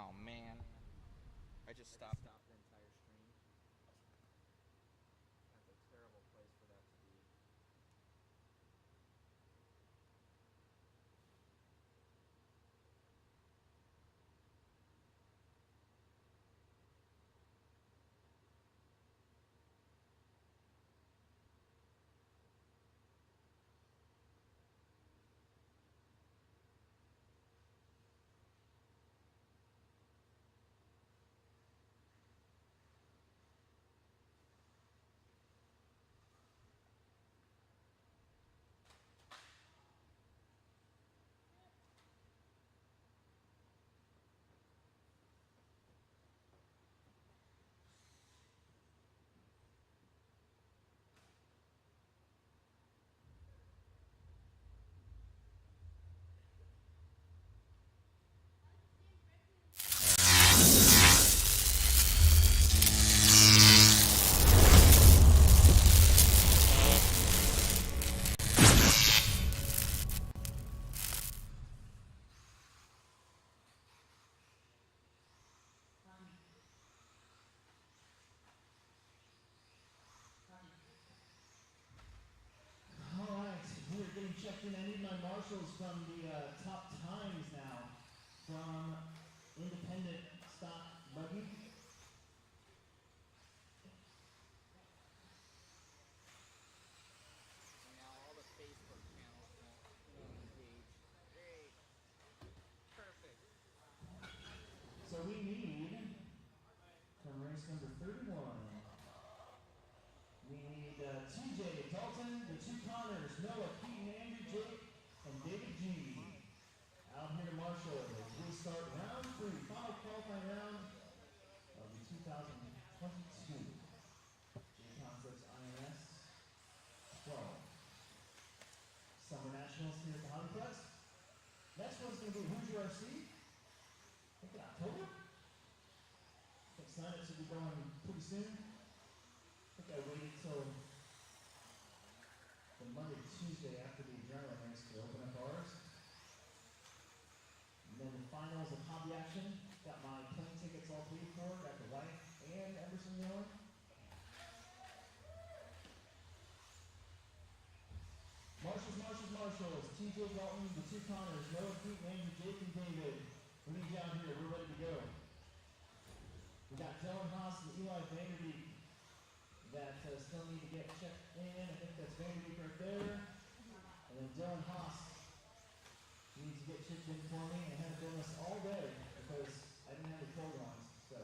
Oh man, I just stopped the entire stream. That's a terrible place for that to be. Checked in. I need my marshals from the top times now from independent stock buggy. And now all the Facebook channels won't engage. Great. Perfect. So we need, from race number 31, we need TJ, Dalton, the two Connors, Noah, Keaton, Andrew, Jake, and David G. Out here to marshal as we start round 3, final qualifying round of the 2022 JConcepts INS12 Summer Nationals here at the HobbyPlex. Next one's going to be Hoosier RC. I think in October. I think sign-ups will be going pretty soon. I think I waited till the Monday, Tuesday after the adrenaline race to open up ours. And then the finals of hobby action. Got my plane tickets all paid for. Got the wife and Emerson going. Marshals. TJ Dalton, the two Connors, Noah, Keaton, Andrew, Jake, and David. We need you out here. We're ready to go. We got Dylan Haas and Eli Vanderbeek that still need to get checked in. I think that's Vanderbeek right there. And then Dylan Haas needs to get checked in for me. I haven't done this all day because I didn't have the programs. So.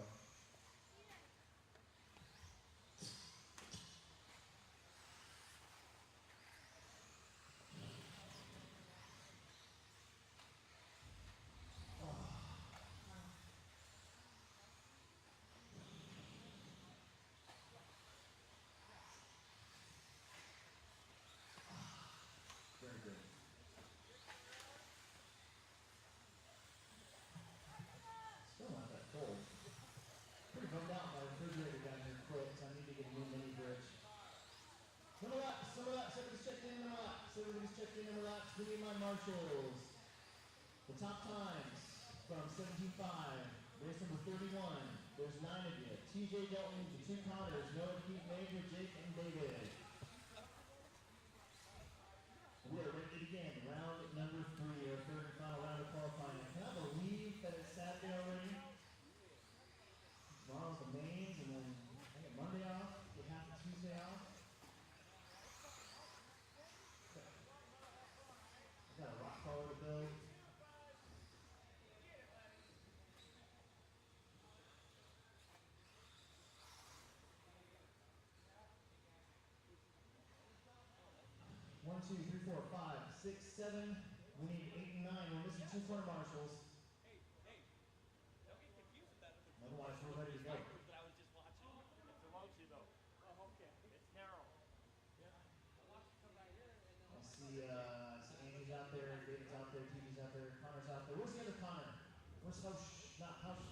Very good. Still not that cold. Pretty bummed out. My refrigerator down here quit, so I need to get a new mini fridge. Number laps. Everybody's checked in. Number laps. We need my marshals. The top times from 17.5. Race number 31. There's 9 of you. TJ Dalton, the two Connors, Noah, Keaton, Andrew, Jake, and David. We are ready to begin round number 3, our third and final round of qualifying. I cannot believe that it's Saturday already. Tomorrow's the mains, and then I get Monday off, get half of Tuesday off. I got a rock crawler to build. One, two, three, four, five, 6, 7. We need 8 and 9. We're missing 2 corner marshals. Hey, don't get confused with that. Otherwise, we're ready to go. That I was just watching. It's a low though. Oh, okay. It's narrow. Yeah. I watched it come by here and I see Andy's out there, David's out there, TV's out there, Connor's out there. Where's the other Connor? Where's not House,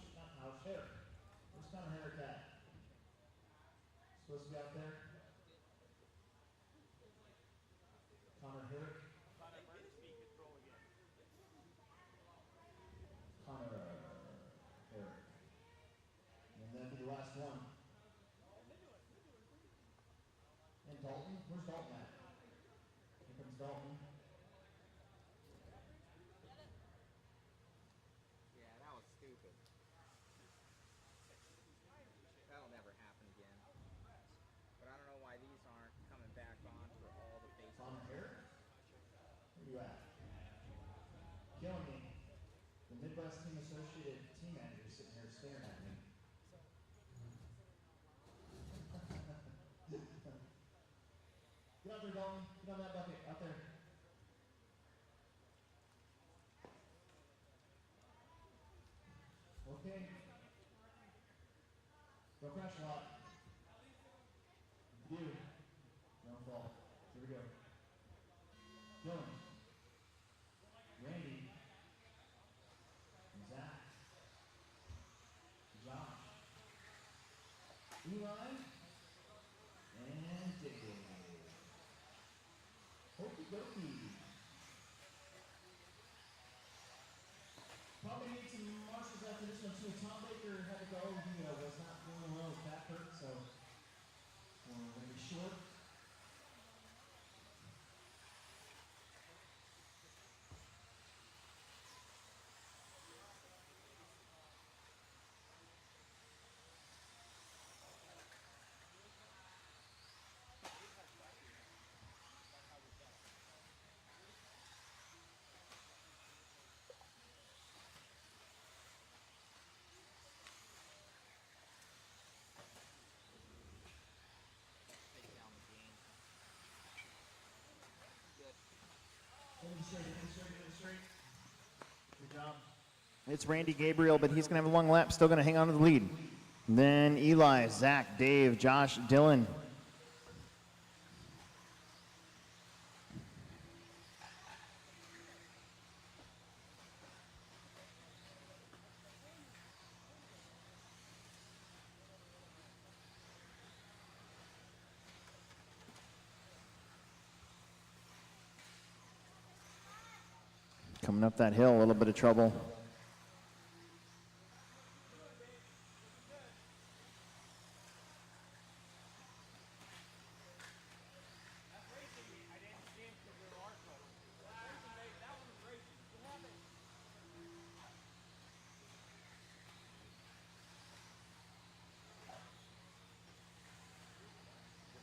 Herrick. Where's Connor Herrick at? Supposed to be out there? Connor Herrick. Connor Burnsby could throw again. Connor last one. And Dalton, where's Dalton at? Here comes Dalton. Yeah, that was stupid. That'll never happen again. But I don't know why these aren't coming back on for all the faces. On here? Where you at? Killing me. The Midwest Team Associated team manager sitting here staring at me. Get out there, Dalton. Get on that bucket. Out there. Okay. Don't crash a lot. If you do, don't fall. Here we go. Dylan. Randy. Zach. Josh. Eli. And Dave. Okie dokie. Probably need some marshals after this one too. Tom Baker had to go. He was not feeling well. His back hurt, so we're going to be short. Take down the game. Good. Straight. Good job. It's Randy Gabriel, but he's going to have a long lap, still going to hang on to the lead. Then Eli, Zach, Dave, Josh, Dylan. Coming up that hill, a little bit of trouble.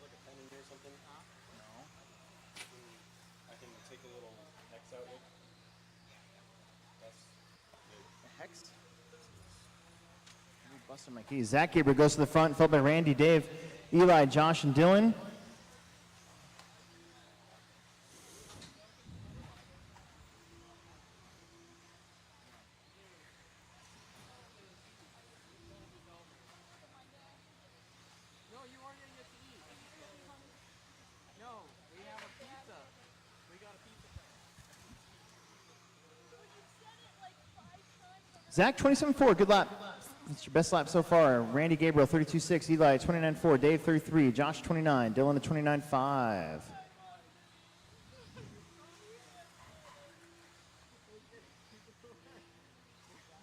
Like a pen in here or something? No. I can take a little X out with. That's good. Hex? Busting my keys. Zach Gabriel goes to the front, followed by Randy, Dave, Eli, Josh, and Dylan. No, you are getting it to eat. No, we have a pizza. We got a pizza. Zach, 27.4, good lap. That's your best lap so far. Randy Gabriel, 32.6. Eli, 29.4. Dave, 33. Josh, 29. Dylan, at 29.5.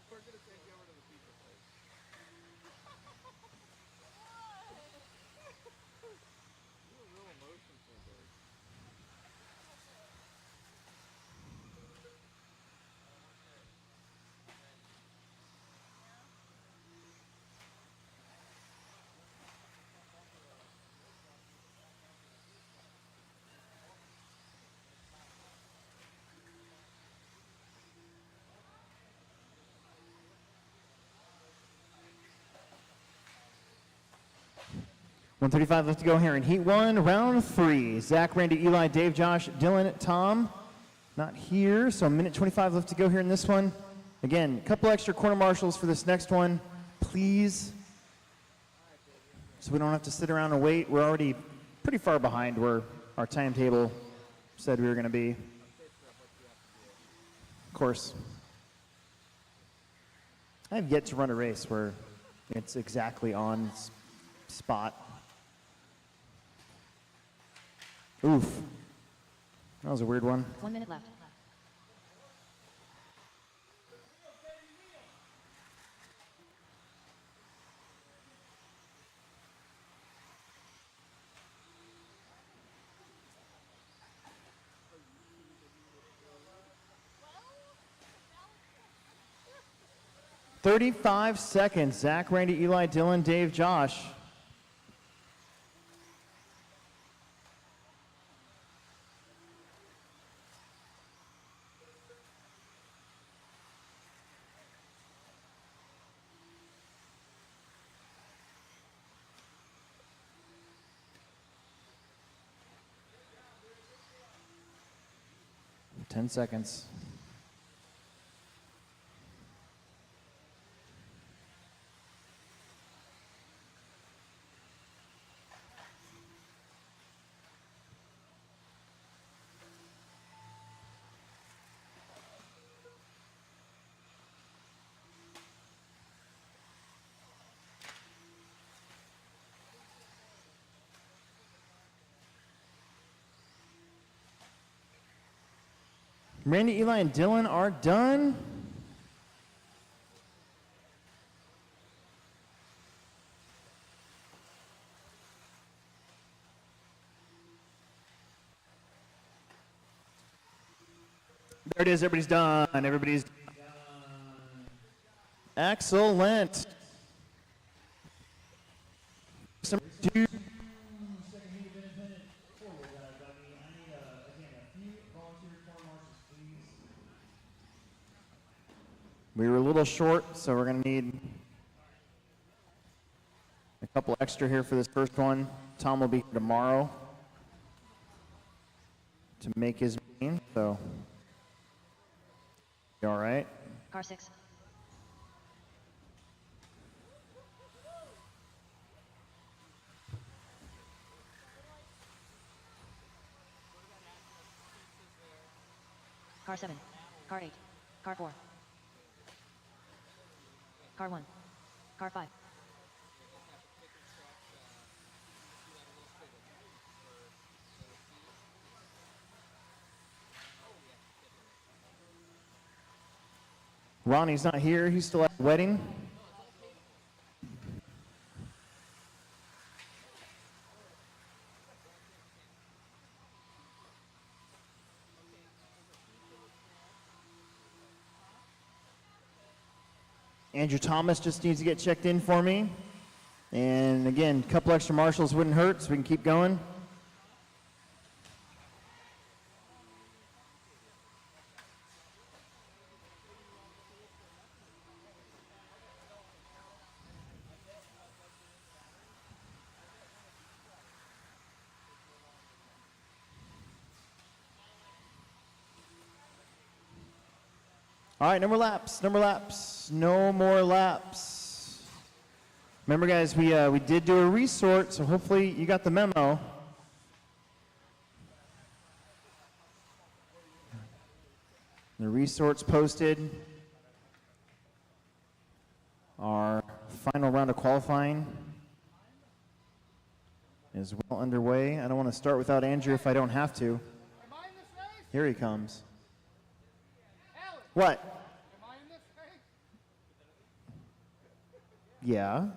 We're gonna take you over to the pizza place. You're a real emotional bird. .135 left to go here in Heat 1, Round 3. Zach, Randy, Eli, Dave, Josh, Dylan, Tom. Not here, so a minute 25 left to go here in this one. Again, a couple extra corner marshals for this next one, please. So we don't have to sit around and wait. We're already pretty far behind where our timetable said we were going to be. Of course. I have yet to run a race where it's exactly on spot. Oof. That was a weird one. 1 minute left. 35 seconds. Zach, Randy, Eli, Dylan, Dave, Josh. Ten seconds. Randy, Eli, and Dylan are done. There it is. Everybody's done. Everybody's done. Excellent. Number 2. We were a little short, so we're going to need a couple extra here for this first one. Tom will be here tomorrow to make his meeting, so you all right? Car 6. Car 7. Car 8. Car 4. Car 1. Car 5. Ronnie's not here. He's still at the wedding. Andrew Thomas just needs to get checked in for me. And again, a couple extra marshals wouldn't hurt, so we can keep going. All right, no more laps, no more laps, no more laps. Remember, guys, we did do a resort, so hopefully you got the memo. The resort's posted. Our final round of qualifying is well underway. I don't want to start without Andrew if I don't have to. Here he comes. What? Am I in this race? Yeah. Okay.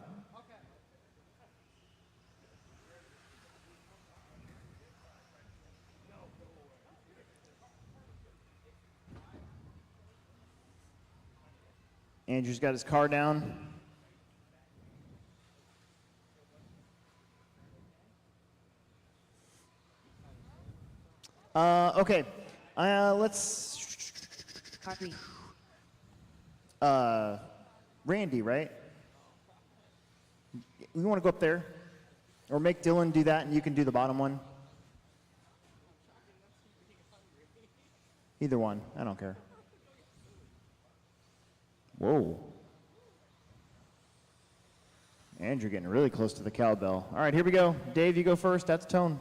Andrew's got his car down. Okay. Let's. Car 3. Randy, right? You want to go up there? Or make Dylan do that and you can do the bottom one? Either one. I don't care. Whoa. Andrew getting really close to the cowbell. All right, here we go. Dave, you go first. That's tone.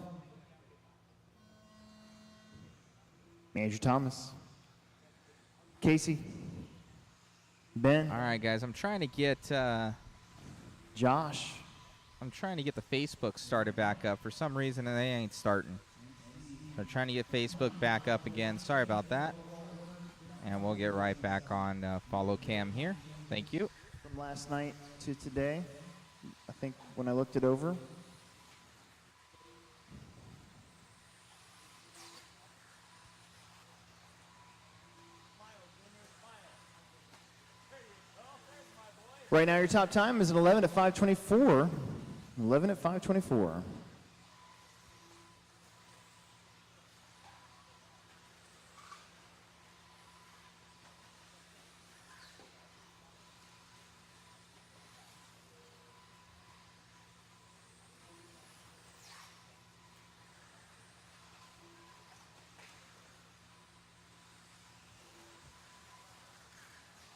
Andrew Thomas. Casey. Ben. All right, guys. I'm trying to get Josh. I'm trying to get the Facebook started back up. For some reason, they ain't starting. So trying to get Facebook back up again. Sorry about that. And we'll get right back on follow cam here. Thank you. From last night to today, I think when I looked it over. Right now, your top time is an 11 at 5:24. 11 at 5:24.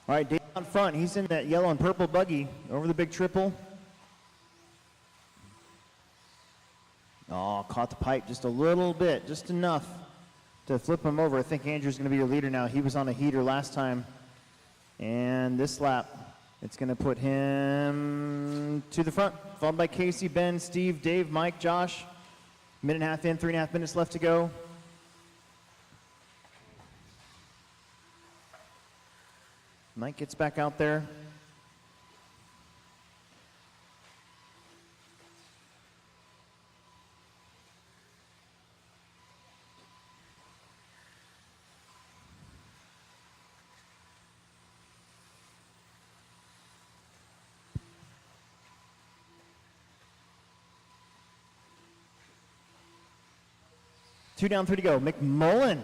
All right, Dave on front. He's in that yellow and purple buggy over the big triple. Oh, caught the pipe just a little bit, just enough to flip him over. I think Andrew's going to be your leader now. He was on a heater last time. And this lap, it's going to put him to the front, followed by Casey, Ben, Steve, Dave, Mike, Josh. Minute and a half in, 3.5 minutes left to go. Mike gets back out there. Two down, 3 to go. McMullen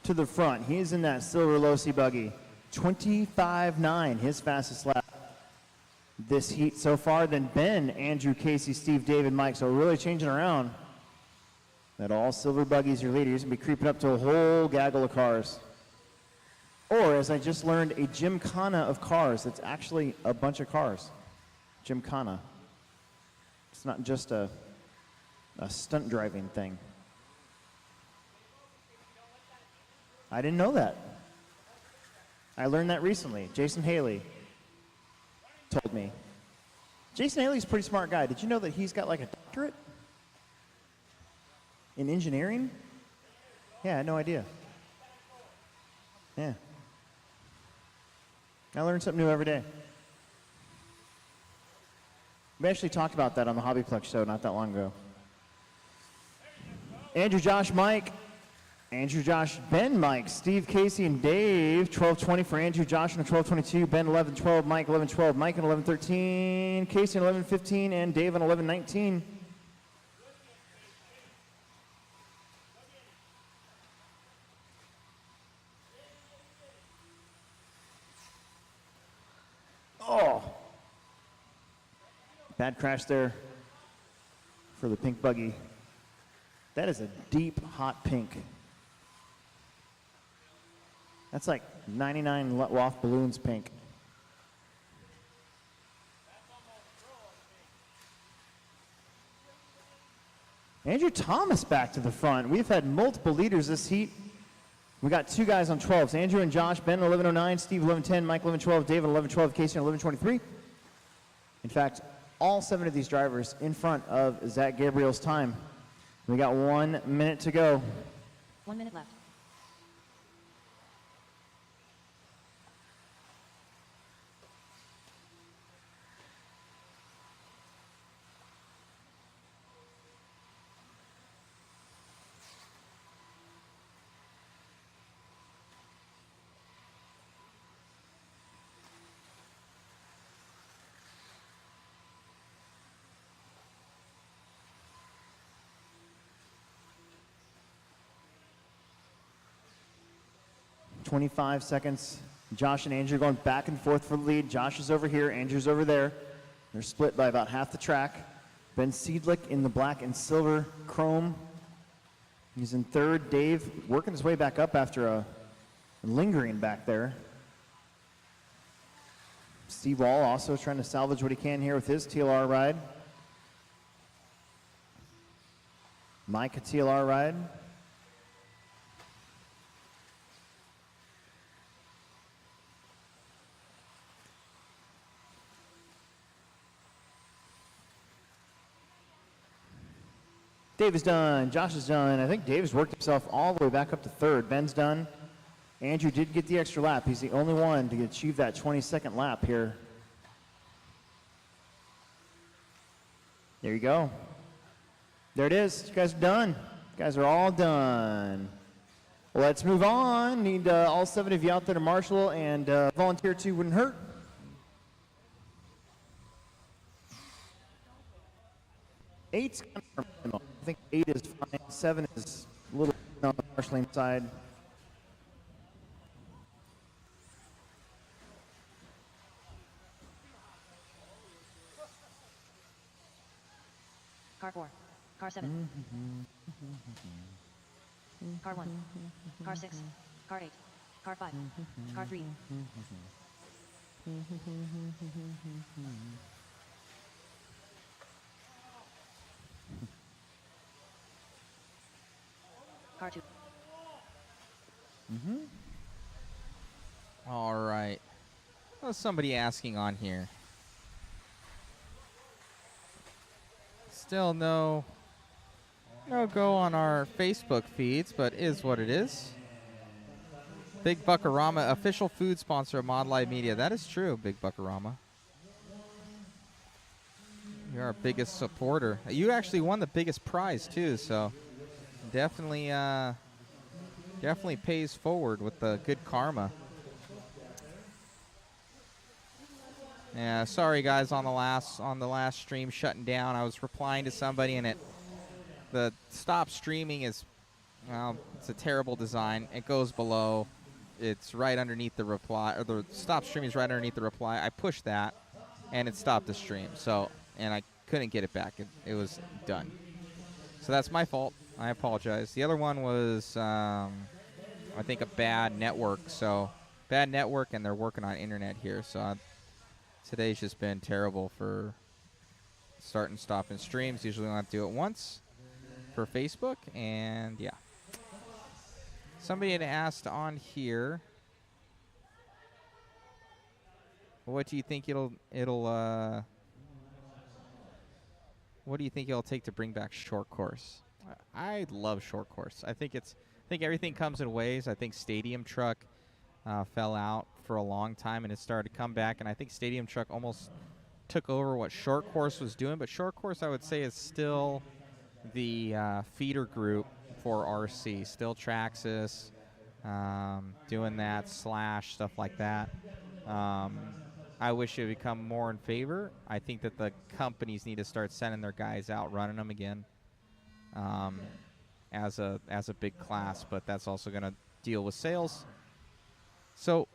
to the front. He's in that silver Losi buggy. 25.9, his fastest lap this heat so far. Then Ben, Andrew, Casey, Steve, David, Mike. So really changing around. That all silver buggies your leader. He's going to be creeping up to a whole gaggle of cars. Or, as I just learned, a gymkhana of cars. It's actually a bunch of cars. Gymkhana. It's not just a stunt driving thing. I didn't know that. I learned that recently. Jason Haley told me. Jason Haley's a pretty smart guy. Did you know that he's got like a doctorate in engineering? Yeah, I had no idea. Yeah. I learn something new every day. We actually talked about that on the HobbyPlex show not that long ago. Andrew, Josh, Mike. Andrew, Josh, Ben, Mike, Steve, Casey, and Dave. 12:20 for Andrew, Josh, and 12:22. Ben, 11:12. Mike, 11:12. Mike, and 11:13. Casey, and 11:15. And Dave, and 11:19. Oh. Bad crash there for the pink buggy. That is a deep, hot pink. That's like 99 waft balloons pink. Andrew Thomas back to the front. We've had multiple leaders this heat. We got two guys on 12s. Andrew and Josh, Ben 11:09, Steve 11:10, Mike 11:12, David 11:12, Casey 11:23. In fact, all 7 of these drivers in front of Zach Gabriel's time. We got 1 minute to go. 1 minute left. .25 seconds. Josh and Andrew going back and forth for the lead. Josh is over here, Andrew's over there. They're split by about half the track. Ben Seidlich in the black and silver chrome. He's in third. Dave working his way back up after a lingering back there. Steve Wall also trying to salvage what he can here with his TLR ride. Mike, a TLR ride. Dave is done. Josh is done. I think Dave has worked himself all the way back up to third. Ben's done. Andrew did get the extra lap. He's the only one to achieve that 22nd lap here. There you go. There it is. You guys are done. You guys are all done. Well, let's move on. Need all 7 of you out there to marshal and volunteer too. Wouldn't hurt. Eight's kind of minimal. I think 8 is fine. 7 is a little on the marshalling side. Car 4. Car 7. Car 1. Car 6. Car 8. Car 5. Car 3. Car 2. All right. What's somebody asking on here? Still no go on our Facebook feeds, but is what it is. Big Buckarama, official food sponsor of Mod Live Media. That is true, Big Buckarama. You're our biggest supporter. You actually won the biggest prize too, so definitely pays forward with the good karma. Yeah, sorry guys on the last stream shutting down. I was replying to somebody and the stop streaming is, well, it's a terrible design. It goes below. It's right underneath the reply, or the stop streaming is right underneath the reply. I pushed that and it stopped the stream. So, and I couldn't get it back. It was done. So that's my fault. I apologize. The other one was, I think, a bad network. So, bad network, and they're working on internet here. So, today's just been terrible for start and stopping streams. Usually I have to do it once for Facebook, and yeah. Somebody had asked on here, what do you think what do you think it'll take to bring back short course? I love short course. I think everything comes in waves. I think Stadium Truck fell out for a long time, and it started to come back, and I think Stadium Truck almost took over what short course was doing, but short course I would say is still the feeder group for RC, still Traxxas, doing that, Slash, stuff like that. I wish it would become more in favor. I think that the companies need to start sending their guys out running them again as a big class, but that's also going to deal with sales. So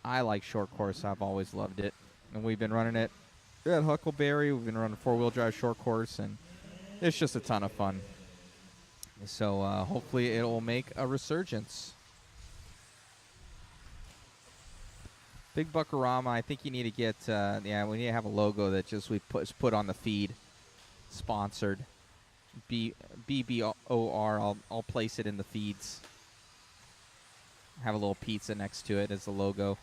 I like short course. I've always loved it, and we've been running it at Huckleberry. We've been running 4-wheel drive short course, and it's just a ton of fun. So hopefully it will make a resurgence. Big Buckarama, I think you need to get, we need to have a logo that just we put on the feed. Sponsored. BBOR, I'll place it in the feeds. Have a little pizza next to it as the logo.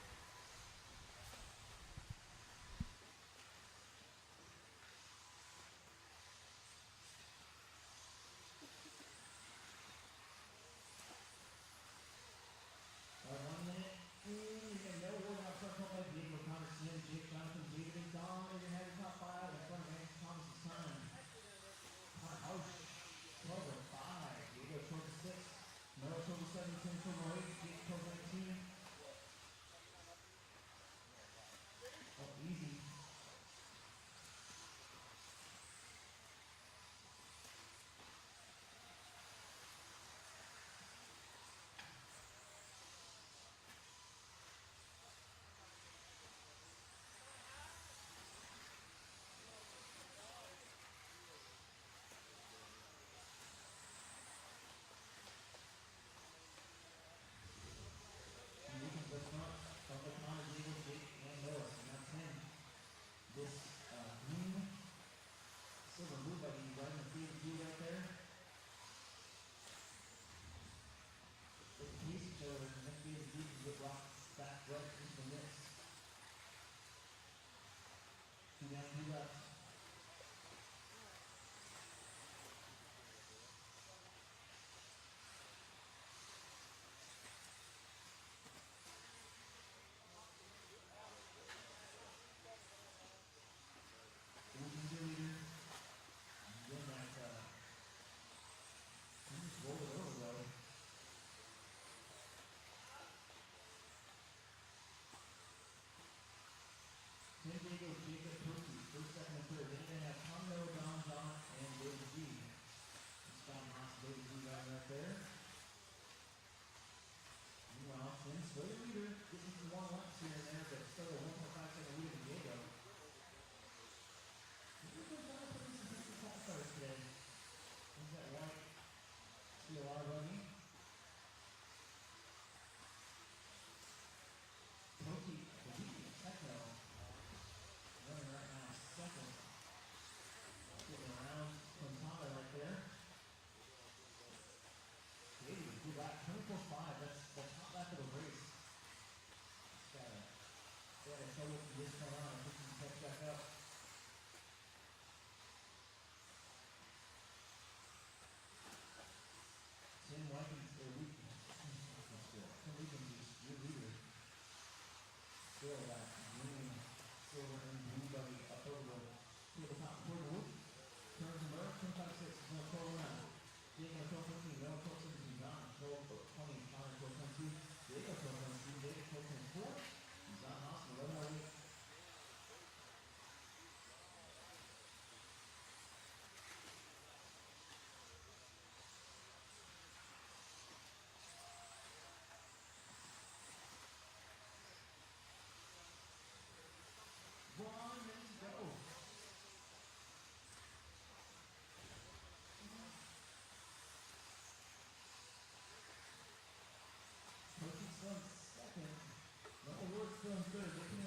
in third. They can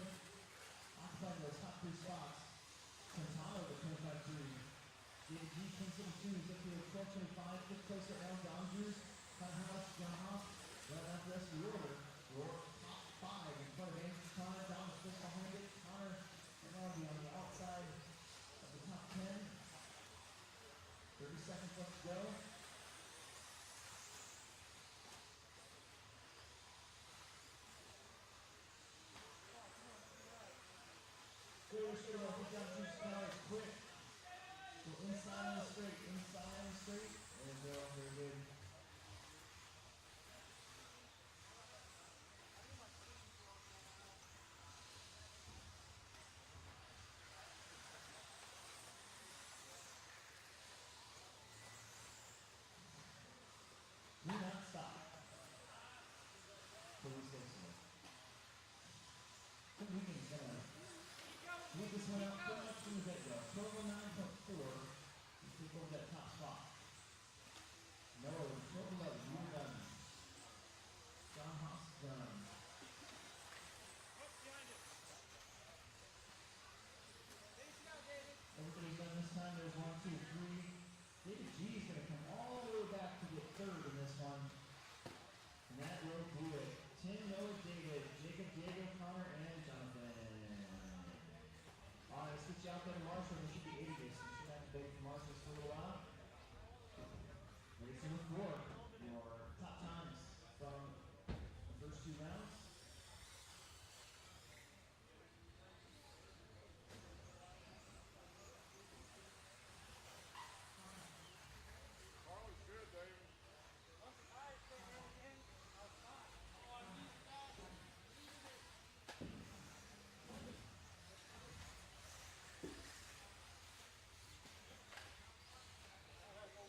occupy those top three spots. Santana with 25-3. David G, 27-2. He's up here with 12-25. Fifth place right now, Don Drews. Connor House, John Hoff. Right after the rest of the order. Your top five in front of Andrew Connor. Don is just behind it. Connor and Robbie on the outside of the top 10. 30 seconds left to go. Clear straight off, get down two skies, quick. Go inside on the straight, inside on the straight. There you go, very good. Do not stop. Police station. I think we can move this one out pretty much from the get-go. 1209.4. You take over that top spot. No, 1211. You're done. John Haas done. Everybody's done this time. There's 1, 2, 3. David G is going to come all the way back to get third in this one. And that will do it. Tim, Noah, David, Jacob, Diego, Connor, and Jonathan. All right, let's get you out there to Marshall. There should be 80 days, so you should have to beg for Marshall for a little while. Race number 4, your top times from the first 2 rounds.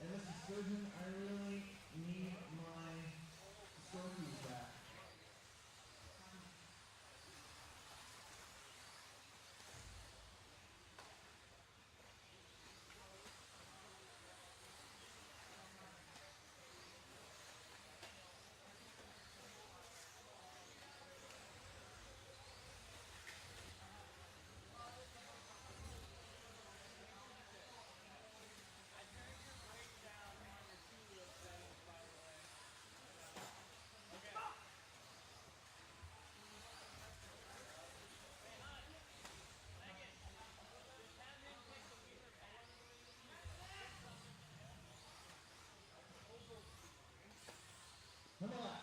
And Mr. Surgeon, I really need my stories back. Nonetheless.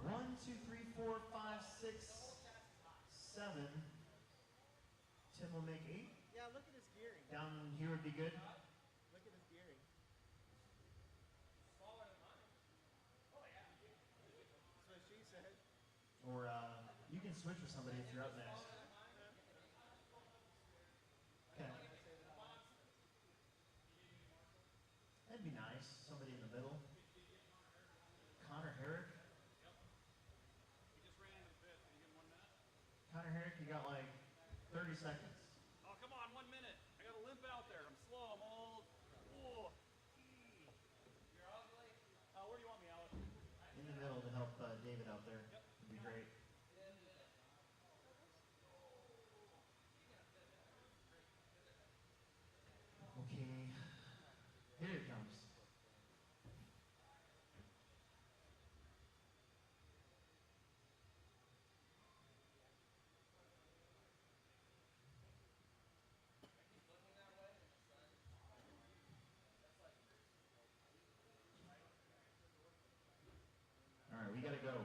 One, two, three, four, five, 6, 7. Tim will make 8. Yeah, look at his gearing. Down here would be good. Look at his gearing. Smaller than mine. Oh, yeah. That's what she said. Or you can switch with somebody if you're up next. Okay. That'd be nice. Somebody in the middle. Connor Herrick. Connor Herrick, you got like 30 seconds. Oh, come on, 1 minute. I got to limp out there. I'm slow. I'm old. Ooh. You're ugly. Where do you want me, Alex? In the middle to help David out there. Yep. Would be great. Okay. Here it comes. All right, we gotta go.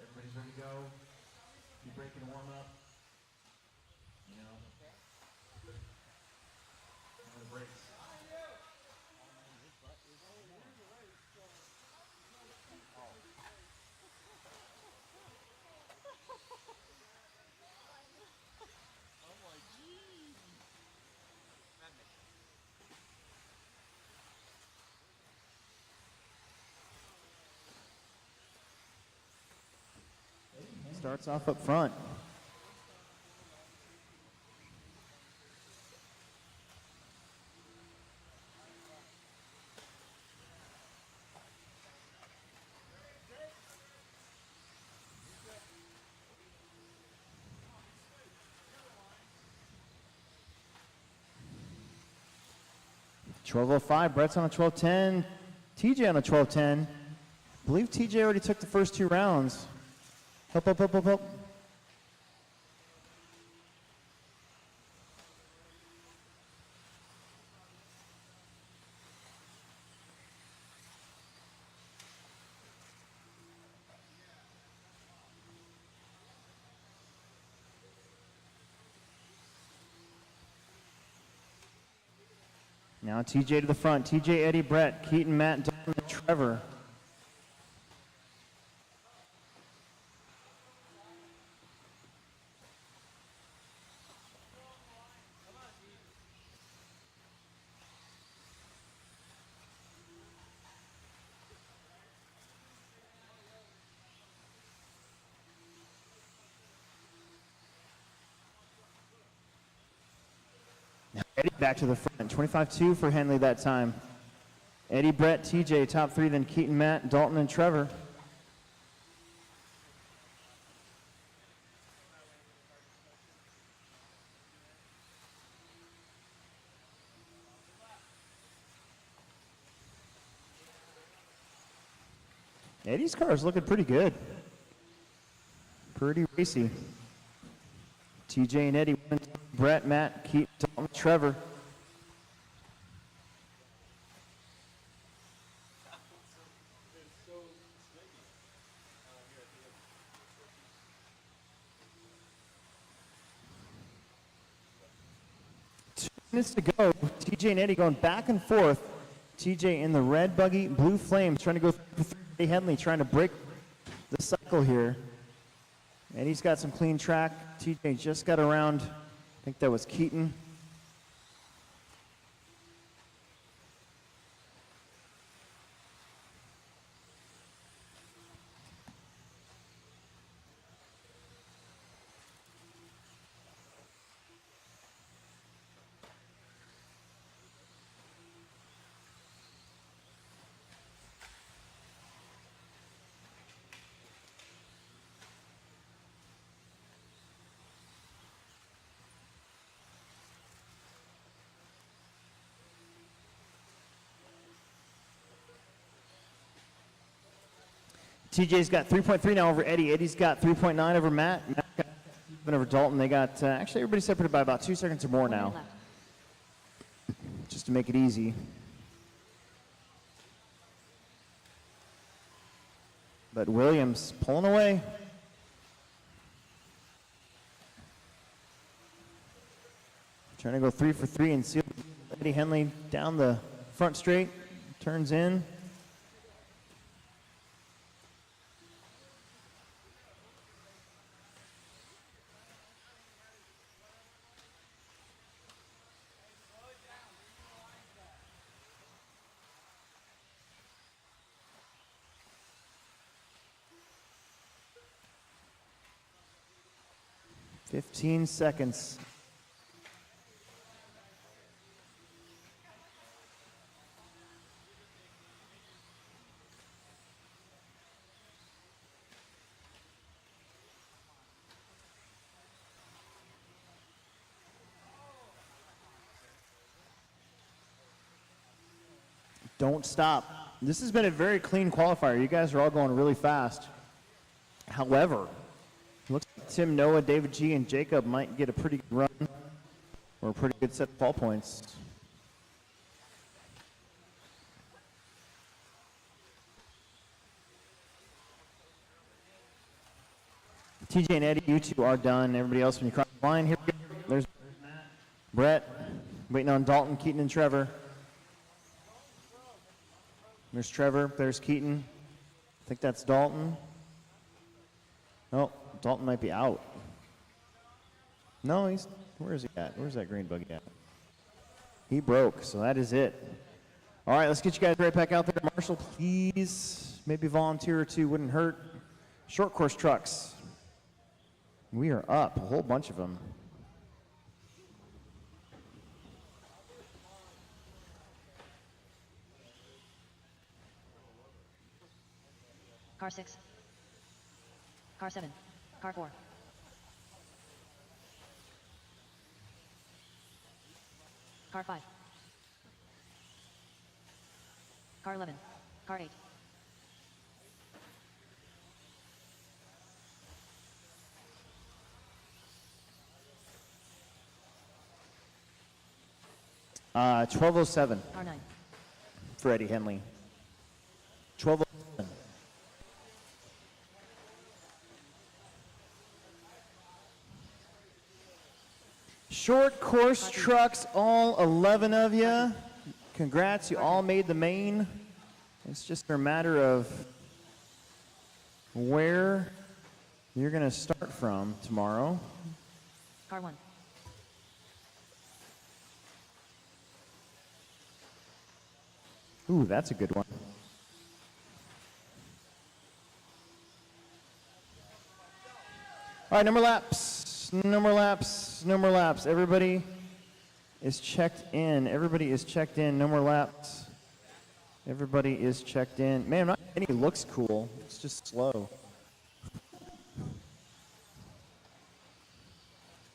Everybody's ready to go. Keep breaking the warm up. You know. No breaks. Starts off up front. $12.05, Brett's on a 12.10, TJ on a 12.10. I believe TJ already took the first 2 rounds. Help. Now TJ to the front. TJ, Eddie, Brett, Keaton, Matt, Dalton, and Trevor. Eddie back to the front. 25-2 for Henley that time. Eddie, Brett, TJ, top 3, then Keaton, Matt, Dalton, and Trevor. Eddie's car is looking pretty good. Pretty racy. TJ and Eddie, Brett, Matt, Keaton, Dalton, Trevor. Minutes to go. TJ and Eddie going back and forth. TJ in the red buggy, blue flames, trying to go through Eddie Henley, trying to break the cycle here. Eddie's got some clean track. TJ just got around, I think that was Keaton. TJ's got 3.3 now over Eddie. Eddie's got 3.9 over Matt. Matt got 7 over Dalton. They got, actually everybody's separated by about 2 seconds or more now. Just to make it easy. But Williams pulling away. Trying to go 3 for 3 and seal Eddie Henley down the front straight. Turns in. Fifteen seconds. Don't stop. This has been a very clean qualifier. You guys are all going really fast. However, looks like Tim, Noah, David G, and Jacob might get a pretty good run or a pretty good set of ball points. TJ and Eddie, you two are done. Everybody else, when you cross the line, here we go. There's Brett, waiting on Dalton, Keaton, and Trevor. There's Trevor, there's Keaton. I think that's Dalton. Oh, Dalton might be out. No, where is he at? Where's that green buggy at? He broke, so that is it. All right, let's get you guys right back out there. Marshall, please, maybe a volunteer or two wouldn't hurt. Short course trucks. We are up, a whole bunch of them. Car 6. Car 7. Car 4. Car 5. Car 11. Car 8. Uh, 1207 Car 9. for Eddie Henley. 1207. Short course trucks, all 11 of you. Congrats, you all made the main. It's just a matter of where you're going to start from tomorrow. Car 1. Ooh, that's a good one. All right, no more laps. No more laps. No more laps. Everybody is checked in. Everybody is checked in. No more laps. Everybody is checked in. Man, not any looks cool. It's just slow.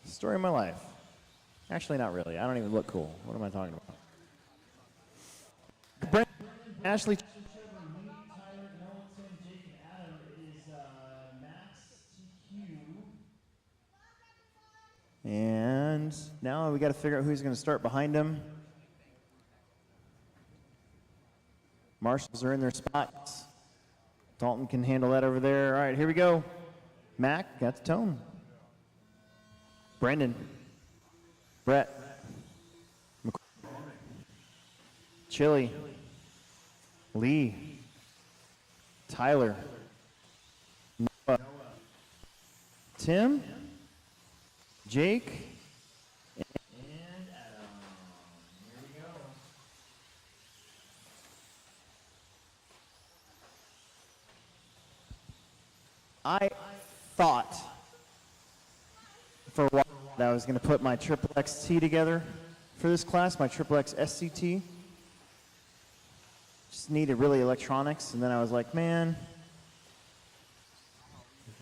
Story of my life. Actually, not really. I don't even look cool. What am I talking about? Brent, Ashley. And now we got to figure out who's going to start behind him. Marshals are in their spots. Dalton can handle that over there. All right, here we go. Mac got the tone. Brendan. Brett. Chili. Lee. Tyler. Noah. Tim. Jake. And Adam. Here we go. I thought for a while that I was going to put my XXX T together for this class, my XXX SCT. Just needed really electronics, and then I was like, man,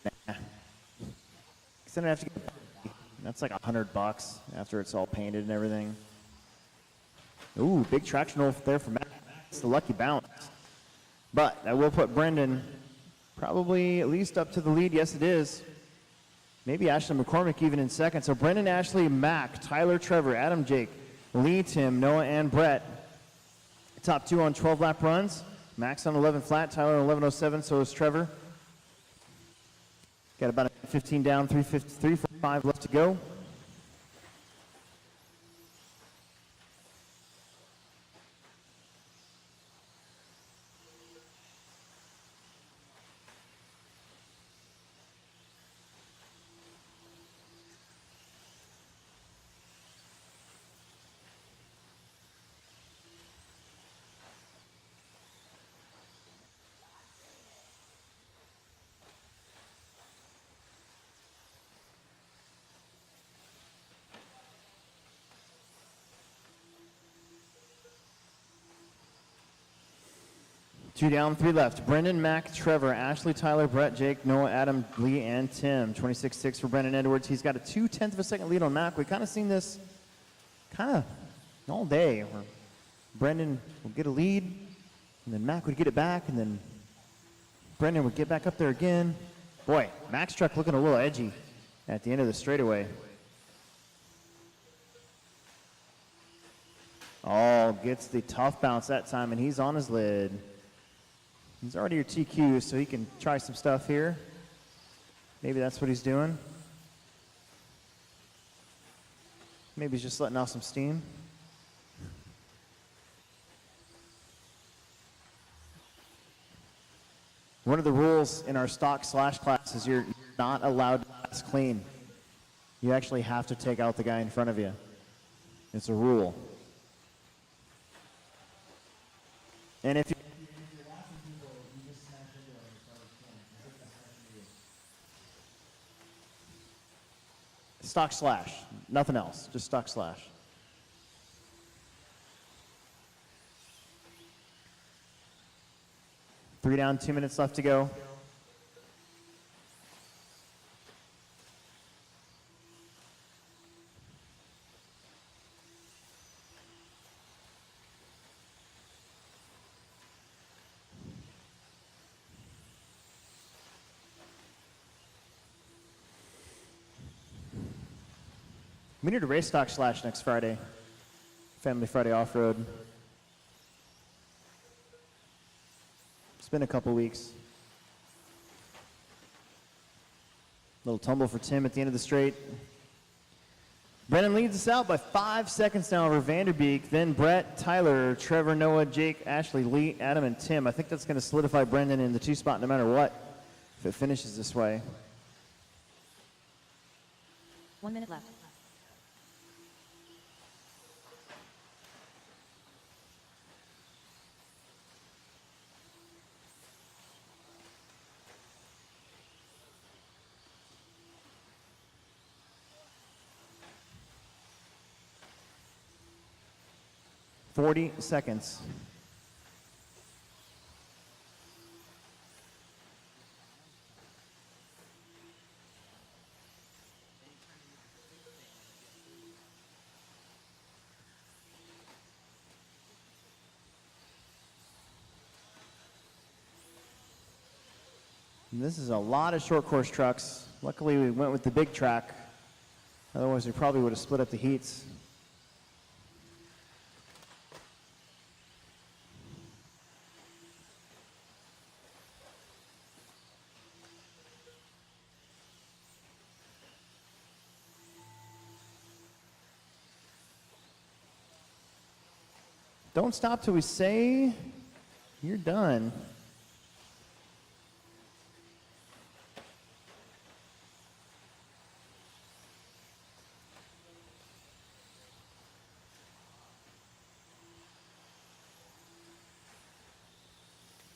nah. Because then I have to get, that's like $100 after it's all painted and everything. Ooh, big traction roll there for Matt. It's the lucky bounce. But I will put Brendan probably at least up to the lead. Yes, it is. Maybe Ashley McCormick even in second. So Brendan, Ashley, Mac, Tyler, Trevor, Adam, Jake, Lee, Tim, Noah, and Brett. Top two on 12-lap runs. Mac's on 11 flat, Tyler on 11.07, so is Trevor. Got about a 15 down, 3:45 left to go. Two down, three left. Brendan, Mac, Trevor, Ashley, Tyler, Brett, Jake, Noah, Adam, Lee, and Tim. 26-6 for Brendan Edwards. He's got a 0.2 of a second lead on Mac. We kind of seen this kind of all day where Brendan would get a lead, and then Mac would get it back, and then Brendan would get back up there again. Boy, Mac's truck looking a little edgy at the end of the straightaway. Oh, gets the tough bounce that time, and he's on his lid. He's already your TQ, so he can try some stuff here. Maybe that's what he's doing. Maybe he's just letting off some steam. One of the rules in our stock slash class is you're not allowed to pass clean. You actually have to take out the guy in front of you. It's a rule. And if you stock slash, nothing else, just stock slash. Three down, 2 minutes left to go. We need a race stock slash next Friday. Family Friday off-road. It's been a couple weeks. Little tumble for Tim at the end of the straight. Brennan leads us out by 5 seconds now over Vanderbeek. Then Brett, Tyler, Trevor, Noah, Jake, Ashley, Lee, Adam, and Tim. I think that's going to solidify Brendan in the 2 spot no matter what if it finishes this way. 1 minute left. Forty seconds. And this is a lot of short course trucks. Luckily, we went with the big track. Otherwise, we probably would have split up the heats. Don't stop till we say you're done.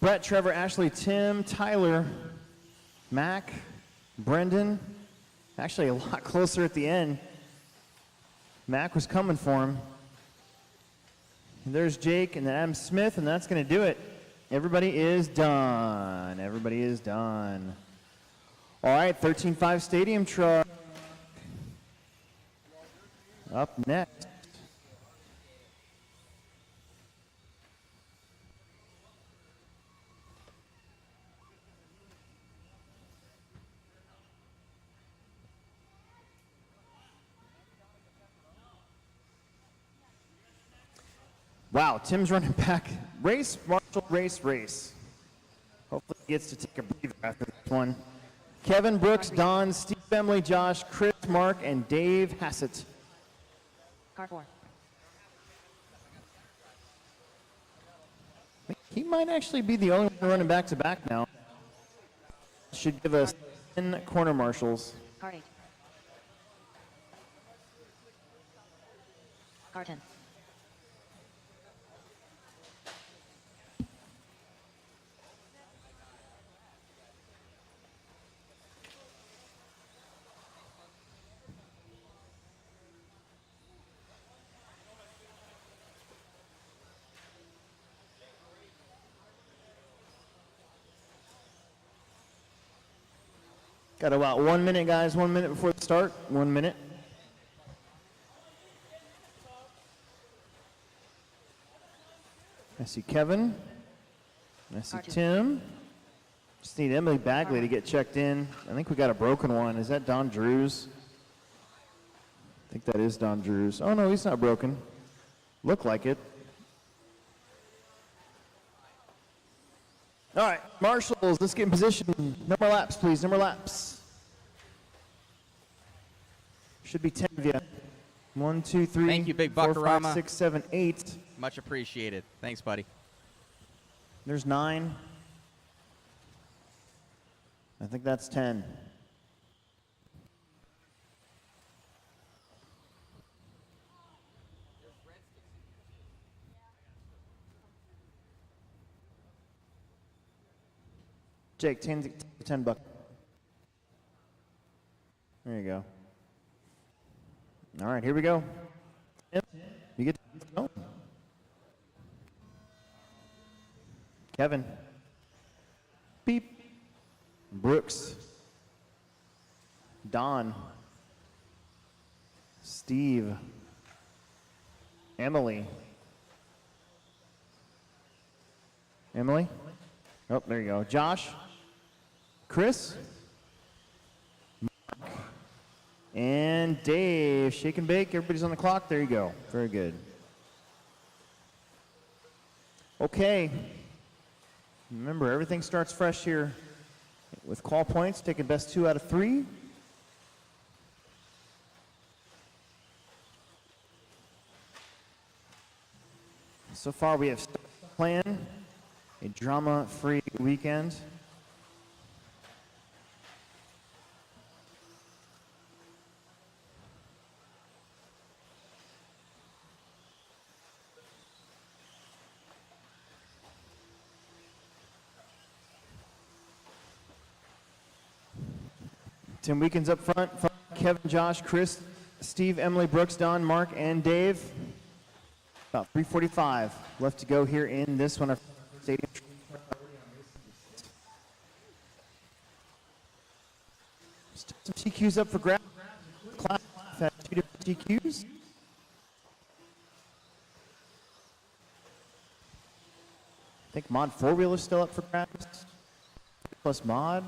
Brett, Trevor, Ashley, Tim, Tyler, Mac, Brendan. Actually, a lot closer at the end. Mac was coming for him. And there's Jake and then Adam Smith, and that's going to do it. Everybody is done. Everybody is done. All right, 13.5 Stadium truck. Up next. Wow, Tim's running back. Race, Marshall, race. Hopefully he gets to take a breather after this one. Kevin, Brooks, Don, Steve, Emily, Josh, Chris, Mark, and Dave Hassett. Car 4. He might actually be the only one running back to back now. Should give us 10 corner marshals. Car 8. Car 10. Got about 1 minute, guys. 1 minute before the start. 1 minute. I see Kevin. I see Tim. Just need Emily Bagley to get checked in. I think we got a broken one. Is that Don Drews? I think that is Don Drews. Oh, no, he's not broken. Look like it. All right, marshals, let's get in position. No more laps, please. No more laps. Should be 10 of you. 1, 2, 3, Thank you, Big 4, 5, Buckarama. 6, 7, 8. Much appreciated. Thanks, buddy. There's 9. I think that's 10. Jake, 10 bucks. There you go. All right, here we go. You get to go. Kevin. Beep. Brooks. Don. Steve. Emily. Emily? Oh, there you go. Josh. Chris. Mark. And Dave. Shake and bake. Everybody's on the clock. There you go. Very good. Okay. Remember, everything starts fresh here with call points. Taking best 2 out of 3. So far, we have planned a drama-free weekend. Tim Weekends up front. Kevin, Josh, Chris, Steve, Emily, Brooks, Don, Mark, and Dave. About 3:45 left to go here in this one. Our stadium. Still some TQs up for grabs. Class had 2 different TQs. I think Mod 4-wheeler still up for grabs. Plus Mod.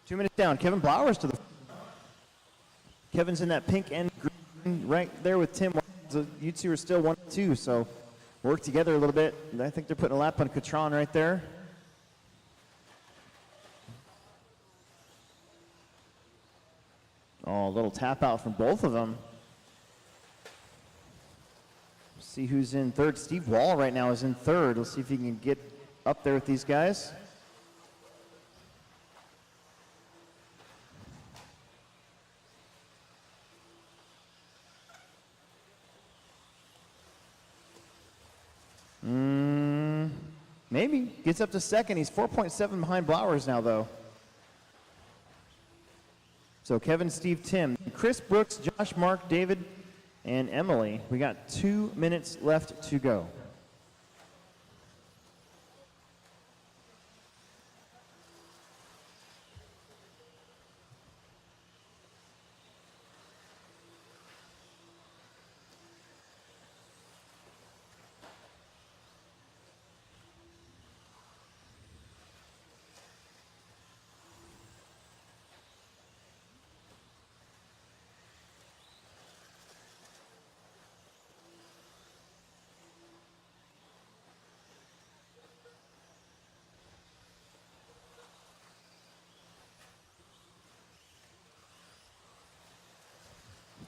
Two minutes down. Kevin Blowers to the. Kevin's in that pink and green right there with Tim. So you two are still 1-2, so work together a little bit. I think they're putting a lap on Catron right there. Oh, a little tap out from both of them. See who's in third. Steve Wall right now is in third. Let's see if he can get up there with these guys. Maybe. Gets up to second. He's 4.7 behind Blowers now, though. So Kevin, Steve, Tim, Chris, Brooks, Josh, Mark, David, and Emily. We got 2 minutes left to go.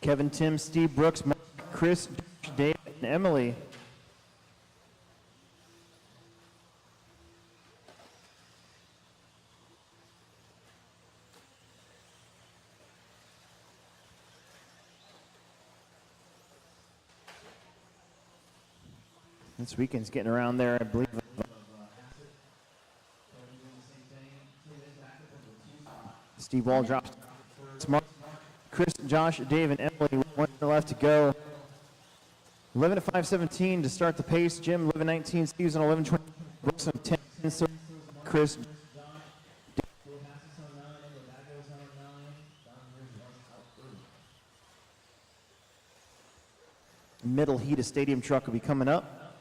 Kevin, Tim, Steve, Brooks, Mark, Chris, Josh, Dave, and Emily. This weekend's getting around there, I believe. Steve Wall drops. Mark, Chris, Josh, Dave, and Emily, 1 minute left to go. 11 at 5:17 to start the pace. Jim, 11:19. Steve's on 11:20. Brooks on 10. So Chris. Middle heat of stadium truck will be coming up.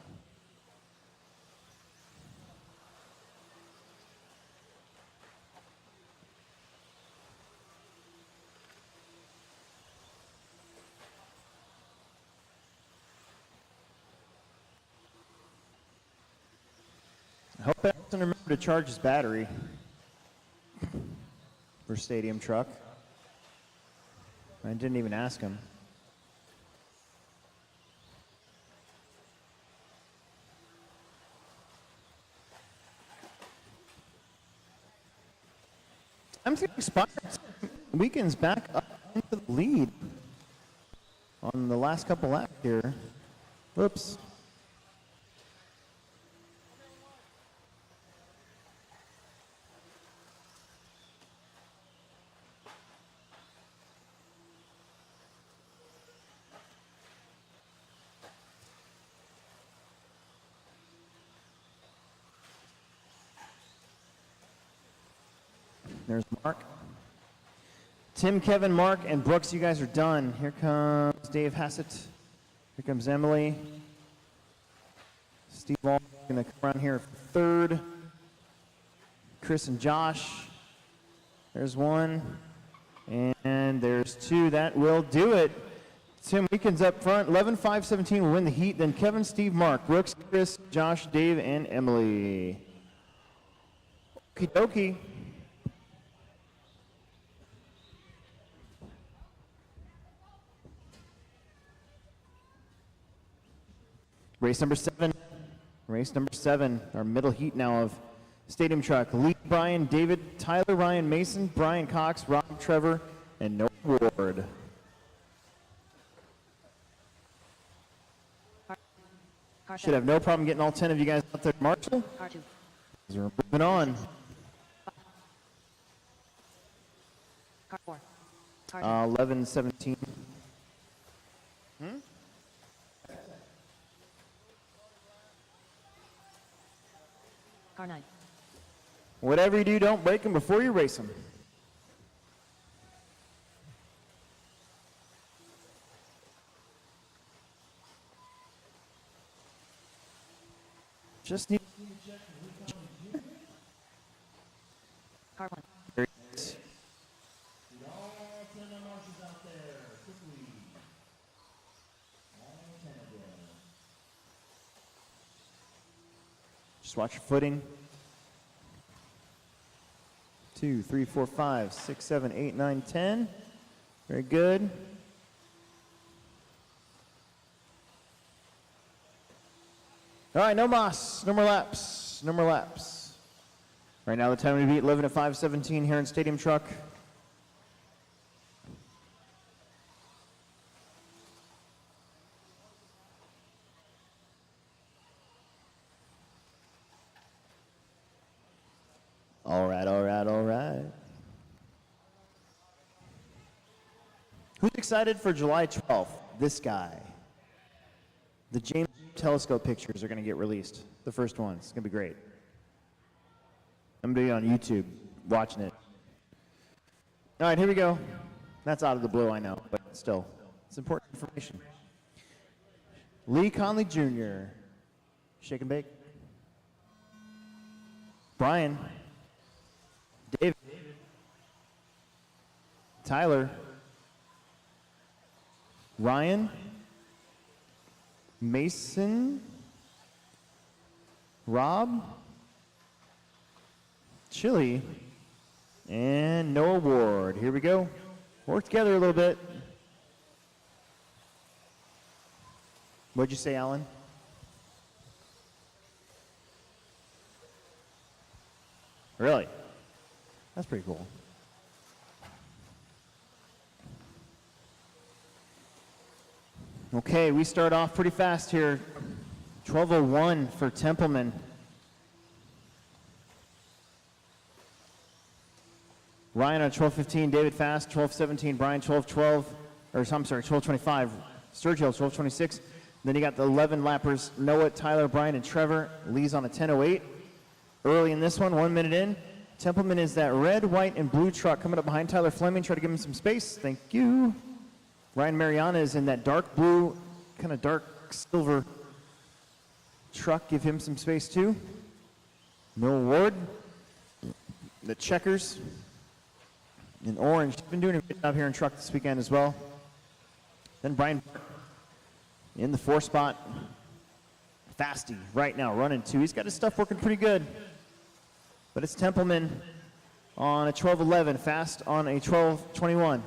I hope Olson remember to charge his battery for stadium truck. I didn't even ask him. I'm going to expire. Weekend's back up into the lead on the last couple laps here. Whoops. There's Mark. Tim, Kevin, Mark, and Brooks, you guys are done. Here comes Dave Hassett. Here comes Emily. Steve Ball going to come around here for third. Chris and Josh. There's one. And there's two. That will do it. Tim Weekends up front. 11-5-17 will win the heat. Then Kevin, Steve, Mark, Brooks, Chris, Josh, Dave, and Emily. Okie dokie. Race number 7. Race number 7. Our middle heat now of Stadium Truck. Lee, Brian, David, Tyler, Ryan, Mason, Brian Cox, Rob, Trevor, and Noah Ward. Should have no problem getting all 10 of you guys out there. Marshall? We're moving on. Car 4. 11-17. Car 9. Whatever you do, don't break them before you race them. Just need Car 1. very All 10 of Marshals out there. Quickly. All 10 of them. Just watch your footing. 2, 3, 4, 5, 6, 7, 8, 9, 10. Very good. All right, no moss, no more laps, no more laps. Right now the time to beat 11-5-17 here in Stadium Truck. All right, all right, all right. Who's excited for July 12th? This guy. The James Telescope pictures are going to get released. The first ones. It's going to be great. I'm going to be on YouTube watching it. All right, here we go. That's out of the blue, I know, but still, it's important information. Lee Conley Jr. Shake and bake. Brian. David. Tyler. Ryan. Mason, Rob, Chili, and Noah Ward. Here we go. Work together a little bit. What'd you say, Alan? Really? That's pretty cool. Okay, we start off pretty fast here. 12:01 for Templeman. Ryan on 12:15, David Fast, 12:17, Brian 12:12, or I'm sorry, 12:25, Sergio 12:26. Then you got the 11 lappers, Noah, Tyler, Brian, and Trevor. Lee's on a 10:08. Early in this one, 1 minute in. Templeman is that red, white, and blue truck coming up behind Tyler Fleming. Try to give him some space. Thank you. Ryan Mariana is in that dark blue, kind of dark silver truck. Give him some space too. Noah Ward, the checkers in orange. He's been doing a good job here in truck this weekend as well. Then Brian in the 4 spot. Fasty right now, running 2. He's got his stuff working pretty good. But it's Templeman on a 12:11, Fast on a 12:21.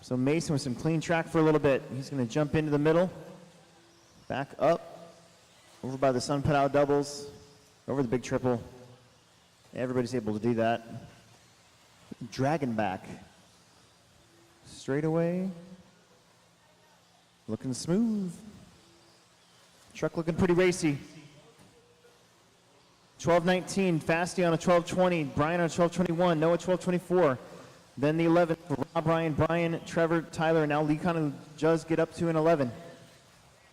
So Mason with some clean track for a little bit. He's going to jump into the middle, back up, over by the sun pedal doubles, over the big triple. Everybody's able to do that. Dragon back. Straight away. Looking smooth. Truck looking pretty racy. 12:19, Fasty on a 12:20, Brian on a 12:21, Noah 12:24. Then the 11 for Rob, Brian, Trevor, Tyler, and now Lee kind of does get up to an 11.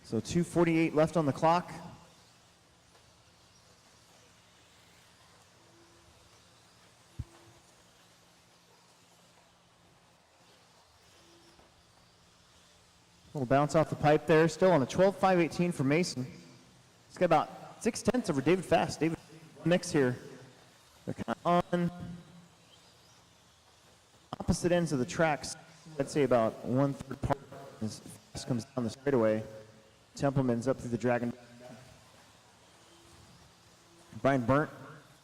So 2:48 left on the clock. Little bounce off the pipe there, still on a 12:5:18 for Mason. He's got about 6/10 over David Fast. David mix here. They're kind of on opposite ends of the tracks. I'd say about 1/3 part as Fast comes down the straightaway. Templeman's up through the Dragon. Brian Burnt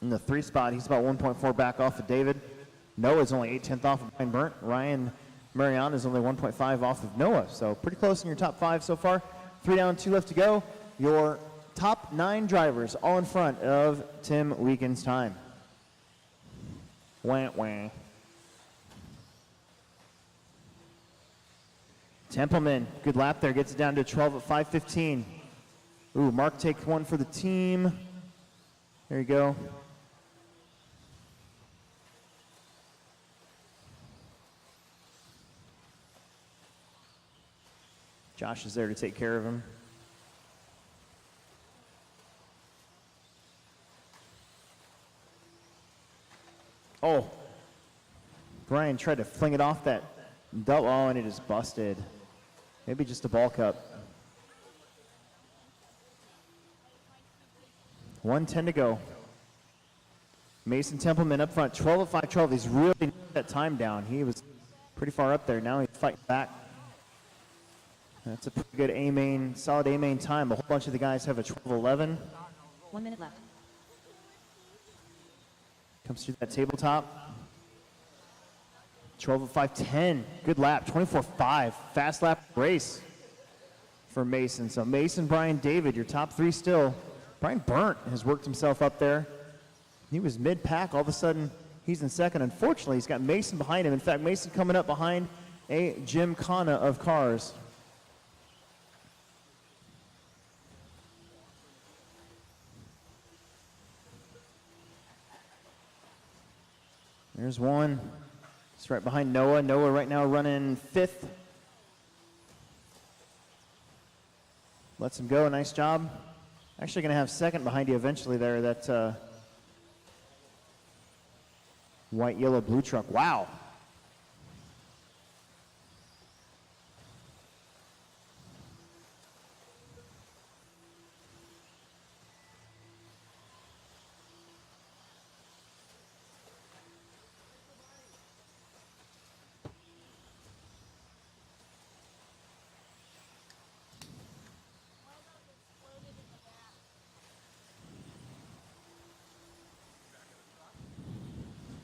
in the 3 spot. He's about 1.4 back off of David. Noah's only 8/10 off of Brian Burnt. Ryan Mariana is only 1.5 off of Noah, so pretty close in your top 5 so far. 3 down, 2 left to go. Your top 9 drivers all in front of Tim Weekend's time. Wah, wah. Templeman, good lap there, gets it down to 12 at 5:15. Ooh, Mark take one for the team. There you go. Josh is there to take care of him. Oh, Brian tried to fling it off that double, oh, and it is busted. Maybe just a ball cup. 1:10 to go. Mason Templeman up front, 12 at 5:12. He's really knocked that time down. He was pretty far up there. Now he's fighting back. That's a pretty good A-main, solid A-main time. A whole bunch of the guys have a 12:11. 1 minute left. Comes through that tabletop. 12 at 5:10. Good lap. 24.5. Fast lap race for Mason. So Mason, Brian, David, your top 3 still. Brian Burnt has worked himself up there. He was mid-pack. All of a sudden, he's in second. Unfortunately, he's got Mason behind him. In fact, Mason coming up behind a Jim Kana of cars. There's one. It's right behind Noah. Noah right now running 5th. Lets him go. Nice job. Actually going to have second behind you eventually there. That white, yellow, blue truck. Wow.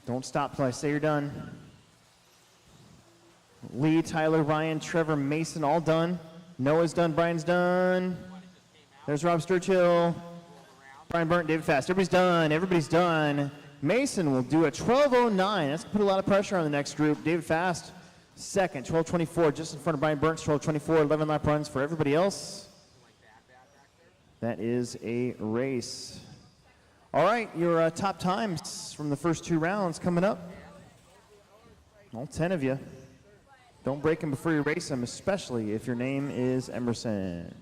Don't stop till I say you're done. Lee, Tyler, Ryan, Trevor, Mason, all done. Noah's done, Brian's done. There's Rob Sturchill, Brian Burnt, David Fast. Everybody's done, everybody's done. Mason will do a 12:09. That's gonna put a lot of pressure on the next group. David Fast, second, 12:24, just in front of Brian Burnt, 12:24, 11 lap runs for everybody else. That is a race. All right, your top times from the first 2 rounds coming up. All 10 of you. Don't break them before you race them, especially if your name is Emerson.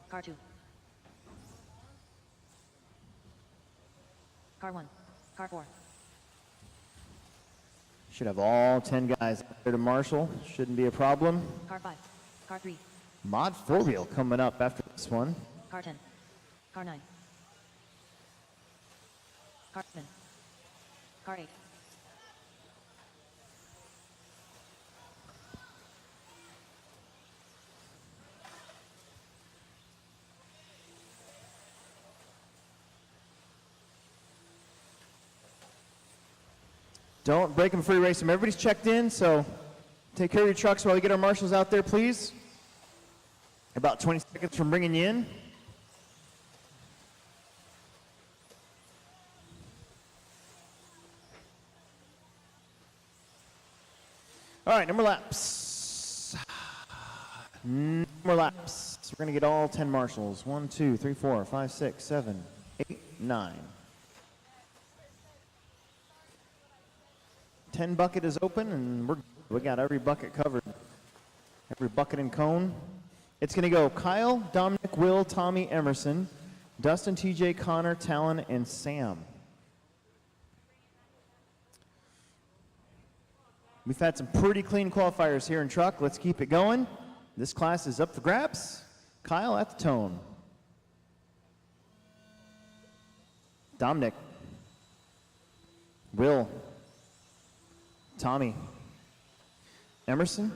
Car 2. Car 1. Car 4. Should have all 10 guys out there to marshal. Shouldn't be a problem. Car 5. Car 3. Mod 4-wheel coming up after this one. Car 10. Car 9. Car 7. Car 8. Don't break them before you race them. Everybody's checked in, so take care of your trucks while we get our marshals out there, please. About 20 seconds from bringing you in. All right, no more laps. No more laps. We're going to get all 10 marshals. 1, 2, 3, 4, 5, 6, 7, 8, 9. 10 bucket is open, and we got every bucket covered. Every bucket and cone. It's going to go Kyle, Dominic, Will, Tommy, Emerson, Dustin, TJ, Connor, Talon, and Sam. We've had some pretty clean qualifiers here in truck. Let's keep it going. This class is up for grabs. Kyle at the tone. Dominic. Will. Tommy. Emerson.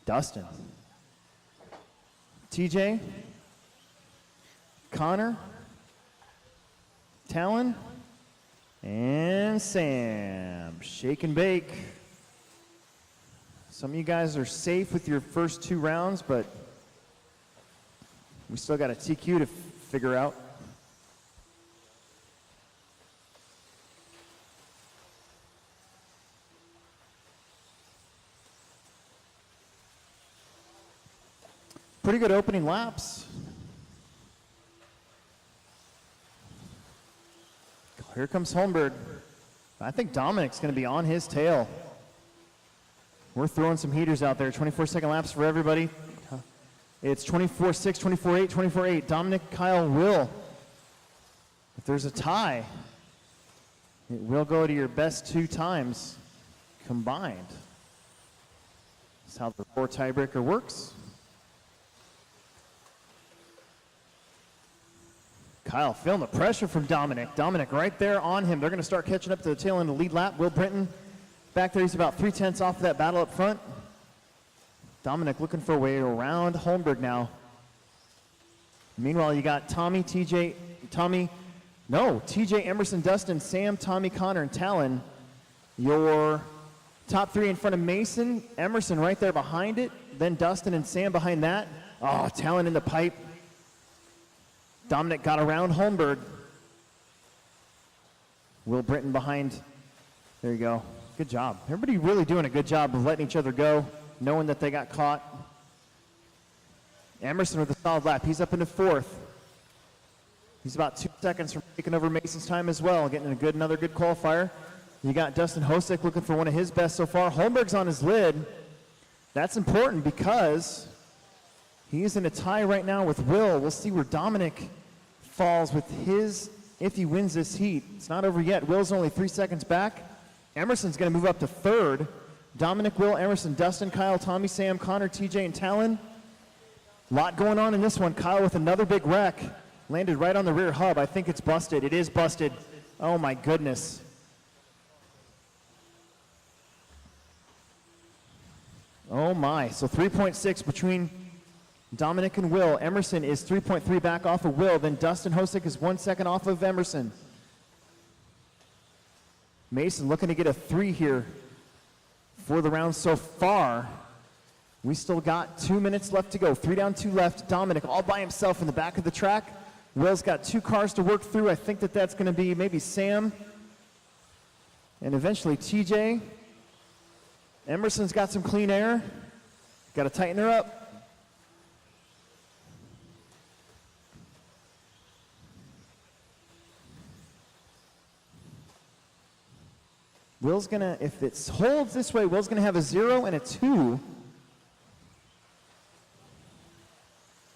Dustin. TJ. Connor. Talon. And Sam. Shake and bake. Some of you guys are safe with your first 2 rounds, but we still got a TQ to figure out. Pretty good opening laps. Here comes Holmberg. I think Dominic's going to be on his tail. We're throwing some heaters out there. 24-second laps for everybody. It's 24-6, 24-8, 24-8. Dominic, Kyle, Will. If there's a tie, it will go to your best 2 times combined. That's how the 4 tiebreaker works. Kyle feeling the pressure from Dominic. Dominic right there on him. They're going to start catching up to the tail end of the lead lap. Will Brinton back there. He's about 3/10 off of that battle up front. Dominic looking for a way around Holmberg now. Meanwhile, you got Tommy, TJ, Emerson, Dustin, Sam, Tommy, Connor, and Talon. Your top 3 in front of Mason. Emerson right there behind it. Then Dustin and Sam behind that. Oh, Talon in the pipe. Dominic got around Holmberg. Will Brinton behind. There you go. Good job. Everybody really doing a good job of letting each other go, knowing that they got caught. Emerson with a solid lap. He's up into 4th. He's about 2 seconds from taking over Mason's time as well, getting another good qualifier. You got Dustin Hosek looking for one of his best so far. Holmberg's on his lid. That's important because he's in a tie right now with Will. We'll see where Dominic falls with his, if he wins this heat. It's not over yet. Will's only 3 seconds back. Emerson's going to move up to 3rd. Dominic, Will, Emerson, Dustin, Kyle, Tommy, Sam, Connor, TJ, and Talon. A lot going on in this one. Kyle with another big wreck. Landed right on the rear hub. I think it's busted. It is busted. Oh my goodness. Oh my. So 3.6 between Dominic and Will. Emerson is 3.3 back off of Will. Then Dustin Hosek is 1 second off of Emerson. Mason looking to get a 3 here for the round so far. We still got 2 minutes left to go. 3 down, 2 left. Dominic all by himself in the back of the track. Will's got 2 cars to work through. I think that's going to be maybe Sam and eventually TJ. Emerson's got some clean air. Got to tighten her up. Will's gonna, if it holds this way, Will's gonna have a 0 and a 2.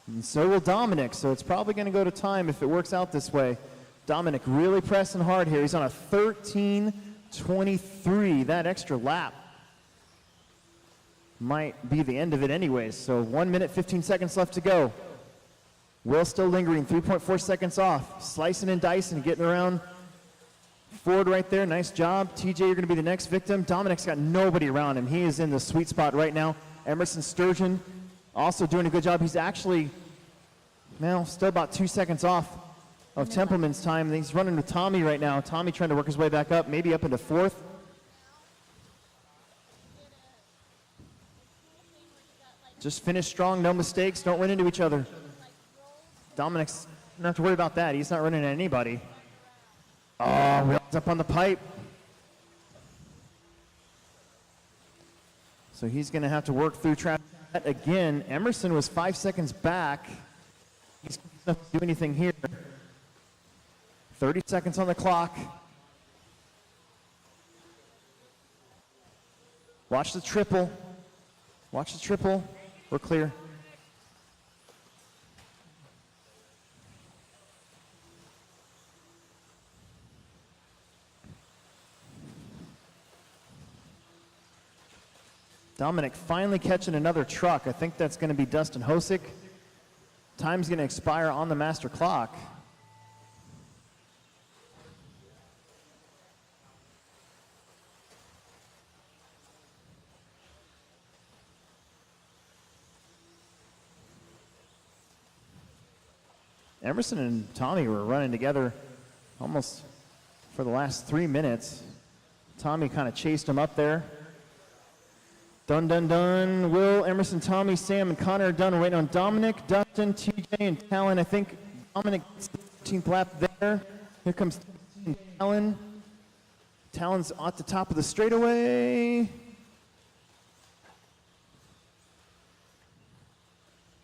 And so will Dominic, so it's probably gonna go to time if it works out this way. Dominic really pressing hard here. He's on a 13:23. That extra lap might be the end of it anyways. So 1 minute, 15 seconds left to go. Will still lingering, 3.4 seconds off. Slicing and dicing, getting around Ford right there, nice job. TJ, you're going to be the next victim. Dominic's got nobody around him. He is in the sweet spot right now. Emerson Sturgeon also doing a good job. He's actually, well, still about 2 seconds off of Templeman's time. He's running with Tommy right now. Tommy trying to work his way back up, maybe up into 4th. Just finish strong, no mistakes, don't run into each other. Dominic's not have to worry about that. He's not running into anybody. Oh, wheels up on the pipe. So he's going to have to work through traffic again. Emerson was 5 seconds back. He's not going to do anything here. 30 seconds on the clock. Watch the triple. Watch the triple. We're clear. Dominic finally catching another truck. I think that's going to be Dustin Hosick. Time's going to expire on the master clock. Emerson and Tommy were running together almost for the last 3 minutes. Tommy kind of chased him up there. Done, done, done. Will, Emerson, Tommy, Sam, and Connor are done. We're waiting on Dominic, Dustin, TJ, and Talon. I think Dominic gets the 13th lap there. Here comes Talon. Talon's at the top of the straightaway.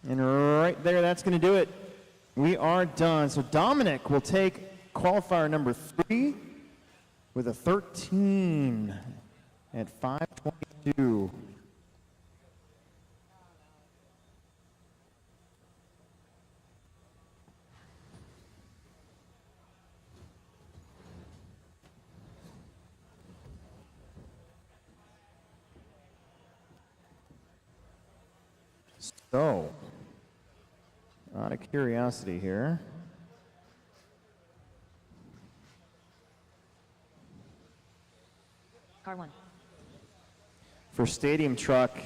And right there, that's going to do it. We are done. So Dominic will take qualifier number 3 with a 13 at 5:22. So, out of curiosity here, Car 1. for stadium truck,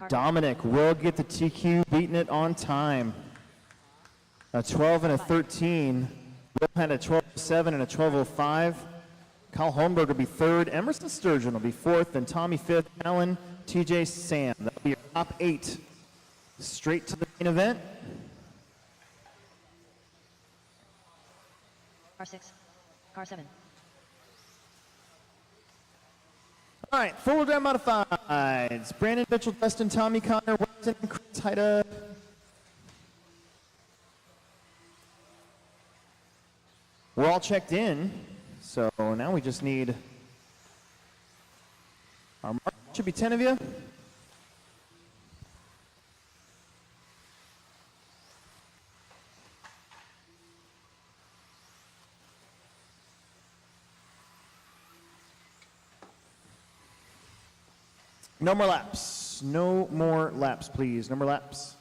Dominic will get the TQ, beating it on time. A 12 and a 13. Will had a 12.07 and a 12.05. Kyle Holmberg will be third. Emerson Sturgeon will be fourth. And Tommy fifth. Allen, TJ, Sam. That'll be your top 8. Straight to the main event. Car 6. Car 7. All right, four-wheel drive modifieds. Brandon Mitchell, Dustin, Tommy, Connor, Weston, and Chris Haida. We're all checked in, so now we just need our mark. Should be 10 of you. No more laps. No more laps, please. No more laps.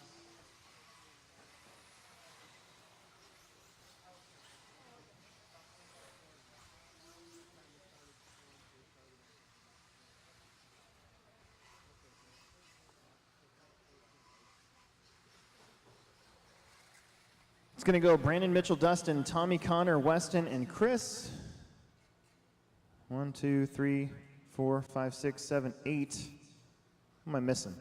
It's going to go Brandon Mitchell, Dustin, Tommy, Connor, Weston, and Chris. 1, 2, 3, 4, 5, 6, 7, 8. What am I missing?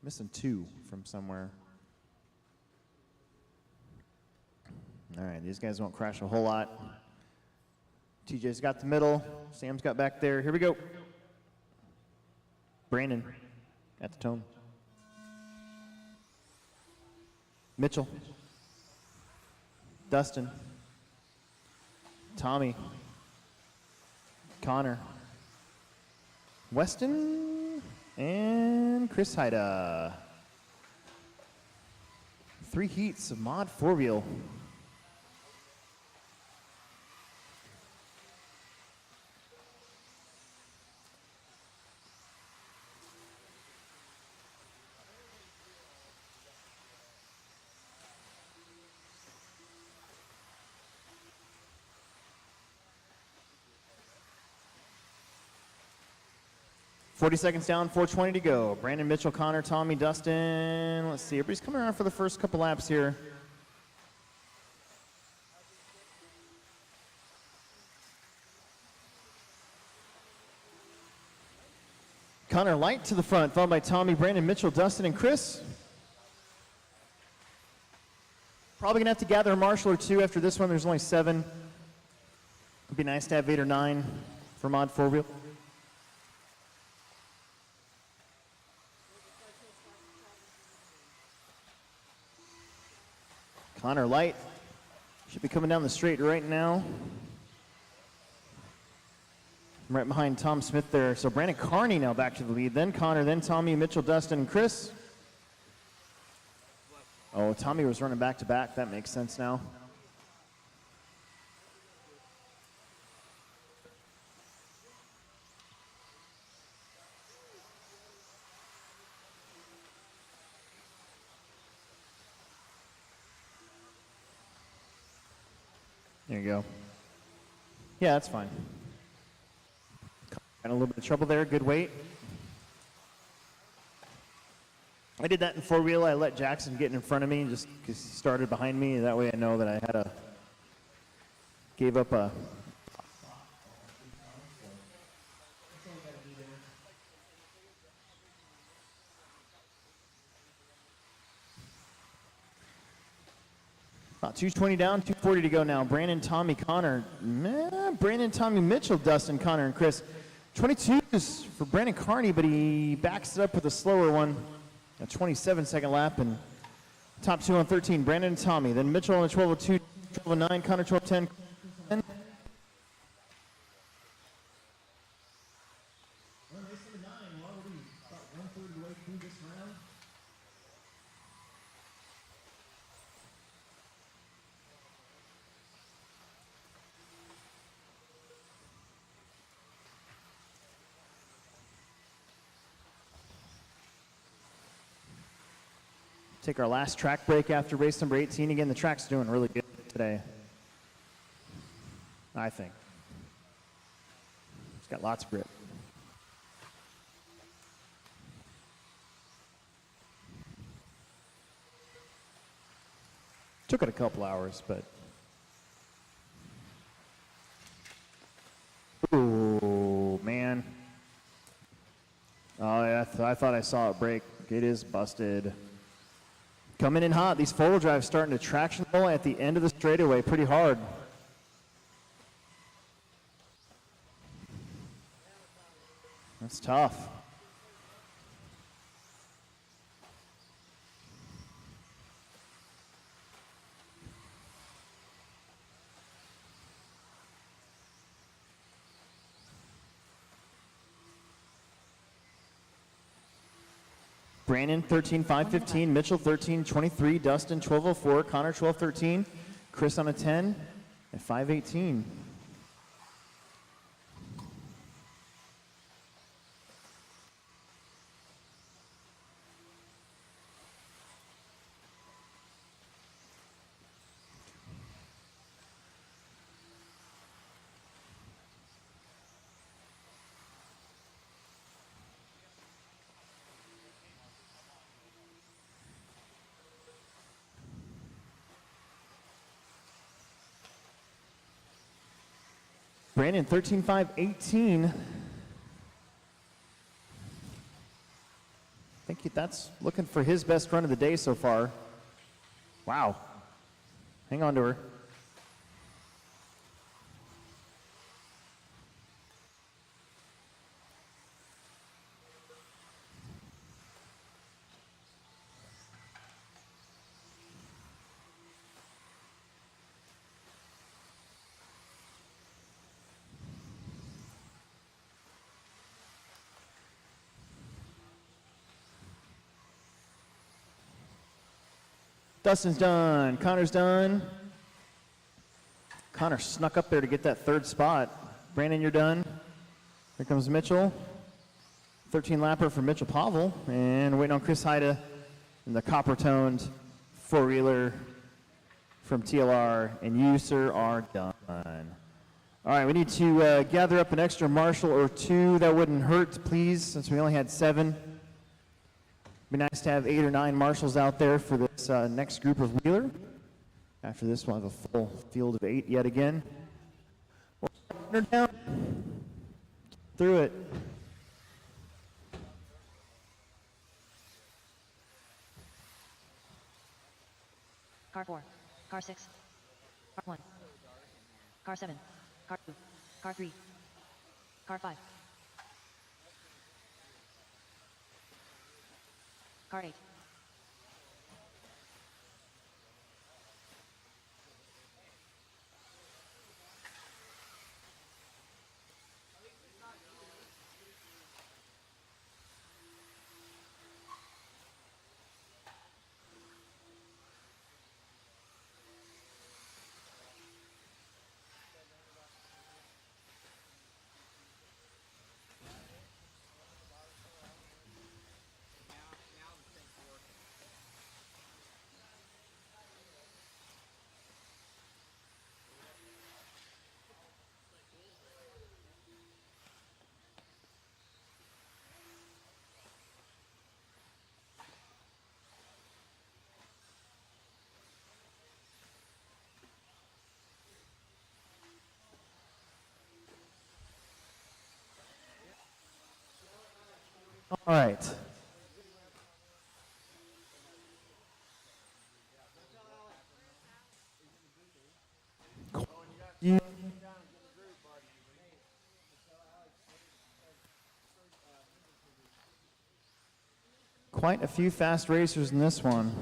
Missing 2 from somewhere. All right, these guys won't crash a whole lot. TJ's got the middle. Sam's got back there. Here we go. Brandon at the tone. Mitchell. Dustin. Tommy. Connor. Weston. And Chris Haida. 3 heats of mod 4-wheel. $40 seconds down, 4:20 to go. Brandon Mitchell, Connor, Tommy, Dustin. Let's see, everybody's coming around for the first couple laps here. Connor Light to the front, followed by Tommy, Brandon, Mitchell, Dustin, and Chris. Probably going to have to gather a marshal or two after this one. There's only 7. It'd be nice to have 8 or 9 for mod 4-wheel. Connor Light should be coming down the straight right now. Right behind Tom Smith there. So Brandon Carney now back to the lead. Then Connor, then Tommy, Mitchell, Dustin, and Chris. Oh, Tommy was running back to back. That makes sense now. There you go. Yeah, that's fine. Got a little bit of trouble there. Good weight. I did that in 4-wheel. I let Jackson get in front of me just because he started behind me. That way I know that I had a, gave up a. About 220 down, 240 to go now. Brandon, Tommy, Connor. Brandon, Tommy, Mitchell, Dustin, Connor, and Chris. 22s for Brandon Carney, but he backs it up with a slower one. A 27-second lap, and top 2 on 13, Brandon and Tommy. Then Mitchell on a 12:02, 12:09, Connor 12:10. Take our last track break after race number 18. Again, the track's doing really good today, I think. It's got lots of grip. Took it a couple hours, but. Ooh, man. Oh, yeah, I thought I saw it break. It is busted. Coming in hot. These 4-wheel drives starting to traction roll at the end of the straightaway pretty hard. That's tough. Brandon 13.515, Mitchell 13.23, Dustin 12.04, Connor 12.13, Chris on a 10 at 5.18. Brandon 13.518. I think that's looking for his best run of the day so far. Wow. Hang on to her. Dustin's done. Connor's done. Connor snuck up there to get that 3rd spot. Brandon, you're done. Here comes Mitchell. 13 lapper for Mitchell Pavel. And waiting on Chris Haida in the copper-toned 4-wheeler from TLR. And you, sir, are done. All right, we need to gather up an extra marshal or 2. That wouldn't hurt, please, since we only had 7. Be nice to have 8 or 9 marshals out there for this next group of wheeler. After this, we'll have a full field of 8 yet again. We'll down through it. Car 4. Car 6. Car 1. Car 7. Car 2. Car 3. Car 5. Car 8. Now the thing's working. All right. You- Quite a few fast racers in this one.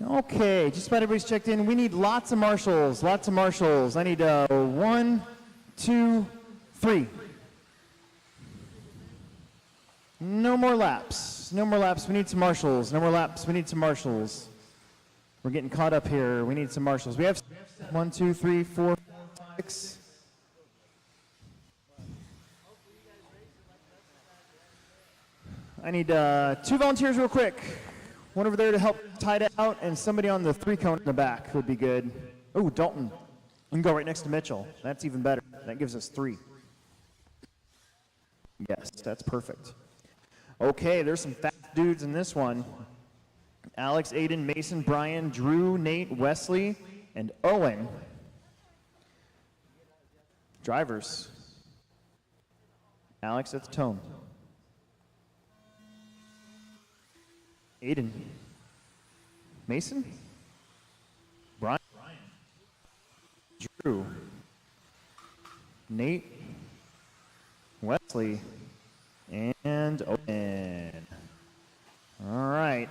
Okay, just about everybody's checked in. We need lots of marshals, lots of marshals. I need 1, 2, 3. No more laps. No more laps. We need some marshals. No more laps. We need some marshals. We're getting caught up here. We need some marshals. We have 1, 2, 3, 4, 6. I need 2 volunteers real quick. One over there to help tide it out, and somebody on the 3 cone in the back would be good. Oh, Dalton. You can go right next to Mitchell. That's even better. That gives us 3. Yes, that's perfect. Okay, there's some fast dudes in this one. Alex, Aiden, Mason, Brian, Drew, Nate, Wesley, and Owen. Drivers. Alex at the tone. Aiden. Mason? Brian? Drew? Nate? Wesley? And Owen. All right.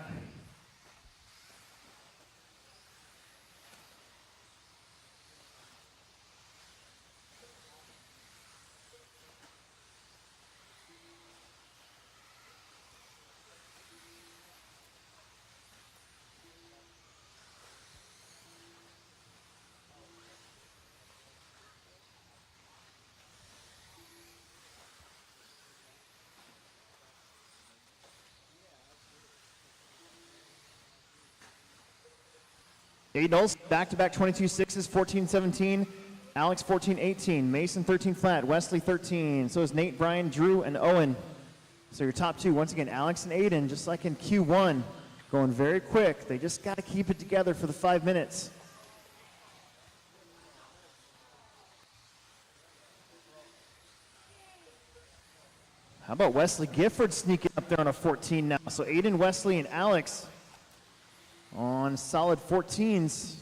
Aiden Olson, back-to-back 22.6s, 14.17. Alex, 14.18. Mason, 13 flat. Wesley, 13. So is Nate, Brian, Drew, and Owen. So your top 2, once again, Alex and Aiden, just like in Q1, going very quick. They just got to keep it together for the 5 minutes. How about Wesley Gifford sneaking up there on a 14 now? So Aiden, Wesley, and Alex on solid 14s.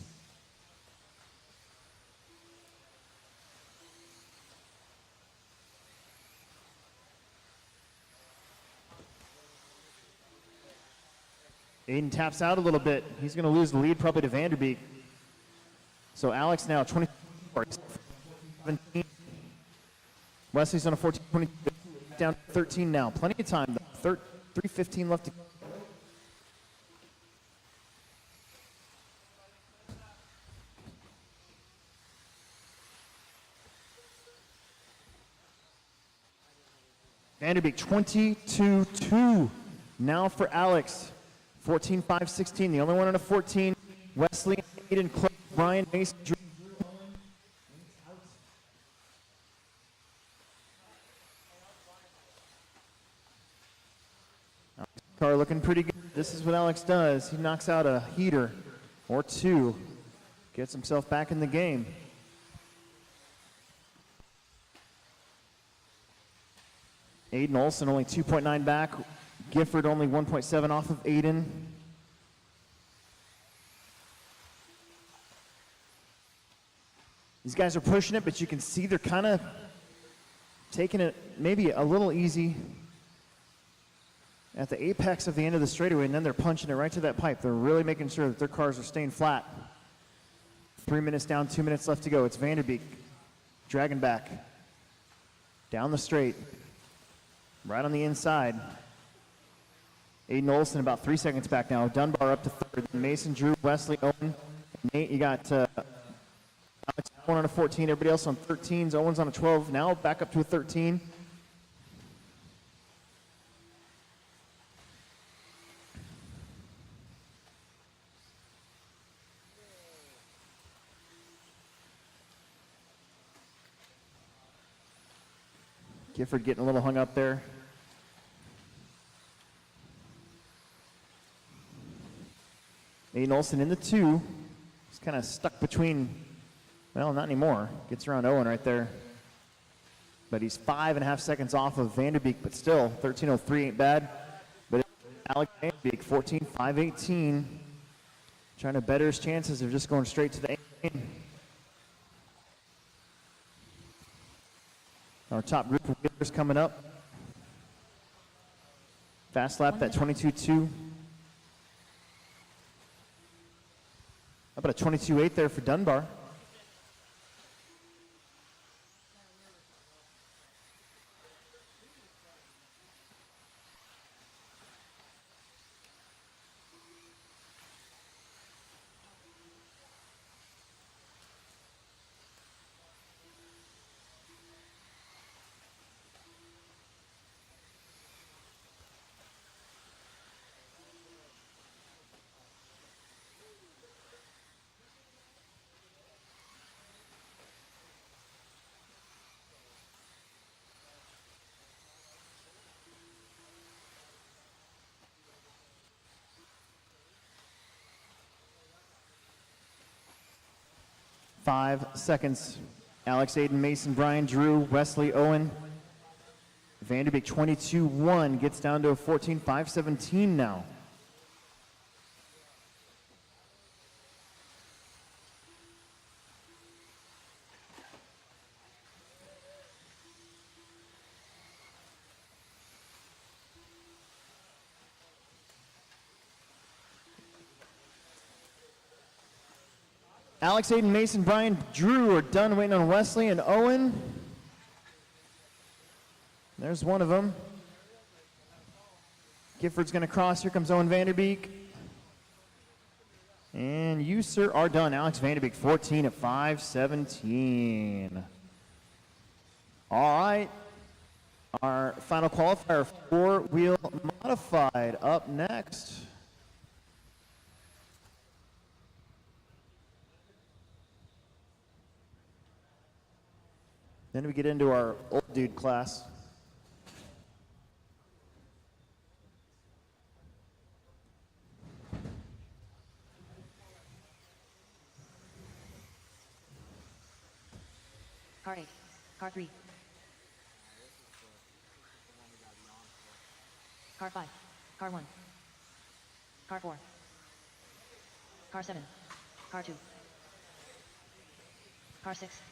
Aiden taps out a little bit. He's going to lose the lead probably to Vanderbeek. So Alex now 24, 17. Wesley's on a 14, 20, down to 13 now. Plenty of time. 3:15 left to go. Vanderbeek 22-2 now for Alex. 14-5-16, the only one on a 14. Wesley, Aiden, Clark, Brian, Mason, Drew. This is what Alex does. He knocks out a heater or two, gets himself back in the game. Aiden Olson only 2.9 back. Gifford only 1.7 off of Aiden. These guys are pushing it, but you can see they're kind of taking it maybe a little easy at the apex of the end of the straightaway, and then they're punching it right to that pipe. They're really making sure that their cars are staying flat. 3 minutes down, 2 minutes left to go. It's Vanderbeek dragging back down the straight, right on the inside. Aiden Olson about 3 seconds back now. Dunbar up to third. Mason, Drew, Wesley, Owen, Nate. You got Alex Owen on a 14. Everybody else on 13s. Owen's on a 12. Now back up to a 13. Gifford getting a little hung up there. Aiden Olson in the 2. He's kind of stuck between, well, not anymore. Gets around Owen right there. But he's 5.5 seconds off of Vanderbeek, but still, 13:03 ain't bad. But Alex Vanderbeek, 14:518. Trying to better his chances of just going straight to the 8. Our top group of wheelers coming up. Fast lap, that 22.2. How about a 22.8 there for Dunbar? Five seconds. Alex, Aiden, Mason, Brian, Drew, Wesley, Owen. Vanderbeek 22.1 gets down to a 14.517 now. Alex, Aiden, Mason, Brian, Drew are done waiting on Wesley and Owen. There's one of them. Gifford's going to cross. Here comes Owen Vanderbeek. And you, sir, are done. Alex Vanderbeek, 14.517. All right. Our final qualifier, four-wheel modified, up next. Then we get into our old dude class. Car 8, car 3, car 5, car 1, car 4, car 7, car 2, car 6.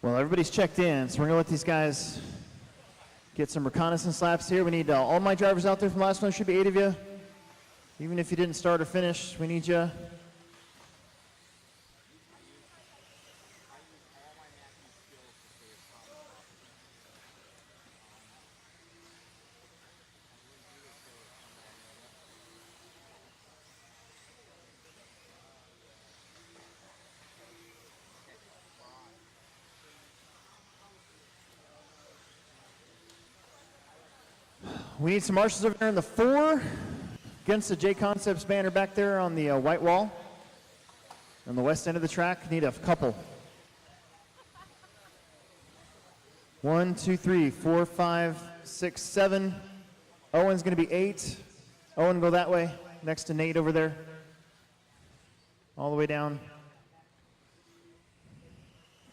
Well, everybody's checked in, so we're gonna let these guys get some reconnaissance laps here. We need all my drivers out there from last one. There should be 8 of you. Even if you didn't start or finish, we need you. We need some marshals over there in the 4 against the JConcepts banner back there on the white wall. On the west end of the track, need a couple. 1, 2, 3, 4, 5, 6, 7. Owen's going to be 8. Owen, go that way, next to Nate over there. All the way down.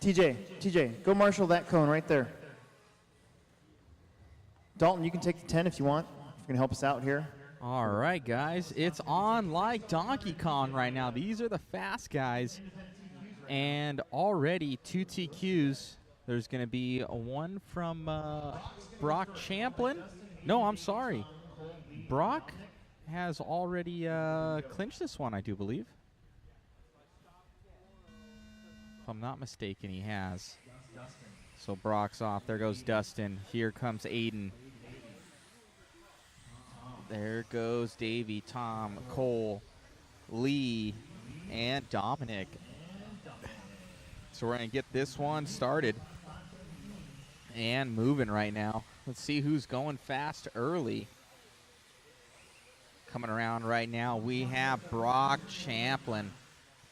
TJ, go marshal that cone right there. Dalton, you can take the 10 if you want. If you can help us out here. All right, guys. It's on like Donkey Kong right now. These are the fast guys. And already 2 TQs. There's going to be one from Brock Champlin. No, I'm sorry. Brock has already clinched this one, I do believe. If I'm not mistaken, he has. So Brock's off. There goes Dustin. Here comes Aiden. There goes Davey, Tom, Cole, Lee, and Dominic. So we're going to get this one started and moving right now. Let's see who's going fast early. Coming around right now, we have Brock Champlin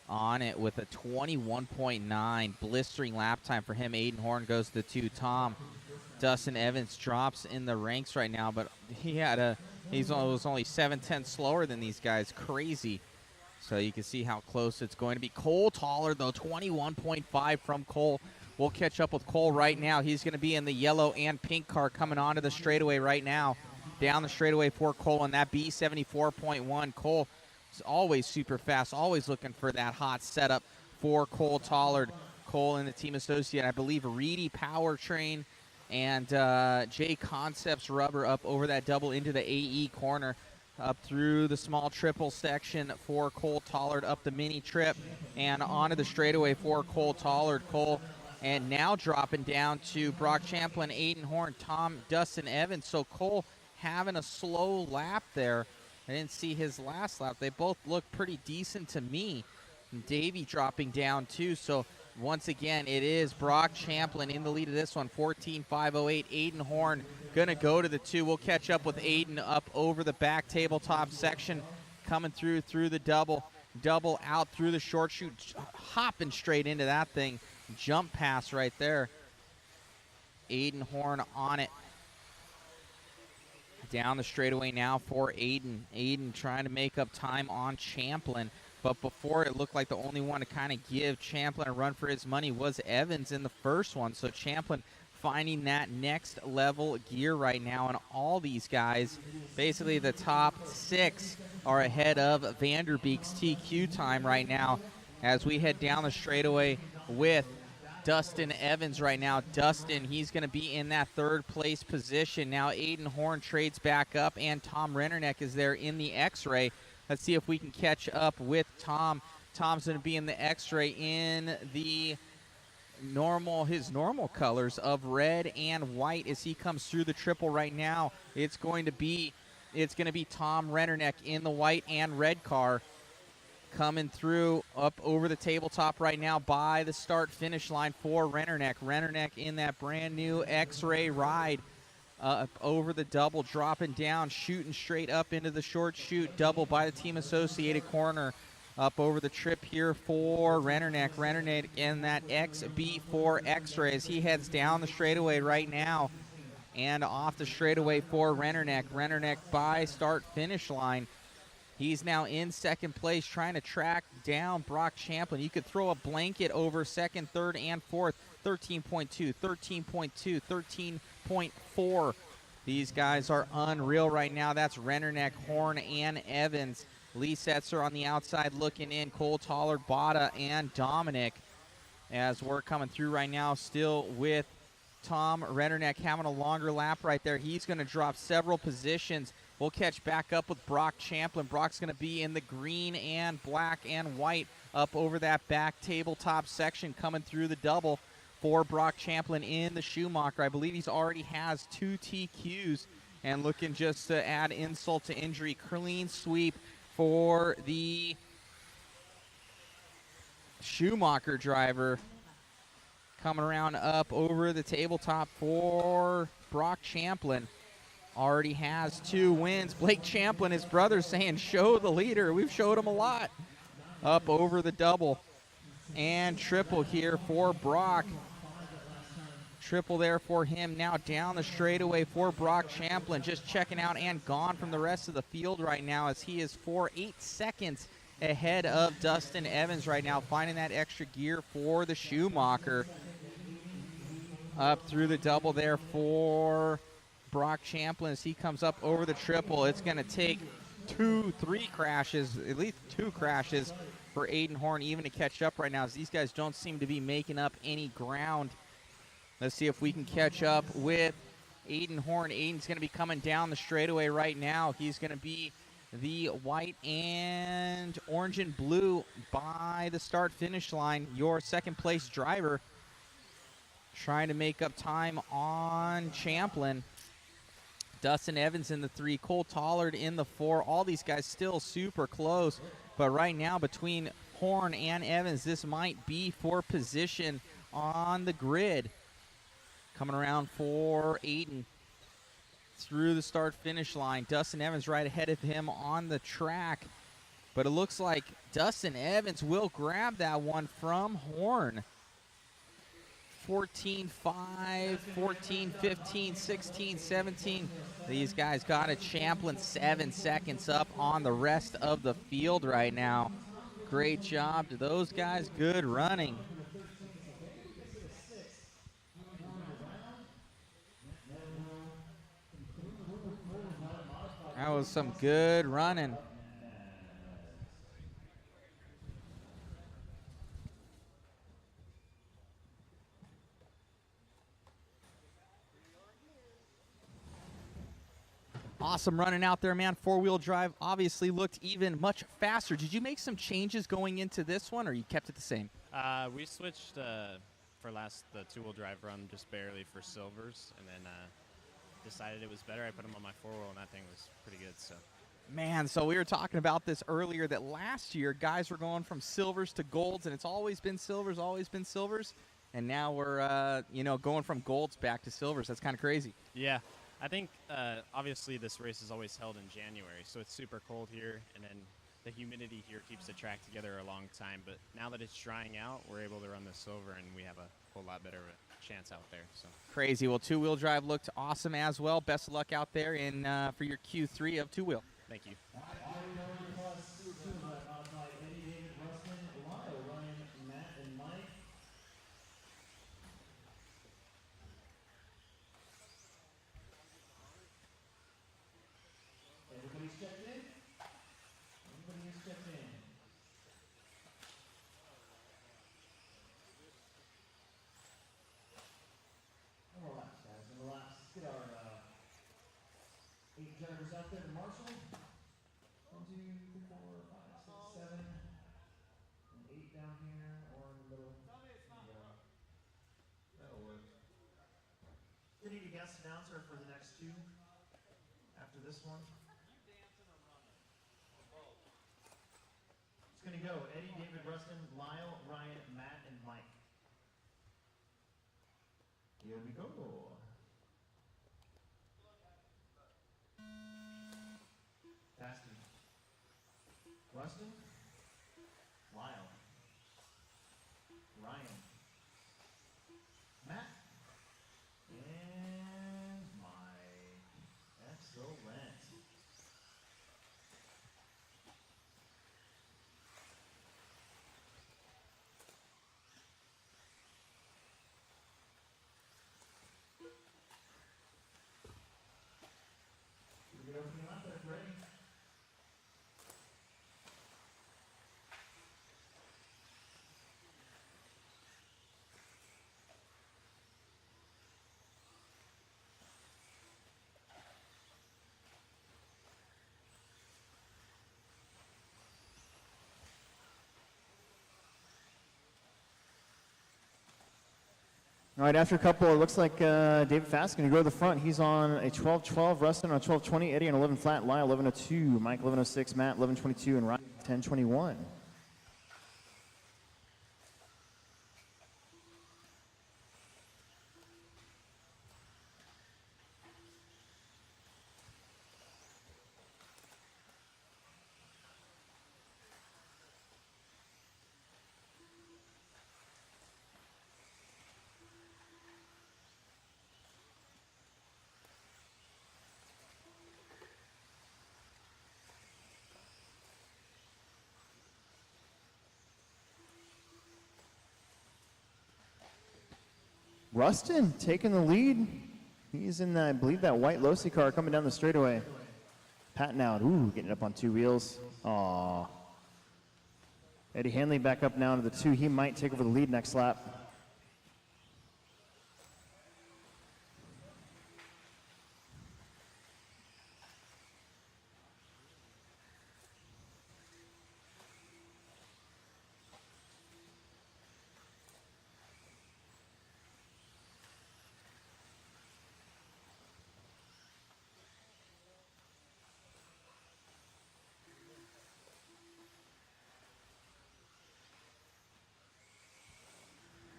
on it with a 21.9 blistering lap time for him. Aiden Horn goes to 2. Tom, Dustin Evans drops in the ranks right now, but he was only 7/10 slower than these guys. Crazy. So you can see how close it's going to be. Cole taller, though, 21.5 from Cole. We'll catch up with Cole right now. He's going to be in the yellow and pink car coming onto the straightaway right now. Down the straightaway for Cole on that B74.1. Cole is always super fast, always looking for that hot setup for Cole Tollard. Cole and the team associate, I believe, Reedy Powertrain and JConcepts rubber up over that double into the AE corner. Up through the small triple section for Cole Tollard, up the mini trip, and onto the straightaway for Cole Tollard. Cole, and now dropping down to Brock Champlin, Aiden Horn, Tom, Dustin Evans. So Cole having a slow lap there. I didn't see his last lap. They both look pretty decent to me. And Davey dropping down too. So once again, it is Brock Champlin in the lead of this one, 14.508. Aiden Horn gonna go to the 2. We'll catch up with Aiden up over the back tabletop section, coming through the double out through the short chute, hopping straight into that thing. Jump pass right there. Aiden Horn on it. Down the straightaway now for Aiden. Aiden trying to make up time on Champlin. But before, it looked like the only one to kind of give Champlin a run for his money was Evans in the first one. So Champlin finding that next level gear right now. And all these guys, basically the top 6, are ahead of Vanderbeek's TQ time right now as we head down the straightaway with Dustin Evans right now. Dustin, he's going to be in that 3rd place position. Now Aiden Horn trades back up, and Tom Rennerneck is there in the X-Ray. Let's see if we can catch up with Tom. Tom's going to be in the X-Ray in the his normal colors of red and white as he comes through the triple right now. It's going to be Tom Rennerneck in the white and red car coming through up over the tabletop right now by the start-finish line for Rennerneck. Rennerneck in that brand new X-Ray ride. Up over the double, dropping down, shooting straight up into the short chute. Double by the team associated corner. Up over the trip here for Rennerneck. Rennerneck in that XB4 X-Ray as he heads down the straightaway right now. And off the straightaway for Rennerneck. Rennerneck by start-finish line. He's now in 2nd place, trying to track down Brock Champlin. You could throw a blanket over 2nd, 3rd, and 4th. 13.2, 13.2, 13.4. These guys are unreal right now. That's Rennerneck, Horn, and Evans. Lee Setzer on the outside looking in. Cole Tollard, Bada, and Dominic. As we're coming through right now, still with Tom Rennerneck having a longer lap right there. He's going to drop several positions. We'll catch back up with Brock Champlin. Brock's going to be in the green and black and white up over that back tabletop section coming through the double for Brock Champlin in the Schumacher. I believe he's already has 2 TQs and looking just to add insult to injury. Clean sweep for the Schumacher driver. Coming around up over the tabletop for Brock Champlin. already has 2 wins. Blake Champlin, his brother, saying, show the leader. We've showed him a lot. Up over the double and triple here for Brock. Triple there for him. Now down the straightaway for Brock Champlin. Just checking out and gone from the rest of the field right now, as he is 8 seconds ahead of Dustin Evans right now, finding that extra gear for the Schumacher. Up through the double there for Brock Champlin as he comes up over the triple. It's going to take 3 crashes, at least 2 crashes for Aiden Horn even to catch up right now, as these guys don't seem to be making up any ground. Let's see if we can catch up with Aiden Horn. Aiden's going to be coming down the straightaway right now. He's going to be the white and orange and blue by the start-finish line. Your second-place driver trying to make up time on Champlin. Dustin Evans in the 3, Cole Tollard in the 4. All these guys still super close, but right now between Horn and Evans, this might be for position on the grid. Coming around for Aiden through the start-finish line. Dustin Evans right ahead of him on the track, but it looks like Dustin Evans will grab that one from Horn. 14-5, 14-15, 16-17. These guys got a Champlin 7 seconds up on the rest of the field right now. Great job to those guys. Good running. That was some good running. Awesome running out there, man. 4-wheel drive obviously looked even much faster. Did you make some changes going into this one, or you kept it the same? We switched the 2-wheel drive run just barely for silvers, and then decided it was better. I put them on my 4-wheel, and that thing was pretty good. So, man, so we were talking about this earlier, that last year guys were going from silvers to golds, and it's always been silvers, and now we're going from golds back to silvers. That's kind of crazy. yeah. I think, obviously, this race is always held in January, so it's super cold here, and then the humidity here keeps the track together a long time. But now that it's drying out, we're able to run the silver, and we have a whole lot better of a chance out there. So crazy. Well, 2-wheel drive looked awesome as well. Best of luck out there in for your Q3 of 2-wheel. thank you. Get our 8 drivers out there to Marshall. 1, 2, 3, 4, 5, 6, 7, and 8 down here or in the middle. That'll work. Do you need a guest announcer for the next 2 after this one? It's going to go Eddie, David, Rustin, Lyle, Ryan, Matt, and Mike. Here we go. Fasty. Rustin, Lyle, Ryan, Matt, and Mike. Excellent. We get opening lap, that's ready. All right, after a couple, it looks like David Fast going to go to the front. He's on a 12-12, Rustin on a 12-20, Eddie on 11 flat, Lyle 11-02, Mike 11-06, Matt 11-22, and Ryan 10-21. Rustin taking the lead. He's in, I believe, that white Losi car coming down the straightaway. Patting out. Ooh, getting up on 2 wheels. Aw. Eddie Hanley back up now to the 2. He might take over the lead next lap.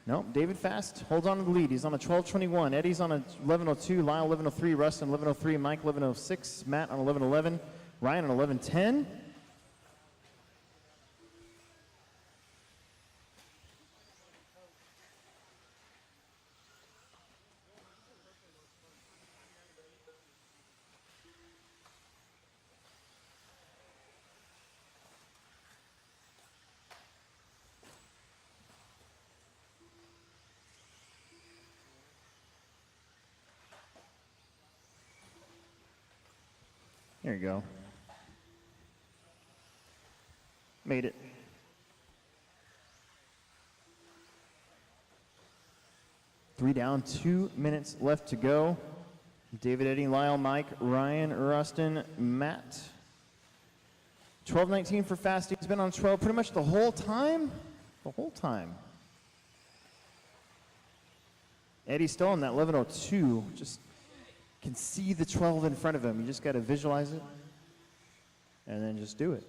Nope, David Fast holds on to the lead. He's on a 12:21. Eddie's on a 11:02. Lyle 11:03. Rustin 11:03. Mike 11:06. Matt on 11:11. Ryan on 11:10. There you go. Made it. Three down, 2 minutes left to go. David, Eddie, Lyle, Mike, Ryan, Rustin, Matt. 12:19 for Fasty. He's been on 12 pretty much the whole time. The whole time. Eddie's still on that 11:02. Just can see the 12 in front of him. You just got to visualize it and then just do it.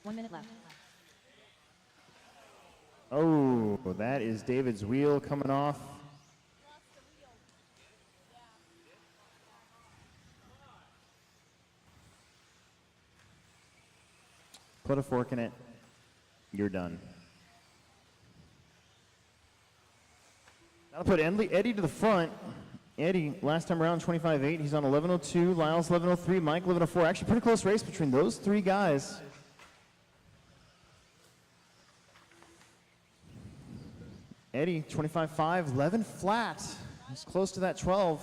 One minute left. Oh, that is David's wheel coming off. Put a fork in it. You're done. That'll put Eddie to the front. Eddie, last time around, 25.8. He's on 11:02. Lyle's 11:03. Mike, 11:04. Actually, pretty close race between those three guys. Eddie, 25.5, 11 flat. He's close to that 12.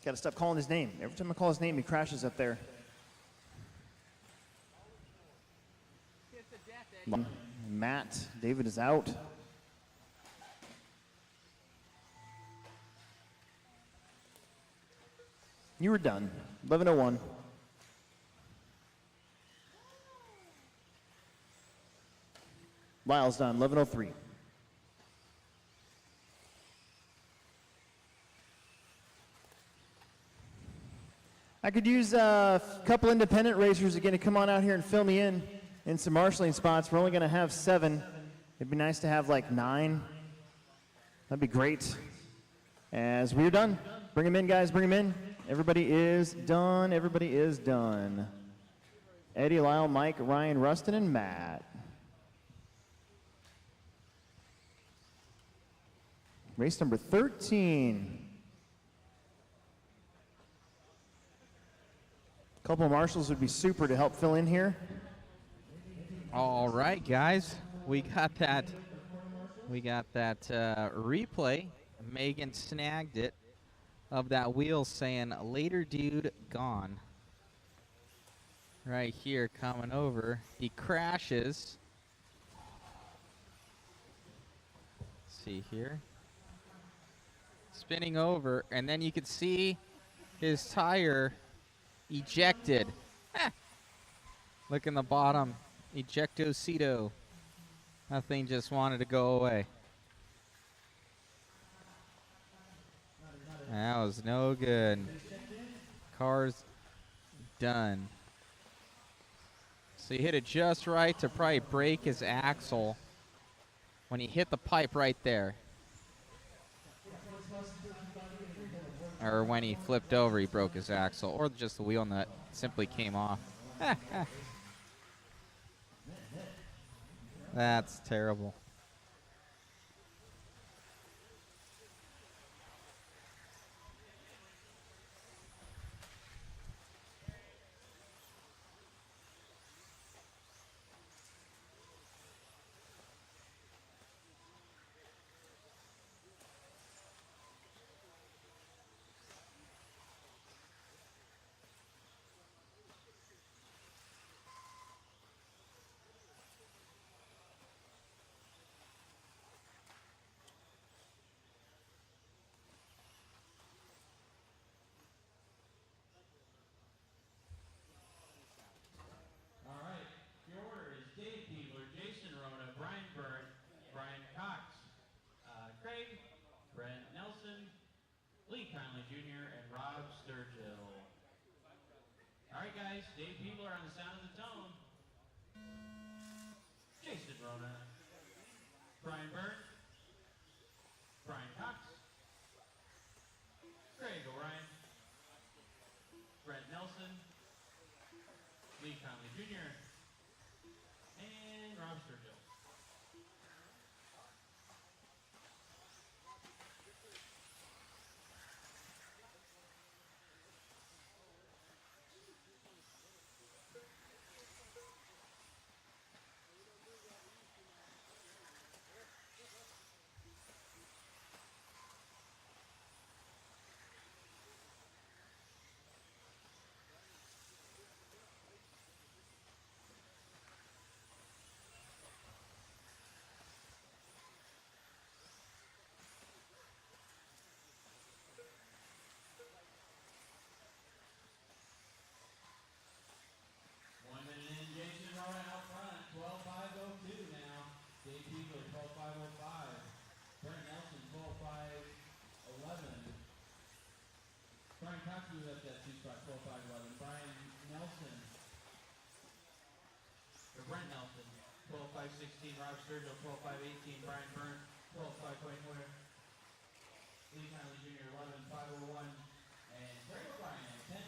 Got to stop calling his name. Every time I call his name, he crashes up there. Matt, David is out. You were done. 11:01. Lyle's done, 11:03. I could use a couple independent racers again to come on out here and fill me in some marshalling spots. We're only going to have 7. It'd be nice to have like 9. That'd be great. As we're done. Bring them in, guys, bring them in. Everybody is done. Everybody is done. Eddie, Lyle, Mike, Ryan, Rustin, and Matt. Race number 13. A couple of marshals would be super to help fill in here. All right, guys, we got that replay. Megan snagged it of that wheel saying "later, dude, gone." Right here, coming over, he crashes. Let's see here. Spinning over, and then you could see his tire ejected. Look in the bottom, ejectocito. That thing just wanted to go away. That was no good. Car's done. So he hit it just right to probably break his axle. when he hit the pipe right there. Or when he flipped over, he broke his axle. Or just the wheel nut simply came off. That's terrible. All right. Your order is Dave Peebler, Jason Rona, Brian Burt, Brian Cox, Craig, Brent Nelson, Lee Conley Jr., and Rob Sturgill. All right, guys. Dave Peebler on the sound of the tone. Jason Rona, Brian Burt, Brian Cox, Craig O'Ryan, Brent Nelson, Lee Conley Jr., and Rob Sturgill. Brian Cox was at that 2 spot, 12-5-11. Brian Nelson, or Brent Nelson, 12-5-16. Rob Sturgill, 12-5-18. Brian Byrne, 12-5-24. Lee Conley Jr., 11-5-01. And Greg O'Brien, 10-5-10.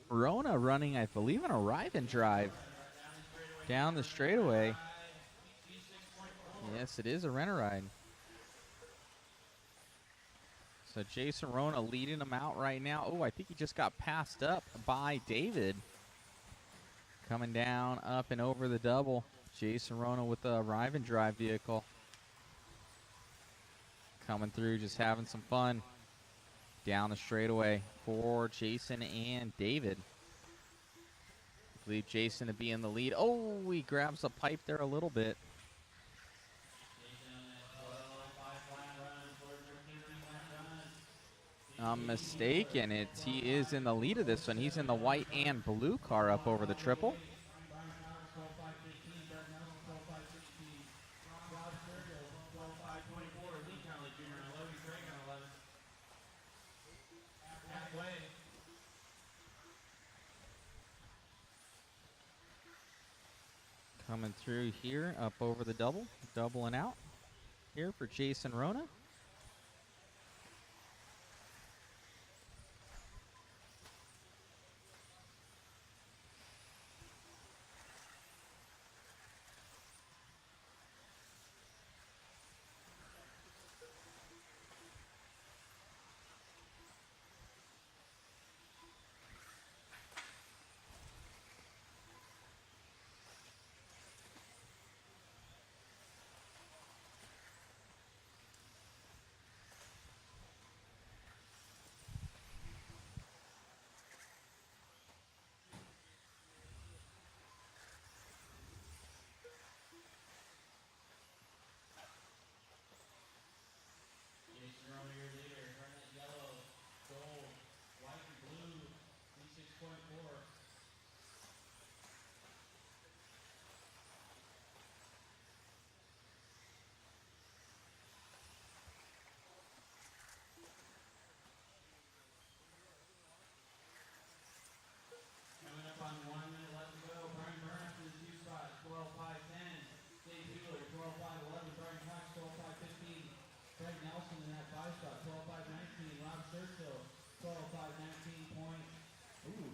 Rona running, I believe, an arrive and drive down the straightaway. Yes, it is a rent a ride. So Jason Rona leading him out right now. Oh, I think he just got passed up by David. Coming down, up and over the double. Jason Rona with the arrive and drive vehicle. Coming through, just having some fun. Down the straightaway for Jason and David. I believe Jason to be in the lead. Oh, he grabs the pipe there a little bit. I'm mistaken. He is in the lead of this one. He's in the white and blue car up over the triple. Coming through here, up over the double, doubling out here for Jason Rona. Olson in that 5 spot, 12.519. Rob Churchill, 12.519 point. Ooh,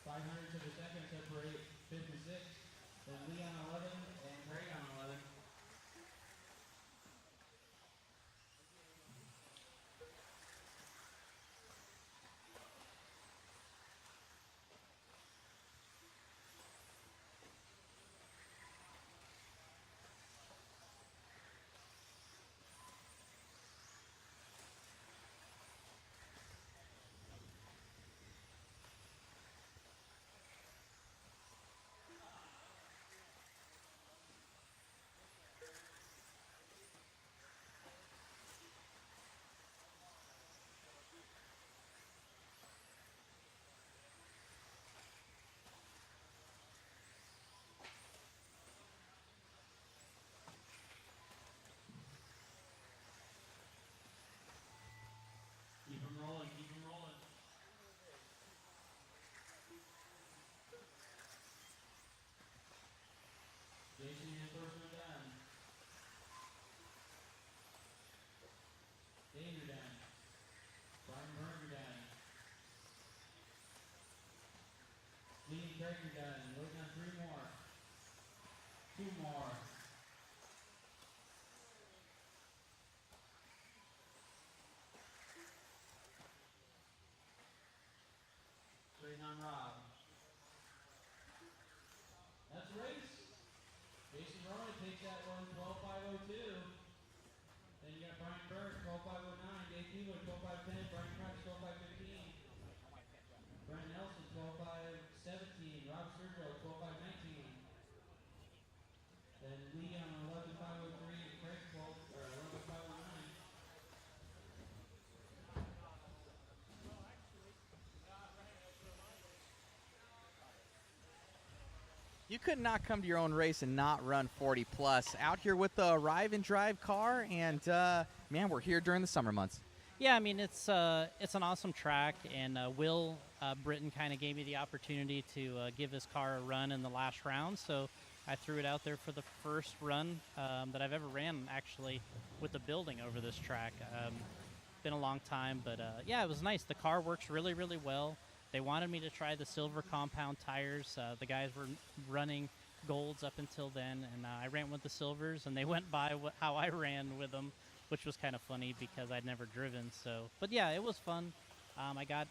500 to the second separate, 56. Then Lee on 11 and Craig on 11. Keep them rolling, keep them rolling. Jason, your first one done. Dave, you're done. Brian Berg, you're done. Lee and Craig, you're done. You're working on 3 more. 2 more. Waiting on Rob. That's a race. Jason Rowan takes that one, 12.502. Then you got Brian Burke, 12.509. Dave Keeler, 12.510. Brian Cox, 12.515. Brent Nelson, 12.517. Rob Sergio, 12.519. Then Lee on 11.503. And Craig, 11.509. You could not come to your own race and not run 40 plus. Out here with the Arrive and Drive car, and man, we're here during the summer months. Yeah, I mean, it's an awesome track, and Will Britton kind of gave me the opportunity to give his car a run in the last round, so I threw it out there for the first run that I've ever ran, actually, with the building over this track. Been a long time, but yeah, it was nice. The car works really, really well. They wanted me to try the silver compound tires. The guys were running golds up until then, and I ran with the silvers, and they went by how I ran with them, which was kind of funny because I'd never driven. So, but yeah, it was fun. I got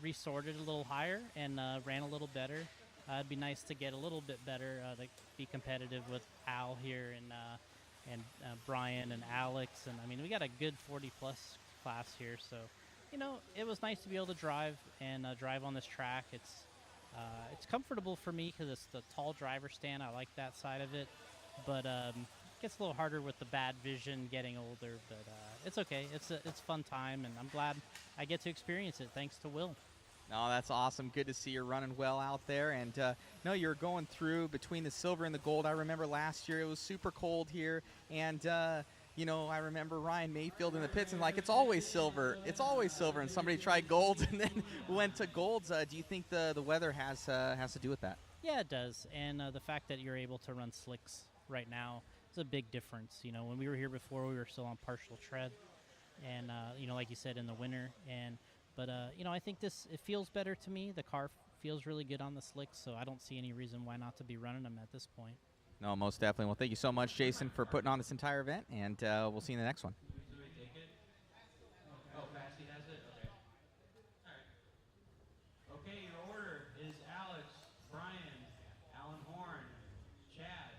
resorted a little higher and ran a little better. It'd be nice to get a little bit better to be competitive with Al here and Brian and Alex, and I mean, we got a good 40 plus class here, so you know, it was nice to be able to drive and drive on this track. It's comfortable for me because it's the tall driver stand. I like that side of it, but it gets a little harder with the bad vision getting older. But it's okay. It's fun time, and I'm glad I get to experience it thanks to Will. No, that's awesome. Good to see you're running well out there. And no, you're going through between the silver and the gold. I remember last year it was super cold here, and you know, I remember Ryan Mayfield in the pits and like, it's always silver, and somebody tried golds and then went to golds. Do you think the weather has to do with that? Yeah, it does, and the fact that you're able to run slicks right now is a big difference. You know, when we were here before, we were still on partial tread, and you know, like you said, in the winter. But you know, I think it feels better to me. The car feels really good on the slicks, so I don't see any reason why not to be running them at this point. No, most definitely. Well, thank you so much, Jason, for putting on this entire event, and we'll see you in the next one. Oh, Fasty has it? Okay. All right. Okay, your order is Alex, Brian, Alan Horn, Chad,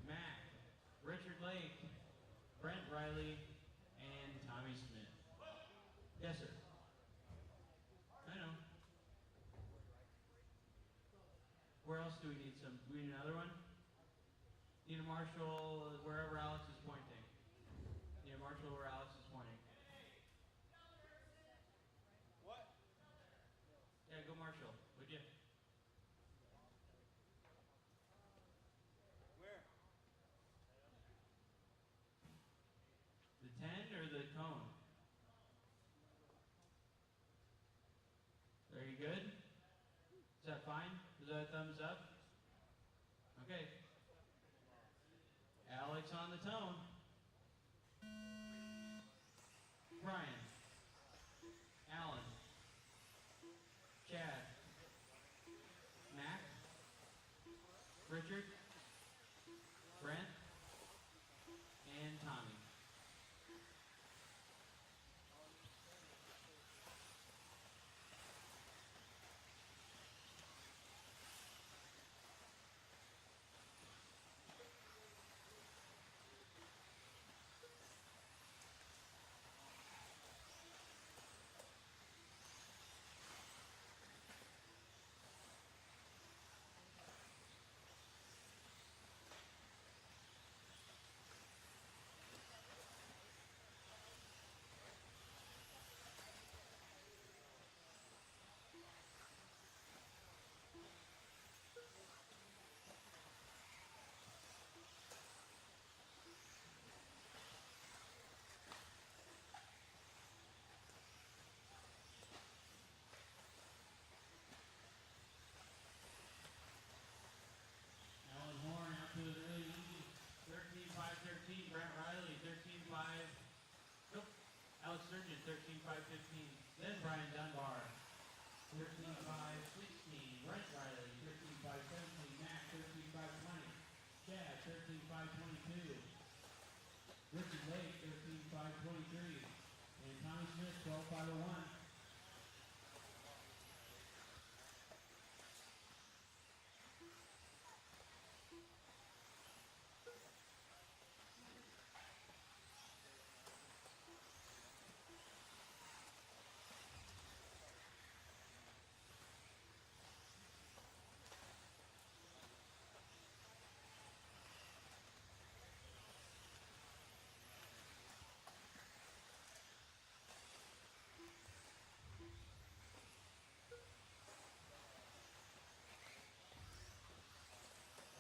Mac, Richard Lake, Brent Riley, and Tommy Smith. Yes, sir. I know. Where else do we need some? Do we need another one? Need a marshal wherever Alex is pointing. Need a marshal where Alex is pointing. What? Yeah, go marshal, would you? Where? The 10 or the cone? Are you good? Is that fine? Is that a thumbs up? Okay. Alex on the tone. Brian, Alan, Chad, Max, Richard, Brent, and Tommy. Alan Horn out to the really easy. 13-5-13. Brent Riley, 13-5. Nope. Alex Surgeon, 13-5-15. Then Brian Dunbar, 13-5-16. Brent Riley, 13-5-17. Max, 13-5-20. Chad, 13-5-22. Richard Lake, 13-5-23. And Tommy Smith, 12-5-01.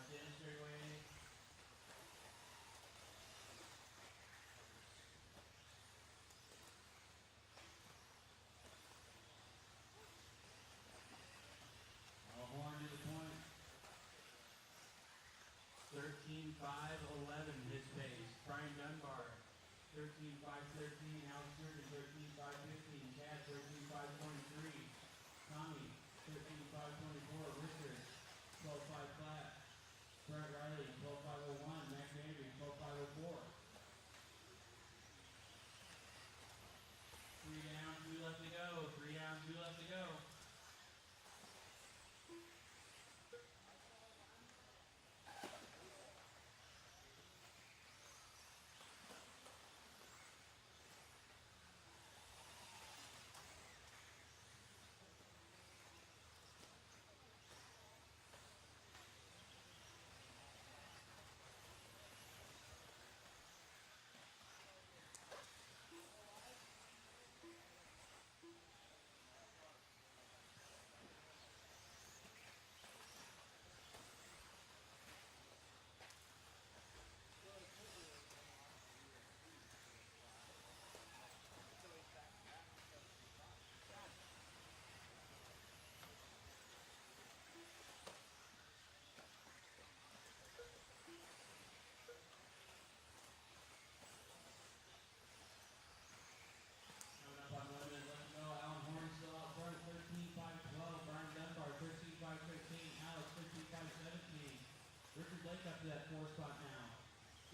Again, straightaway. Horn to the point. 13-5-11 his pace. Brian Dunbar, 13-5-13. Alex Surgeon, 13-5-15. Chad, 13-5-23. Tommy, 13-5-24. Richard, 12-5 flat. Brent Riley, 12-5-01. Max Andrews, 12-5-04. 3 down, 2 left to go. 3 down, 2 left to go. Richard Lake up to that 4 spot now.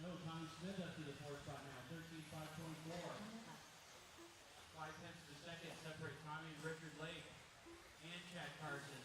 No, Tommy Smith up to the 4 spot now. 13-5-24. 5 tenths of a second separate Tommy and Richard Lake and Chad Carson.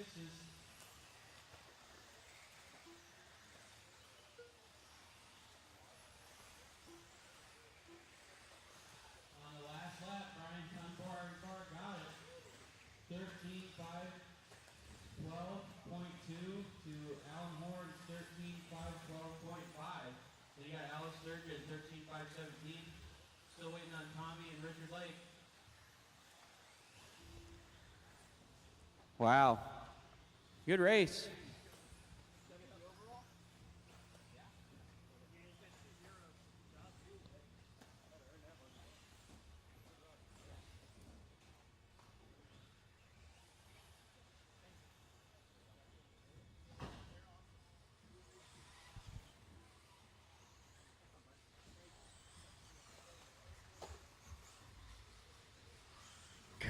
sixes. On the last lap, Brian Dunbar got it. 13.512.2 to Alan Horn's 13.512.5. Then you got Alice Sturgeon 13.517. Still waiting on Tommy and Richard Lake. Wow. Good race.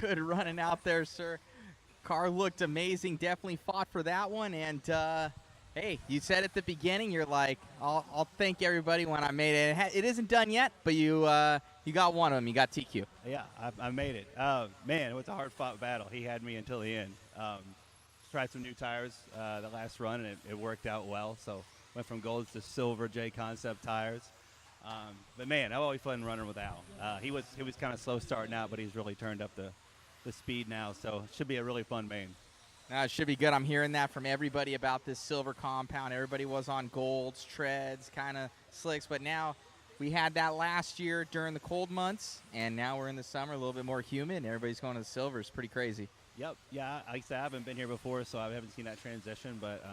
Good running out there, sir. Car looked amazing. Definitely fought for that one. And, hey, you said at the beginning, you're like, I'll thank everybody when I made it. It isn't done yet, but you got one of them. You got TQ. Yeah, I made it. Man, it was a hard-fought battle. He had me until the end. Tried some new tires the last run, and it worked out well. So went from golds to silver JConcepts tires. But, man, I've always fun running with Al. He was kind of slow starting out, but he's really turned up the speed now. So it should be a really fun main. It should be good. I'm hearing that from everybody about this silver compound. Everybody was on golds, treads, kind of slicks. But now we had that last year during the cold months, and now we're in the summer, a little bit more humid, and everybody's going to the silver. It's pretty crazy. Yep. Yeah, like I said, I haven't been here before, so I haven't seen that transition. But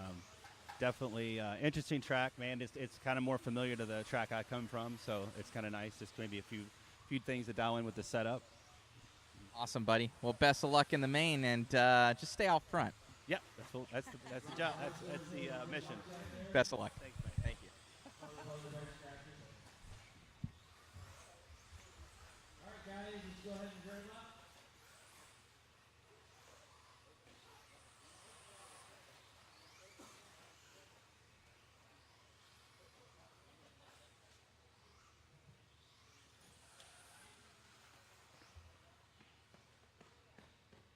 definitely interesting track, man. It's kind of more familiar to the track I come from, so it's kind of nice. Just maybe a few things to dial in with the setup. Awesome, buddy. Well, best of luck in the main, and just stay out front. Yep, that's the job. That's the mission. Best of luck. Thanks, man. Thank you. All right, guys, let's go ahead and drive up.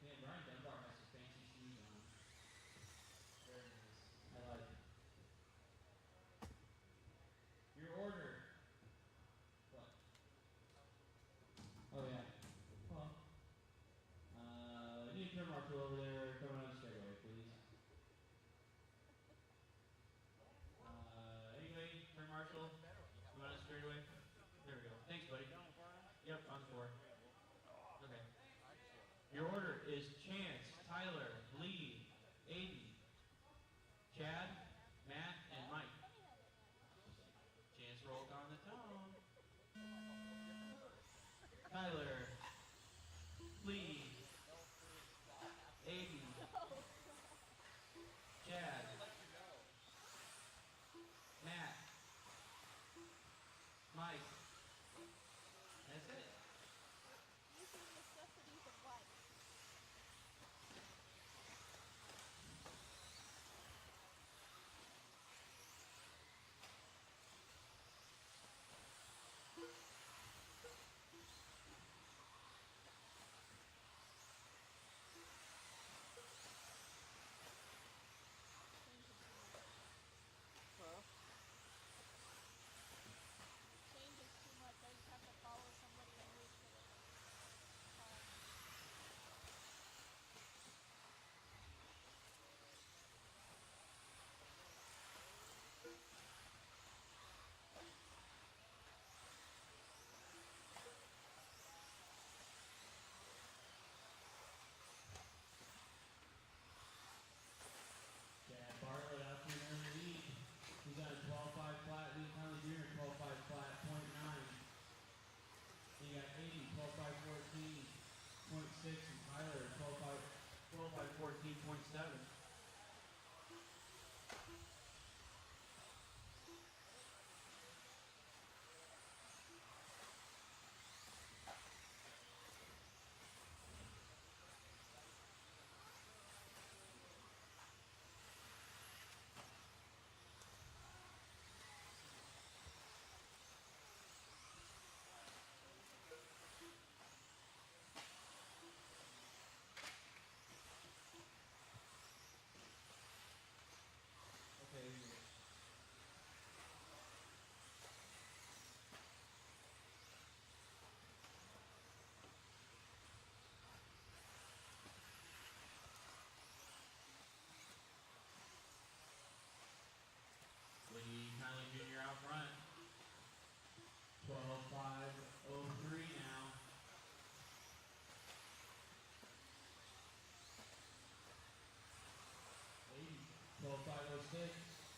Man, Brian Dunbar has some fancy shoes on. Very nice. I like it. Your order. What? Oh, yeah. Well, you need a turn marshal over there coming on the straightaway, please. Anyway, turn marshal, come on the straightaway. There we go. Thanks, buddy. Yep, on 4. Okay. Your order is Chance, Tyler, Lee, Aiden, Chad, Matt, and Mike. Chance rolled on the tone. Tyler, Lee, Aiden, Chad, Matt, Mike. That's it.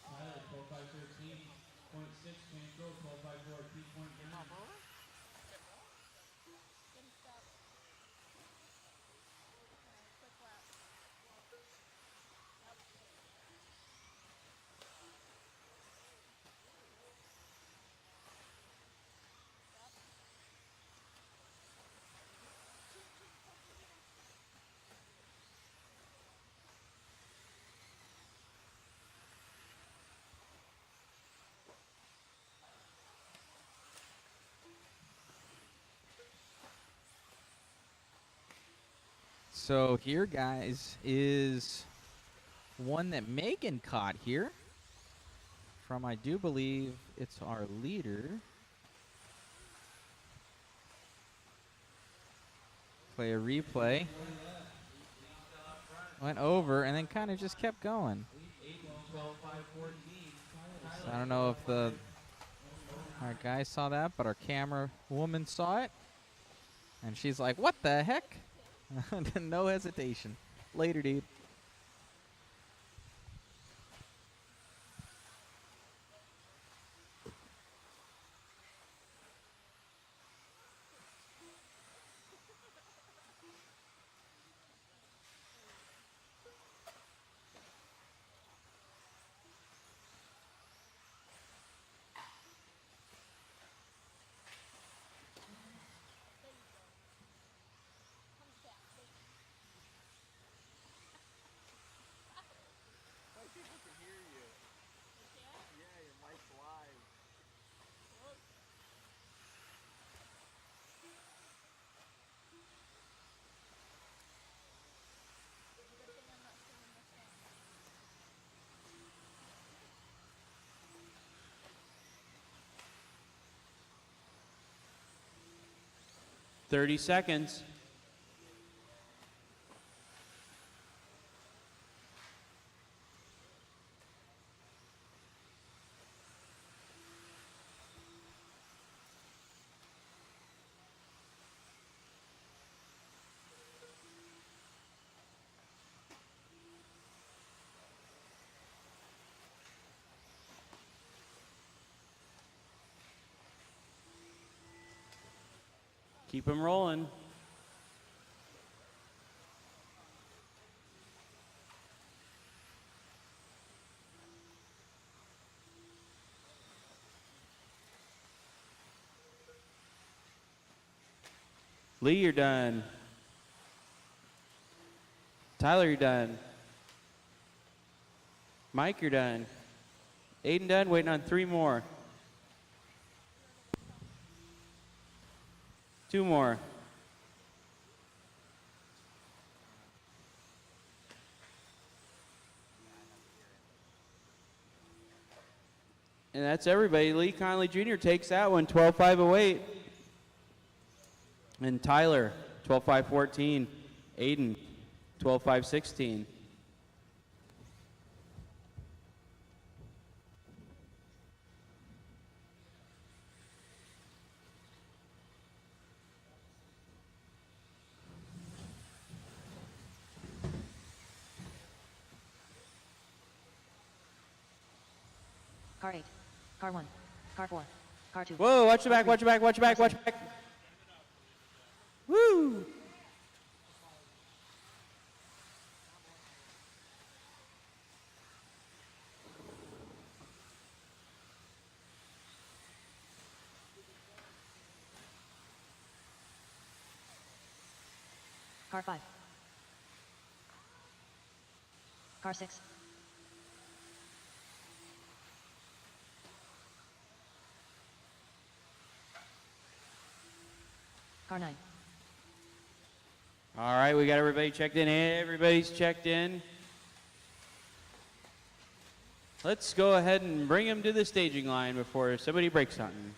Tyler, 12.513. Point 6, change goal, 12.54, key point down. So here, guys, is one that Megan caught here from, I do believe it's our leader. Play a replay. Went over and then kind of just kept going. So I don't know if our guy saw that, but our camera woman saw it. And she's like, what the heck? No hesitation. Later, dude. People can hear you. Yeah, your mic's live. 30 seconds. Keep them rolling. Lee, you're done. Tyler, you're done. Mike, you're done. Aiden done, waiting on 3 more. 2 more. And that's everybody. Lee Conley Jr. takes that one, 12.508. And Tyler, 12.514. Aiden, 12.516. Car 8. Car 1. Car 4. Car 2. Whoa, watch your back, watch your back, watch your back, watch your back. Woo! Car 5. Car 6. Car 9. All right, we got everybody checked in. Everybody's checked in. Let's go ahead and bring them to the staging line before somebody breaks something.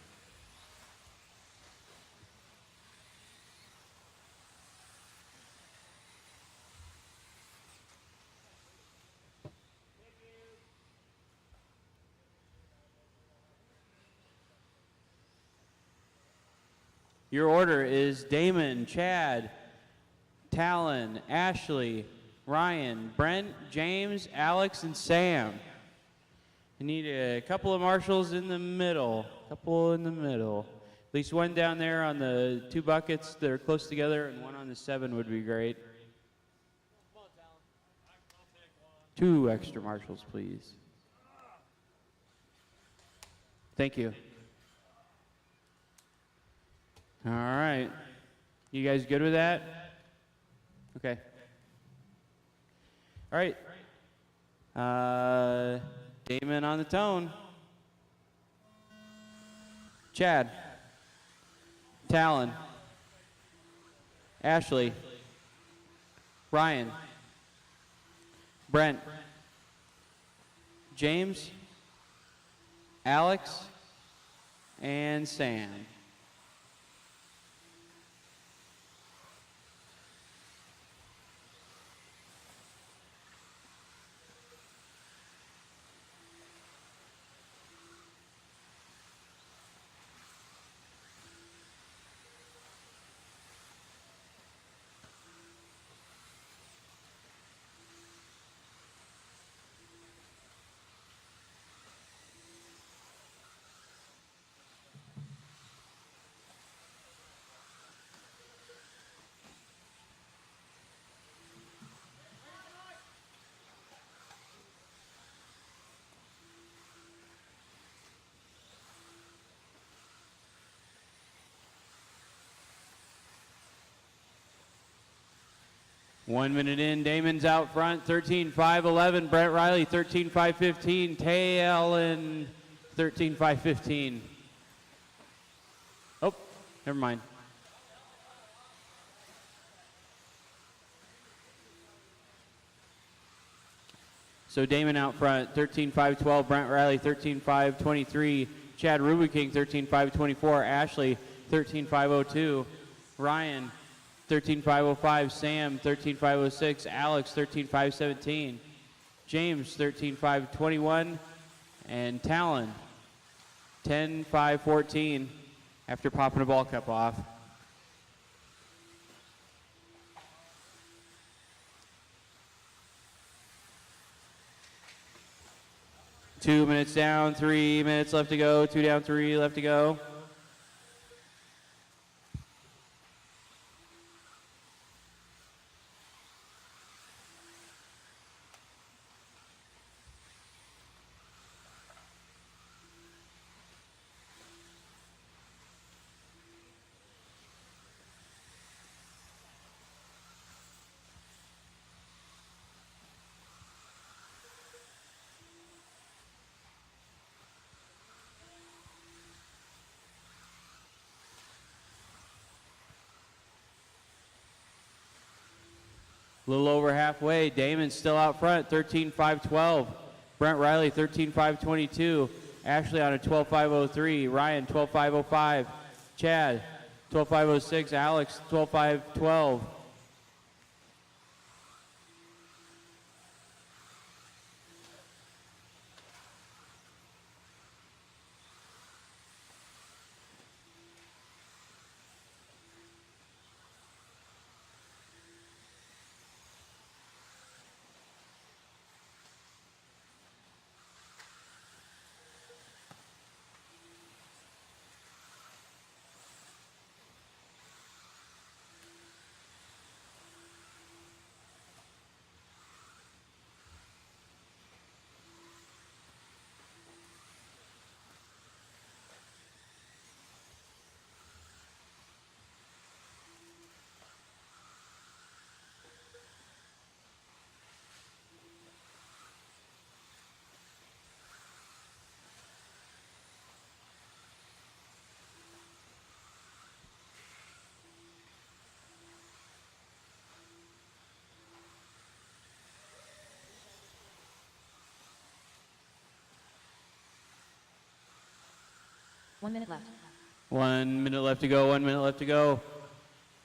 Your order is Damon, Chad, Talon, Ashley, Ryan, Brent, James, Alex, and Sam. I need a couple of marshals in the middle. Couple in the middle. At least one down there on the 2 buckets that are close together, and one on the 7 would be great. 2 extra marshals, please. Thank you. All right. You guys good with that? Okay. All right. Damon on the tone. Chad. Talon. Ashley. Ryan. Brent. James. Alex. And Sam. One minute in, Damon's out front, 13-5-11. Brent Riley, 13-5-15. Talon, 13-5-15. Oh, never mind. So Damon out front, 13-5-12. Brent Riley, 13-5-23. Chad Rubenking, 13-5-24. Ashley, 13-5-02. Ryan, 13-5-05, Sam 13-5-06, Alex 13-5-17, James 13-5-21, and Talon 10-5-14 after popping a ball cup off. Two minutes down, 3 minutes left to go, 2 down, 3 left to go. A little over halfway. Damon's still out front, 13-5-12. Brent Riley, 13-5-22. Ashley on a 12-5-03. Ryan, 12-5-05. Chad, 12-5-06. Alex, 12-5-12. One minute left. 1 minute left to go, 1 minute left to go.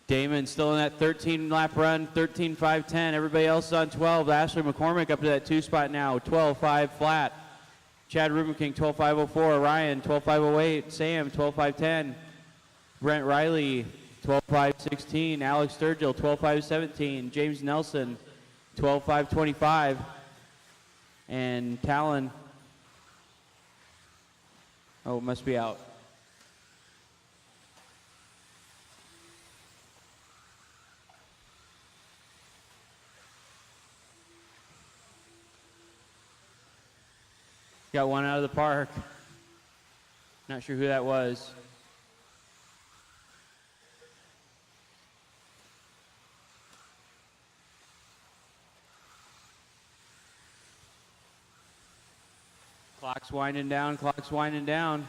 Damon still in that 13-lap run, 13-5-10. Everybody else is on 12. Ashley McCormick up to that 2 spot now, 12-5 flat. Chad Rubenking, 12-5-04. Ryan, 12-5-08. Sam, 12-5-10. Brent Riley, 12-5-16. Alex Sturgill, 12-5-17. James Nelson, 12-5-25. And Talon, Oh, it must be out. Got one out of the park. Not sure who that was. Clock's winding down, clock's winding down.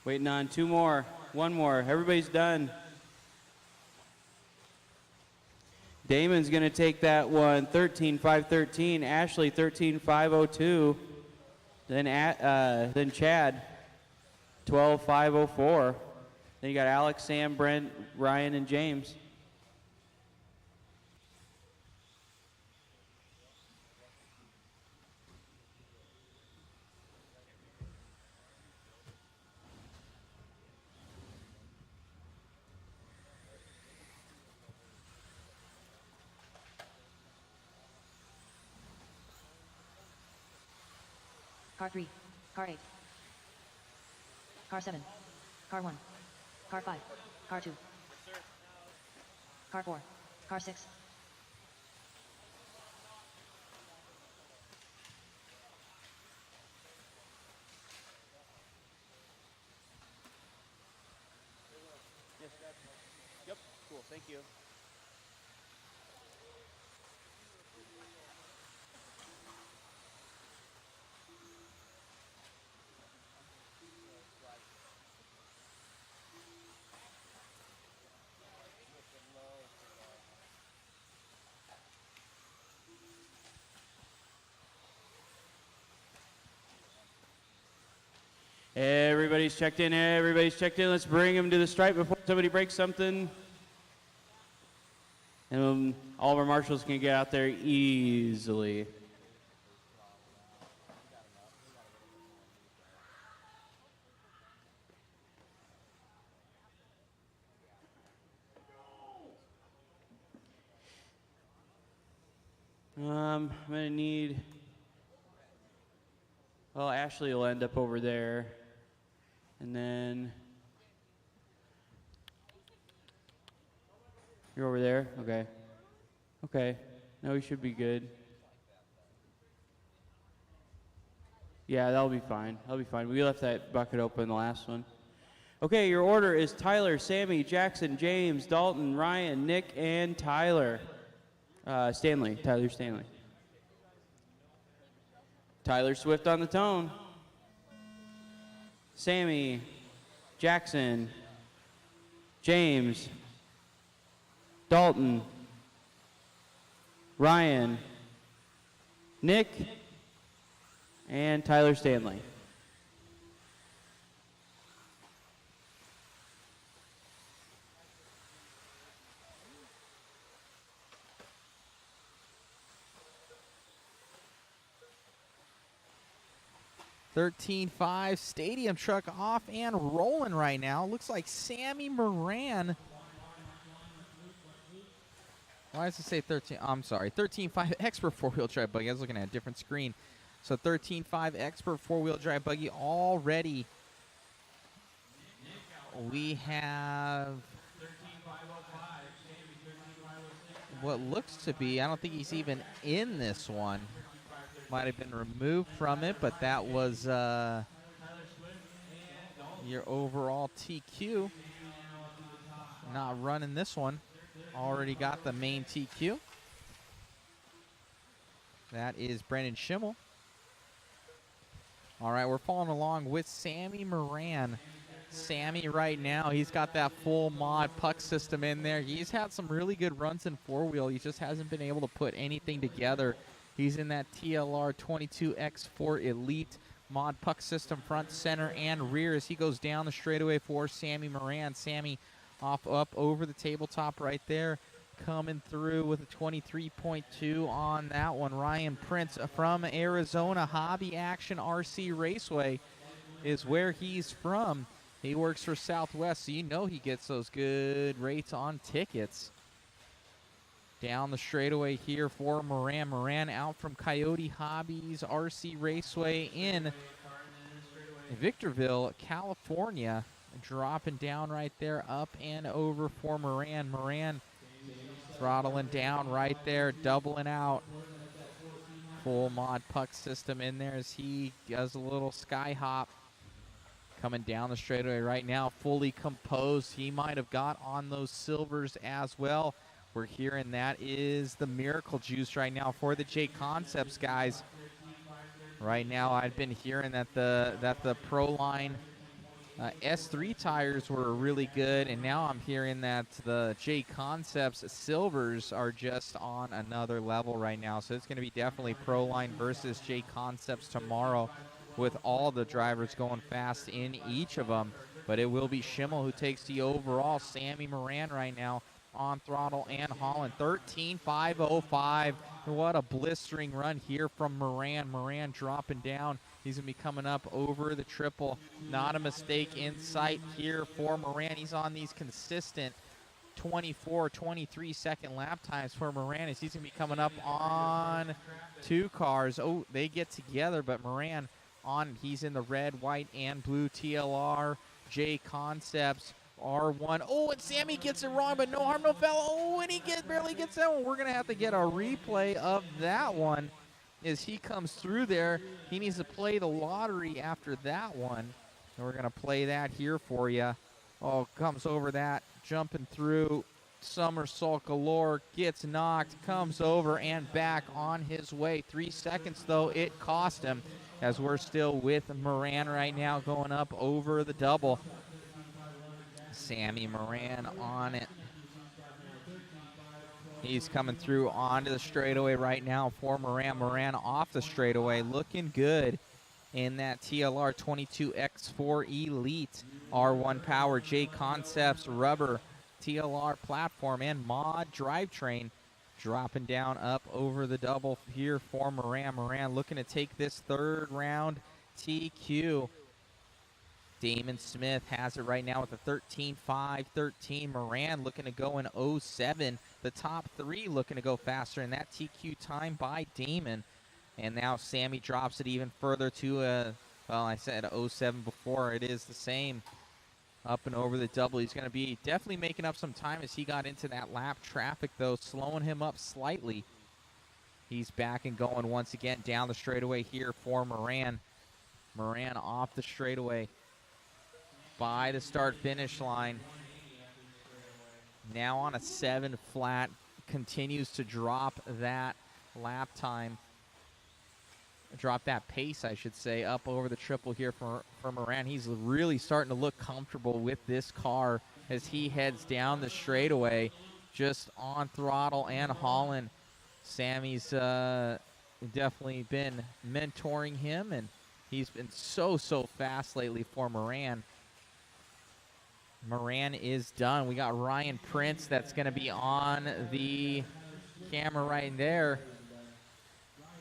Waiting on two more, one more. Everybody's done. Damon's going to take that one, 13.513. Ashley, 13.502. Then Chad, 12.504. Then you got Alex, Sam, Brent, Ryan, and James. Car 3. Car 8. Car 7. Car 1. Car 5. Car 2. Car 4. Car 6. Yep, cool, thank you. Everybody's checked in, everybody's checked in. Let's bring them to the stripe before somebody breaks something. And all of our marshals can get out there easily. I'm gonna need, well, Ashley will end up over there. And then, you're over there? Okay. Okay. No, we should be good. Yeah, that'll be fine. That'll be fine. We left that bucket open the last one. Okay, your order is Tyler, Sammy, Jackson, James, Dalton, Ryan, Nick, and Tyler. Stanley. Tyler Stanley. Tyler Swift on the tone. Sammy, Jackson, James, Dalton, Ryan, Nick, and Tyler Stanley. $13.5 stadium truck off and rolling right now. Looks like Sammy Moran. Why does it say 13? I'm sorry, 13.5 expert four-wheel drive buggy. I was looking at a different screen. So 13.5 expert four-wheel drive buggy already. We have what looks to be, I don't think he's even in this one. Might have been removed from it, but that was your overall TQ. Not running this one. Already got the main TQ. That is Brendan Schimmel. All right, we're following along with Sammy Moran. Sammy right now, he's got that full mod puck system in there. He's had some really good runs in four-wheel. He just hasn't been able to put anything together. He's in that TLR 22X4 Elite Mod Puck System front, center, and rear as he goes down the straightaway for Sammy Moran. Sammy off up over the tabletop right there, coming through with a 23.2 on that one. Ryan Prince from Arizona. Hobby Action RC Raceway is where he's from. He works for Southwest, so you know he gets those good rates on tickets. Down the straightaway here for Moran. Moran out from Coyote Hobbies RC Raceway in Victorville, California. Dropping down right there, up and over for Moran. Moran throttling down right there, doubling out. Full Mod Puck System in there as he does a little sky hop. Coming down the straightaway right now, fully composed. He might have got on those silvers as well. We're hearing that is the Miracle Juice right now for the JConcepts guys. Right now, I've been hearing that the Pro Line S3 tires were really good, and now I'm hearing that the JConcepts silvers are just on another level right now. So it's going to be definitely Pro Line versus JConcepts tomorrow, with all the drivers going fast in each of them. But it will be Schimmel who takes the overall. Sammy Moran right now on throttle and Holland. 13.505. What a blistering run here from Moran. Moran dropping down. He's going to be coming up over the triple. Not a mistake in sight here for Moran. He's on these consistent 24, 23 second lap times for Moran as he's going to be coming up on two cars. Oh, they get together, but Moran on, he's in the red, white, and blue TLR JConcepts R1. Oh, and Sammy gets it wrong, but no harm, no foul. Oh, and he barely gets that one. We're going to have to get a replay of that one as he comes through there. He needs to play the lottery after that one. And we're going to play that here for you. Oh, comes over that, jumping through, somersault galore, gets knocked, comes over and back on his way. 3 seconds, though, it cost him, as we're still with Moran right now going up over the double. Sammy Moran on it. He's coming through onto the straightaway right now for Moran. Moran off the straightaway, looking good in that TLR 22X4 Elite R1 Power JConcepts rubber TLR platform and mod drivetrain. Dropping down up over the double here for Moran. Moran looking to take this third round TQ. Damon Smith has it right now with a 13.513. Moran looking to go in 07. The top three looking to go faster in that TQ time by Damon. And now Sammy drops it even further to well, I said 07 before. It is the same. Up and over the double. He's going to be definitely making up some time as he got into that lap traffic, though, slowing him up slightly. He's back and going once again down the straightaway here for Moran. Moran off the straightaway by the start-finish line. Now on a 7 flat, continues to drop that lap time. Drop that pace, I should say, up over the triple here for Moran. He's really starting to look comfortable with this car as he heads down the straightaway, just on throttle and hauling. Sammy's definitely been mentoring him, and he's been so fast lately for Moran. Moran is done. We got Ryan Prince that's going to be on the camera right there.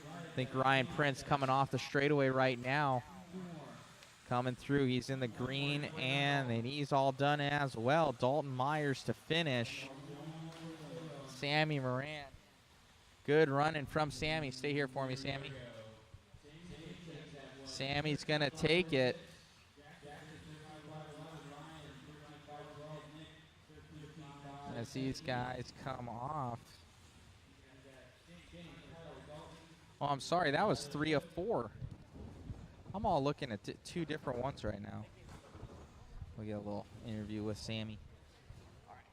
I think Ryan Prince coming off the straightaway right now. Coming through, he's in the green, and then he's all done as well. Dalton Myers to finish. Sammy Moran. Good running from Sammy. Stay here for me, Sammy. Sammy's going to take it. As these guys come off. Oh, I'm sorry, that was 3 of 4. I'm all looking at two different ones right now. We'll get a little interview with Sammy. All right.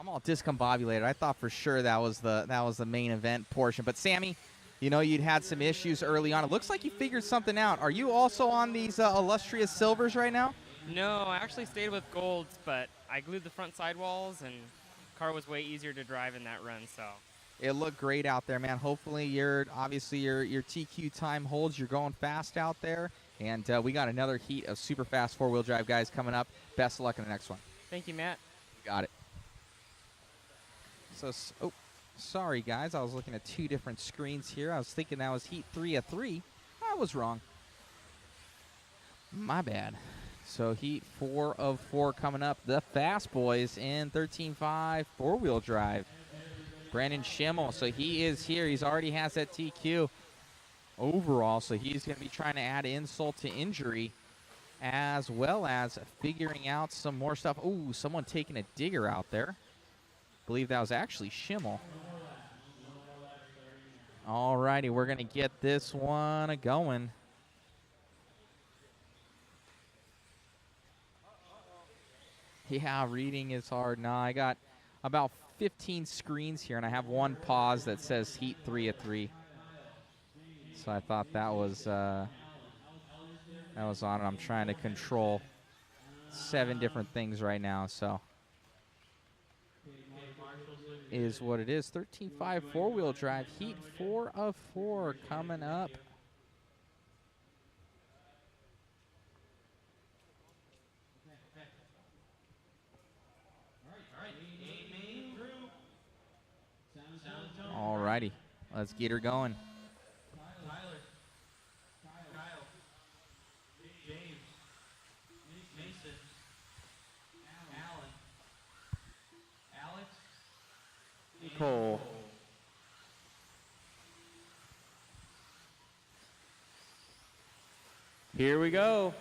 I'm all discombobulated. I thought for sure that was the main event portion. But Sammy, you know, you'd had some issues early on. It looks like you figured something out. Are you also on these illustrious silvers right now? No, I actually stayed with golds, but I glued the front sidewalls, and the car was way easier to drive in that run, so It looked great out there, man. Hopefully your TQ time holds. You're going fast out there. And we got another heat of super fast four-wheel drive guys coming up. Best of luck in the next one. Thank you, Matt. You got it. So, oh, sorry, guys. I was looking at two different screens here. I was thinking that was heat 3 of 3. I was wrong. My bad. So, heat 4 of 4 coming up. The Fast Boys in 13.5 four-wheel drive. Brandon Schimmel. So, he is here. He's already has that TQ overall. So, he's going to be trying to add insult to injury as well as figuring out some more stuff. Ooh, someone taking a digger out there. I believe that was actually Schimmel. All righty, we're going to get this one going. Yeah, reading is hard. Nah, I got about 15 screens here, and I have one pause that says heat 3 of 3. So I thought that was on it. I'm trying to control 7 different things right now, so is what it is. 13.5 four-wheel drive, heat 4 of 4 coming up. All righty, let's get her going. Cole. Here we go.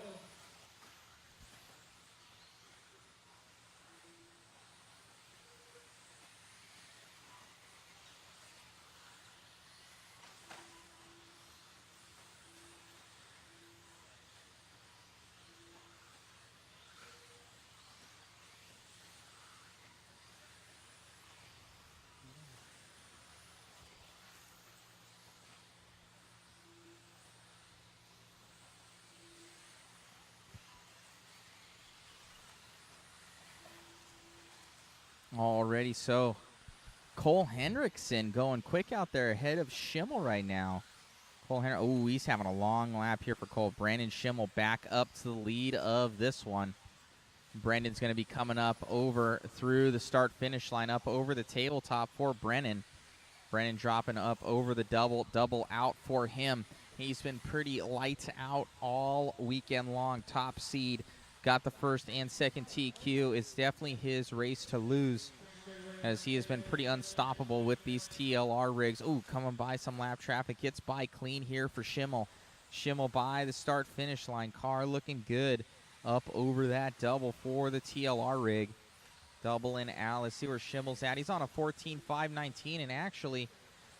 Already, so Cole Hendrickson going quick out there ahead of Schimmel right now. Cole Hendrickson, oh, he's having a long lap here for Cole. Brandon Schimmel back up to the lead of this one. Brandon's going to be coming up over through the start-finish line, up over the tabletop for Brennan. Brennan dropping up over the double out for him. He's been pretty lights out all weekend long. Top seed. Got the first and second TQ. It's definitely his race to lose as he has been pretty unstoppable with these TLR rigs. Ooh, coming by some lap traffic. Gets by clean here for Schimmel. Schimmel by the start-finish line. Car looking good up over that double for the TLR rig. Double in Al. Let's see where Schimmel's at. He's on a 14.519, and actually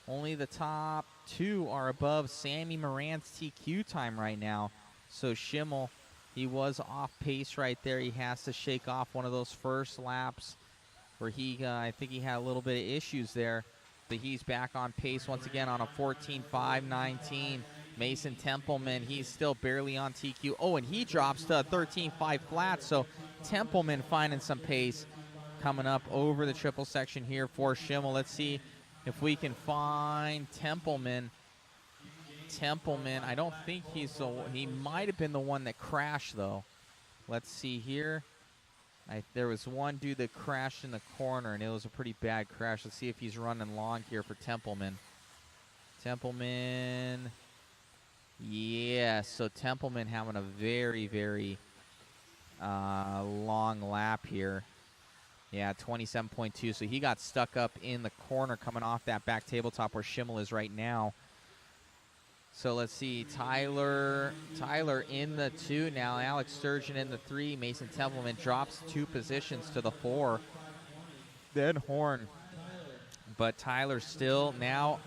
only the top 2 are above Sammy Moran's TQ time right now. So Schimmel, he was off pace right there. He has to shake off one of those first laps where I think he had a little bit of issues there. But he's back on pace once again on a 14.519. Mason Templeman, he's still barely on TQ. Oh, and he drops to a 13.5 flat. So Templeman finding some pace coming up over the triple section here for Schimmel. Let's see if we can find Templeman. I don't think he might have been the one that crashed, though. Let's see here. There was one dude that crashed in the corner, and it was a pretty bad crash. Let's see if he's running long here for Templeman. Yeah, so Templeman having a very, very long lap here. Yeah, 27.2. So he got stuck up in the corner coming off that back tabletop where Schimmel is right now. So let's see, Tyler in the 2 now. Alex Sturgeon in the 3. Mason Templeman drops 2 positions to the 4. Then Horn. But Tyler still now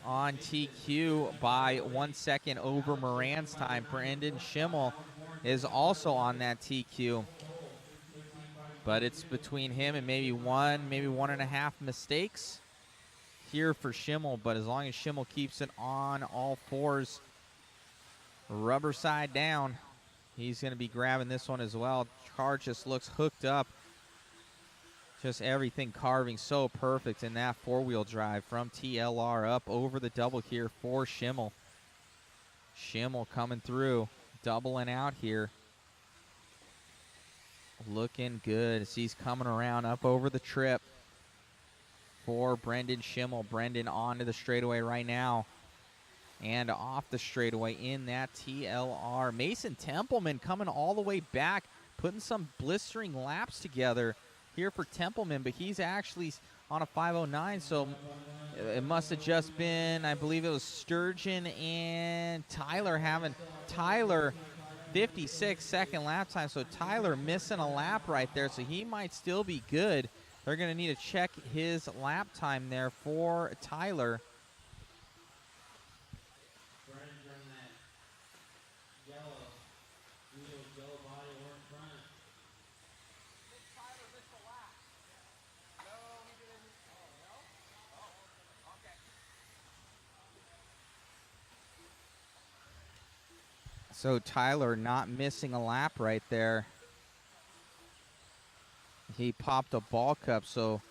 on TQ by 1 second over Moran's time. Brendan Schimmel is also on that TQ. But it's between him and maybe 1.5 mistakes here for Schimmel, but as long as Schimmel keeps it on all 4s, rubber side down, he's going to be grabbing this one as well. Car just looks hooked up. Just everything carving so perfect in that four-wheel drive from TLR up over the double here for Schimmel. Schimmel coming through, doubling out here. Looking good as he's coming around up over the trip for Brendan Schimmel. Brendan onto the straightaway right now and off the straightaway in that TLR. Mason Templeman coming all the way back, putting some blistering laps together here for Templeman, but he's actually on a 5:09, so it must have just been, I believe it was Sturgeon and Tyler having, Tyler 56-second lap time, so Tyler missing a lap right there, so he might still be good. They're going to need to check his lap time there for Tyler. So Tyler not missing a lap right there. He popped a ball cup, so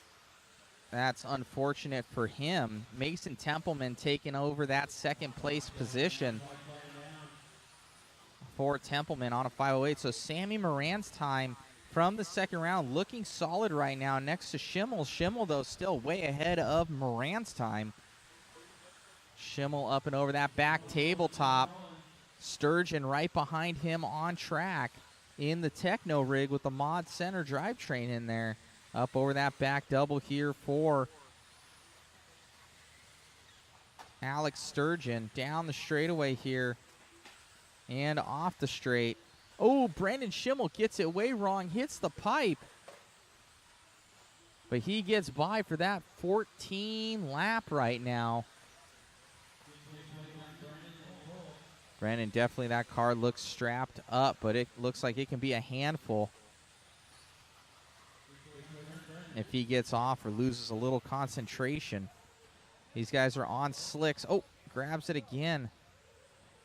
that's unfortunate for him. Mason Templeman taking over that second place position for Templeman on a 5:08. So Sammy Moran's time from the second round looking solid right now next to Schimmel. Schimmel, though, still way ahead of Moran's time. Schimmel up and over that back tabletop. Sturgeon right behind him on track in the Techno rig with the Mod Center drivetrain in there. Up over that back double here for Alex Sturgeon. Down the straightaway here and off the straight. Oh, Brandon Schimmel gets it way wrong, hits the pipe. But he gets by for that 14 lap right now. Brandon, definitely that car looks strapped up, but it looks like it can be a handful if he gets off or loses a little concentration. These guys are on slicks. Oh, grabs it again.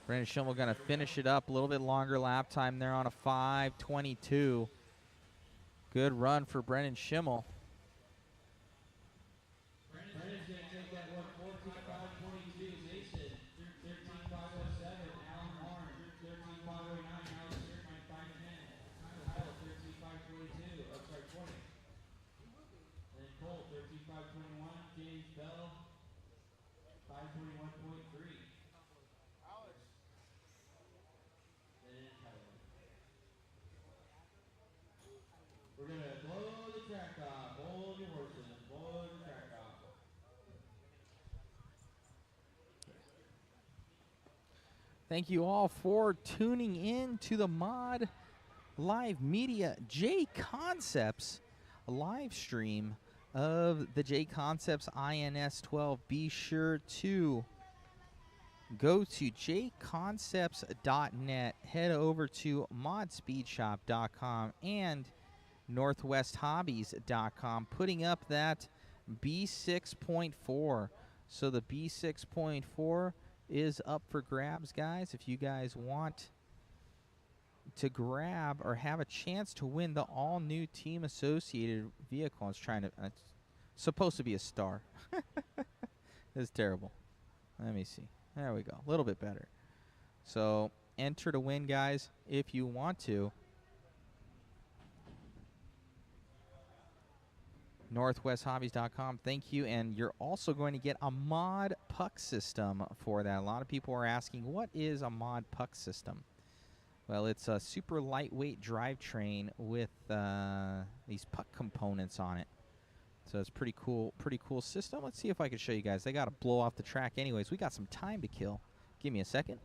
Brandon Schimmel going to finish it up. A little bit longer lap time there on a 5:22. Good run for Brandon Schimmel. Brandon's going to take that one 14.522. Jason, 13.507. Alan Horn, 13.509. Alex Sturgeon, 5:10. Kyle, 13.522. Oh, sorry, 20. And then Cole, 13.521. James Bell, 5:21.3. Alex. And then Tyler. We're going to blow the track off. Hold your horses. Blow the track off. Thank you all for tuning in to the Mod Live Media JConcepts live stream of the JConcepts INS12. Be sure to go to jconcepts.net, head over to modspeedshop.com and northwesthobbies.com, putting up that B6.4. So the B6.4 is up for grabs, guys. If you guys want to grab or have a chance to win the all-new Team Associated vehicle, it's supposed to be a star. It's terrible. Let me see. There we go. A little bit better. So enter to win, guys, if you want to. northwesthobbies.com. Thank you. And you're also going to get a mod puck system for that. A lot of people are asking, what is a mod puck system? Well, it's a super lightweight drivetrain with these puck components on it. So it's pretty cool system. Let's see if I can show you guys. They got to blow off the track anyways. We got some time to kill. Give me a second.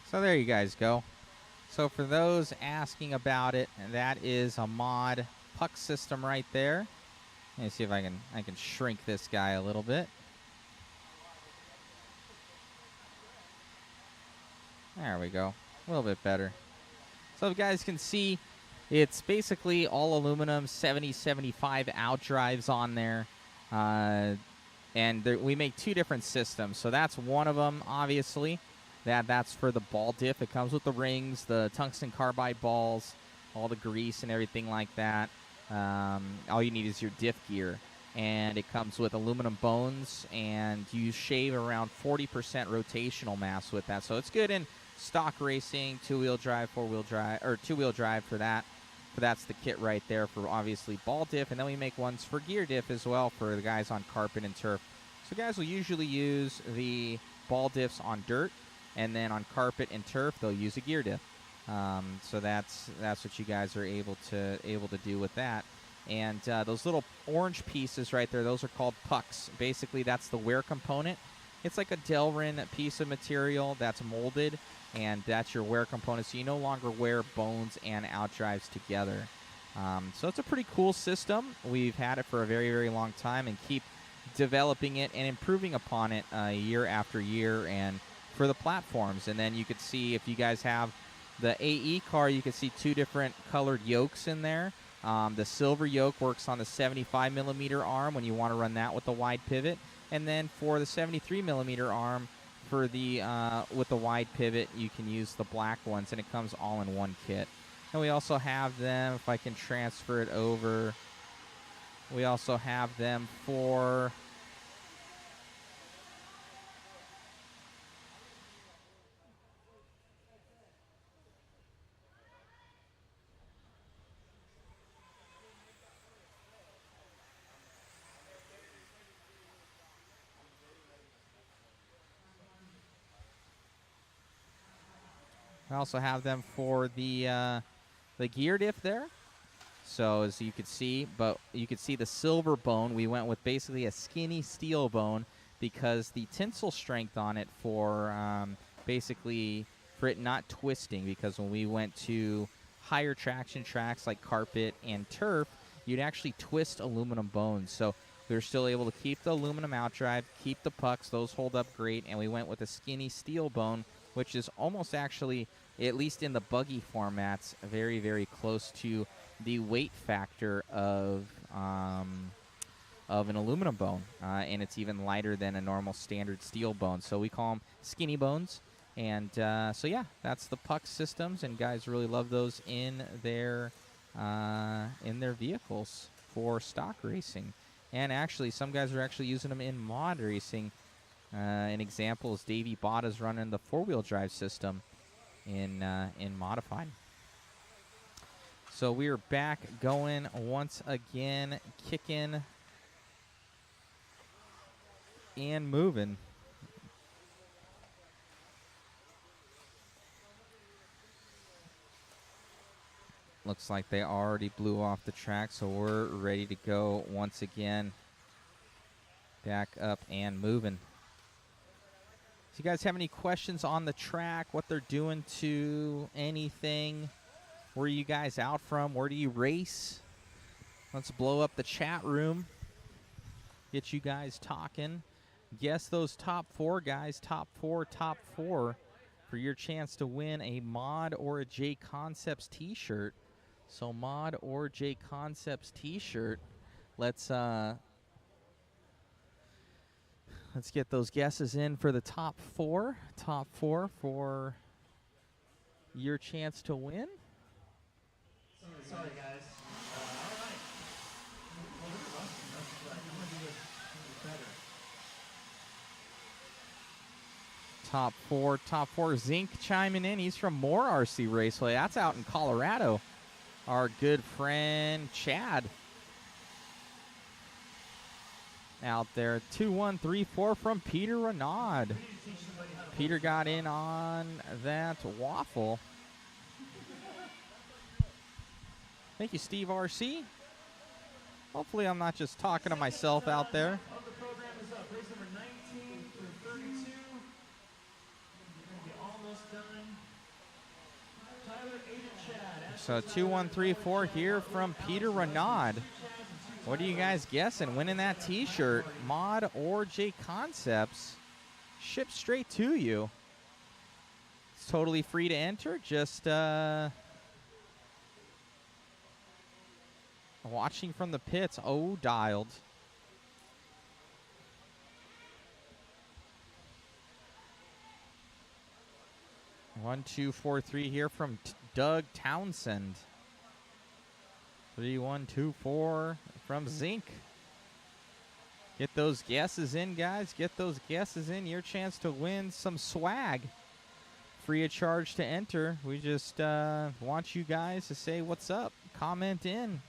So there you guys go. So for those asking about it, that is a mod puck system right there. Let me see if I can shrink this guy a little bit. There we go. A little bit better. So if you guys can see, it's basically all aluminum, 70-75 out drives on there. And we make two different systems. So that's one of them, obviously. That's for the ball diff. It comes with the rings, the tungsten carbide balls, all the grease and everything like that. All you need is your diff gear. And it comes with aluminum bones, and you shave around 40% rotational mass with that. So it's good in stock racing, two-wheel drive, four-wheel drive, or two-wheel drive for that. But that's the kit right there for obviously ball diff. And then we make ones for gear diff as well for the guys on carpet and turf. So guys will usually use the ball diffs on dirt, and then on carpet and turf they'll use a gear diff. So that's what you guys are able to do with that. And those little orange pieces right there, those are called pucks. Basically, that's the wear component. It's like a Delrin piece of material that's molded, and that's your wear component. So you no longer wear bones and outdrives together. So it's a pretty cool system. We've had it for a very, very long time and keep developing it and improving upon it year after year, and for the platforms. And then you could see, if you guys have the AE car, you can see two different colored yokes in there. The silver yoke works on the 75 millimeter arm when you want to run that with the wide pivot, and then for the 73 millimeter arm for the with the wide pivot, you can use the black ones, and it comes all in one kit. And we also have them, if I can transfer it over, we also have them for the gear diff there. So as you could see, but you could see the silver bone. We went with basically a skinny steel bone because the tensile strength on it for basically for it not twisting. Because when we went to higher traction tracks like carpet and turf, you'd actually twist aluminum bones. So we were still able to keep the aluminum outdrive, keep the pucks. Those hold up great, and we went with a skinny steel bone, which is almost actually, at least in the buggy formats, very, very close to the weight factor of an aluminum bone, and it's even lighter than a normal standard steel bone. So we call them skinny bones. And so yeah, that's the puck systems, and guys really love those in their vehicles for stock racing. And actually, some guys are actually using them in mod racing. An example is Davey Botta's running the four-wheel drive system in modified. So we are back going once again, kicking and moving. Looks like they already blew off the track, so we're ready to go once again. Back up and moving. So you guys have any questions on the track, what they're doing to anything? Where are you guys out from? Where do you race? Let's blow up the chat room. Get you guys talking. Guess those top four, guys. Top four for your chance to win a mod or a JConcepts t-shirt. So mod or JConcepts t-shirt. Let's get those guesses in for the top four. Top four for your chance to win. Sorry, guys. All right. Well, this is awesome. I'm going to do this better. Top four. Zink chiming in. He's from Moore RC Raceway. That's out in Colorado. Our good friend Chad out there. 2134 from Peter Renaud. Peter got in on that waffle. Thank you, Steve RC. Hopefully I'm not just talking to myself out there. The program is up. Race number 19 through 32. You're going to be almost So 2, 1, 3, 4 here from Peter Renaud. What are you guys guessing? Winning that T-shirt, Mod or JConcepts, shipped straight to you. It's totally free to enter. Just watching from the pits. Oh, dialed. One, 2, 4, 3 here from Doug Townsend. 3, 1, 2, 4 from Zink. Get those guesses in, guys. Get those guesses in. Your chance to win some swag. Free of charge to enter. We just want you guys to say what's up. Comment in.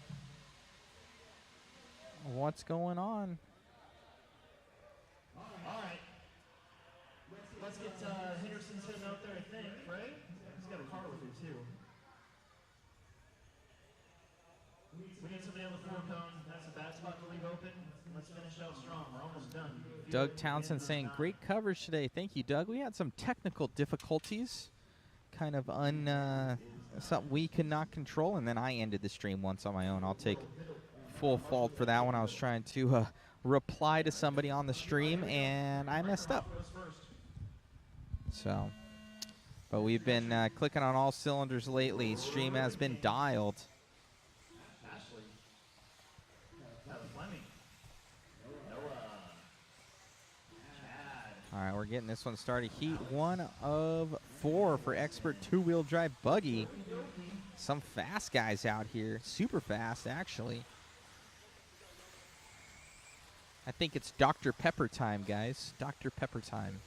What's going on? All right. Let's get Henderson sitting out there, I think, right? He's got a car with him, too. We need somebody on the 4-cone. That's a bad spot to leave open. Let's finish out strong. We're almost done. Doug Townsend saying, great coverage today. Thank you, Doug. We had some technical difficulties. Kind of something we could not control, and then I ended the stream once on my own. I'll take full fault for that one. I was trying to reply to somebody on the stream, and I messed up. So, but we've been clicking on all cylinders lately. Stream has been dialed. All right, we're getting this one started. Heat 1 of 4 for Expert 2-wheel drive buggy. Some fast guys out here. Super fast, actually. I think it's Dr. Pepper time, guys. Dr. Pepper time.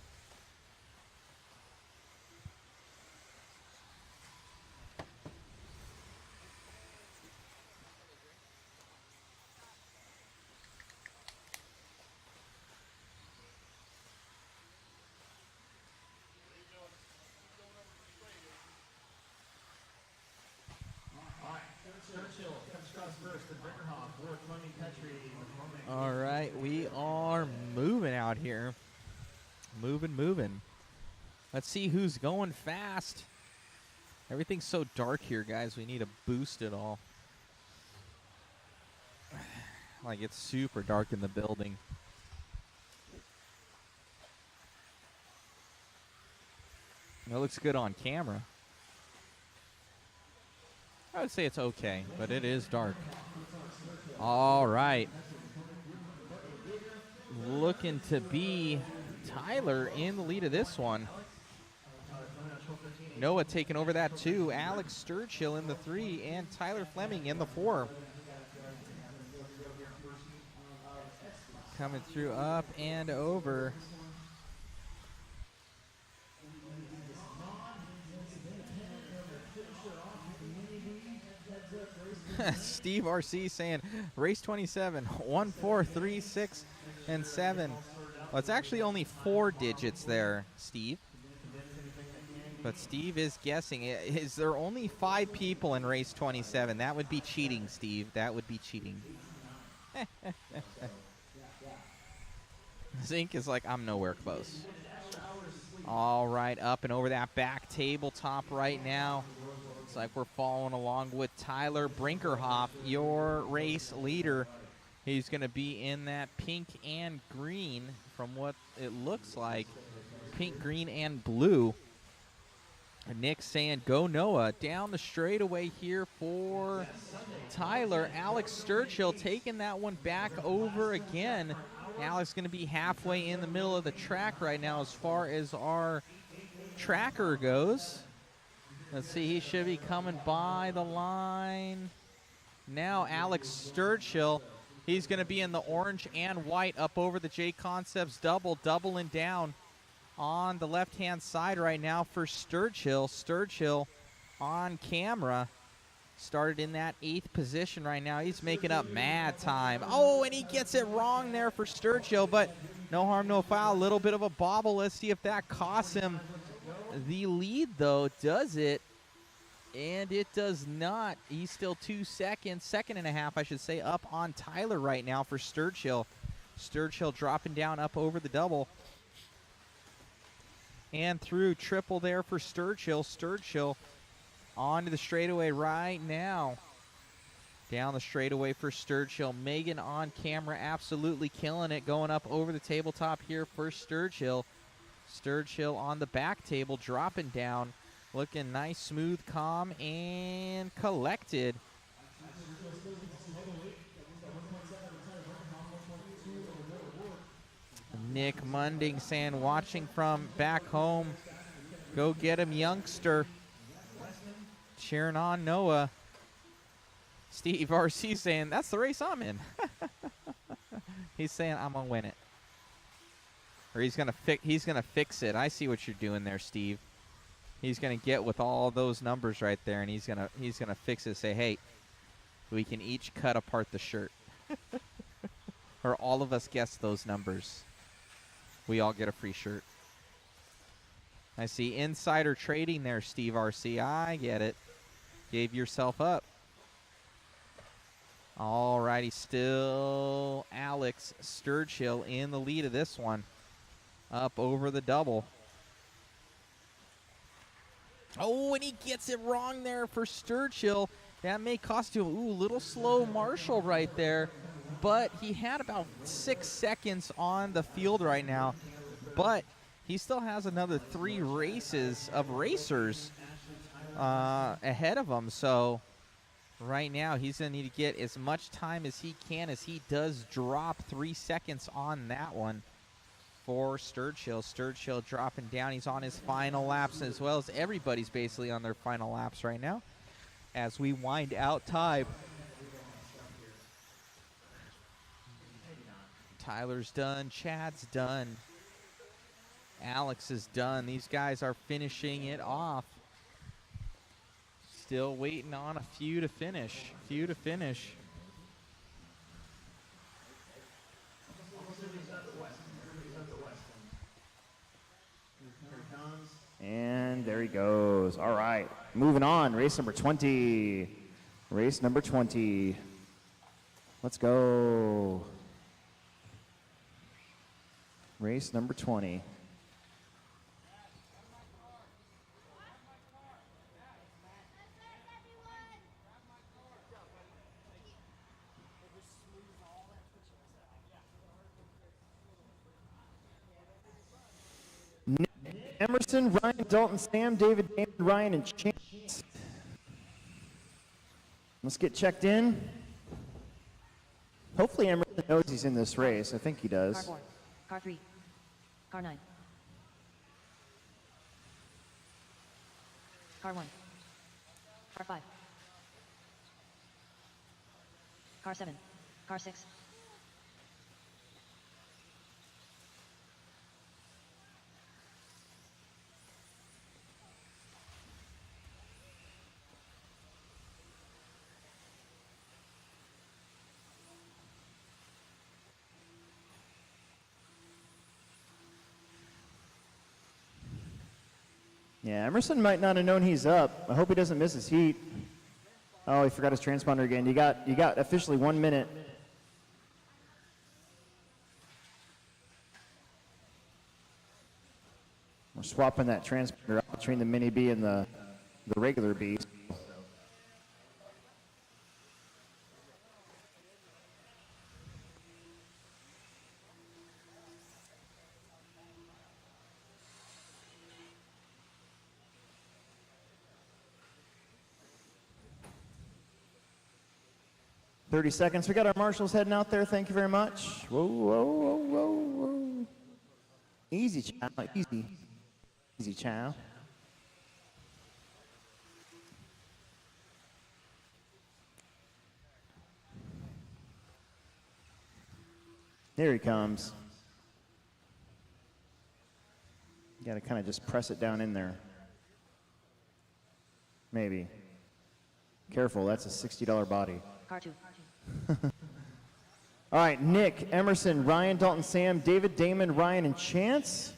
All right, we are moving out here. Moving. Let's see who's going fast. Everything's so dark here, guys. We need to boost it all. Like, it's super dark in the building. It looks good on camera. I would say it's okay, but it is dark. All right. Looking to be Tyler in the lead of this one. Noah taking over that 2. Alex Sturchill in the 3, and Tyler Fleming in the 4. Coming through up and over. Steve RC saying race 27, 1, 4, 3, 6, and 7. Well, it's actually only 4 digits there, Steve. But Steve is guessing. Is there only 5 people in race 27? That would be cheating, Steve. That would be cheating. Zink is like, I'm nowhere close. All right, up and over that back tabletop right now. Looks like we're following along with Tyler Brinkerhoff, your race leader. He's going to be in that pink and green from what it looks like. Pink, green, and blue. And Nick saying, go Noah. Down the straightaway here for Tyler. Alex Sturchill taking that one back over again. Alex going to be halfway in the middle of the track right now as far as our tracker goes. Let's see, he should be coming by the line. Now Alex Sturchill, he's going to be in the orange and white up over the JConcepts doubling down on the left-hand side right now for Sturchill. Sturchill on camera started in that 8th position right now. He's making up mad time. Oh, and he gets it wrong there for Sturchill, but no harm, no foul. A little bit of a bobble. Let's see if that costs him the lead, though. Does it? And it does not. He's still 2 seconds, second and a half, I should say, up on Tyler right now for Sturchill. Sturchill dropping down up over the double. and through. Triple there for Sturgill. Sturgill onto the straightaway right now. Down the straightaway for Sturgill. Megan on camera, absolutely killing it. Going up over the tabletop here for Sturgill. Sturgill on the back table, dropping down. Looking nice, smooth, calm, and collected. Nick Munding saying, watching from back home, go get him, youngster. Cheering on Noah. Steve RC saying, that's the race I'm in. He's saying, I'm going to win it. Or he's going to fix it. I see what you're doing there, Steve. He's going to get with all those numbers right there, and he's going to fix it. Say, hey, we can each cut apart the shirt. Or all of us guess those numbers. We all get a free shirt. I see insider trading there, Steve RC. I get it. Gave yourself up. All righty, still Alex Sturgill in the lead of this one. Up over the double. Oh, and he gets it wrong there for Sturgill. That may cost him, ooh, little slow Marshall right there. But he had about 6 seconds on the field right now. But he still has another 3 races of racers ahead of him. So right now he's going to need to get as much time as he can, as he does drop 3 seconds on that one for Sturgill. Sturgill dropping down. He's on his final laps, as well as everybody's basically on their final laps right now as we wind out time. Tyler's done. Chad's done. Alex is done. These guys are finishing it off. Still waiting on a few to finish. And there he goes. All right, moving on. Race number 20. Race number 20. Let's go. Race number 20. Nick, Emerson, Ryan, Dalton, Sam, David, Damon, Ryan, and Chance. Let's get checked in. Hopefully Emerson knows he's in this race. I think he does. Car 4, car 3, car 9, car 1, car 5, car 7, car 6. Yeah, Emerson might not have known he's up. I hope he doesn't miss his heat. Oh, he forgot his transponder again. You got officially 1 minute. We're swapping that transponder out between the mini B and the regular B. 30 seconds. We got our marshals heading out there. Thank you very much. Whoa, whoa, whoa, whoa, whoa. Easy, child. Easy. Easy, child. There he comes. You got to kind of just press it down in there. Maybe. Careful, that's a $60 body. Car 2. All right, Nick, Emerson, Ryan, Dalton, Sam, David, Damon, Ryan, and Chance.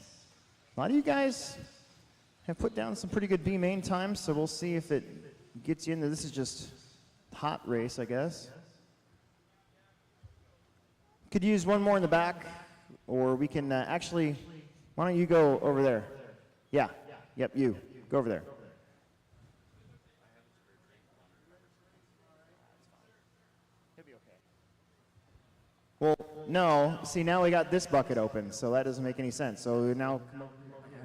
A lot of you guys have put down some pretty good B main times, so we'll see if it gets you in there. This is just hot race, I guess. Could use one more in the back, or we can actually, why don't you go over there? Yeah. Yep, you. Go over there. Well, no. See, now we got this bucket open, so that doesn't make any sense. So now,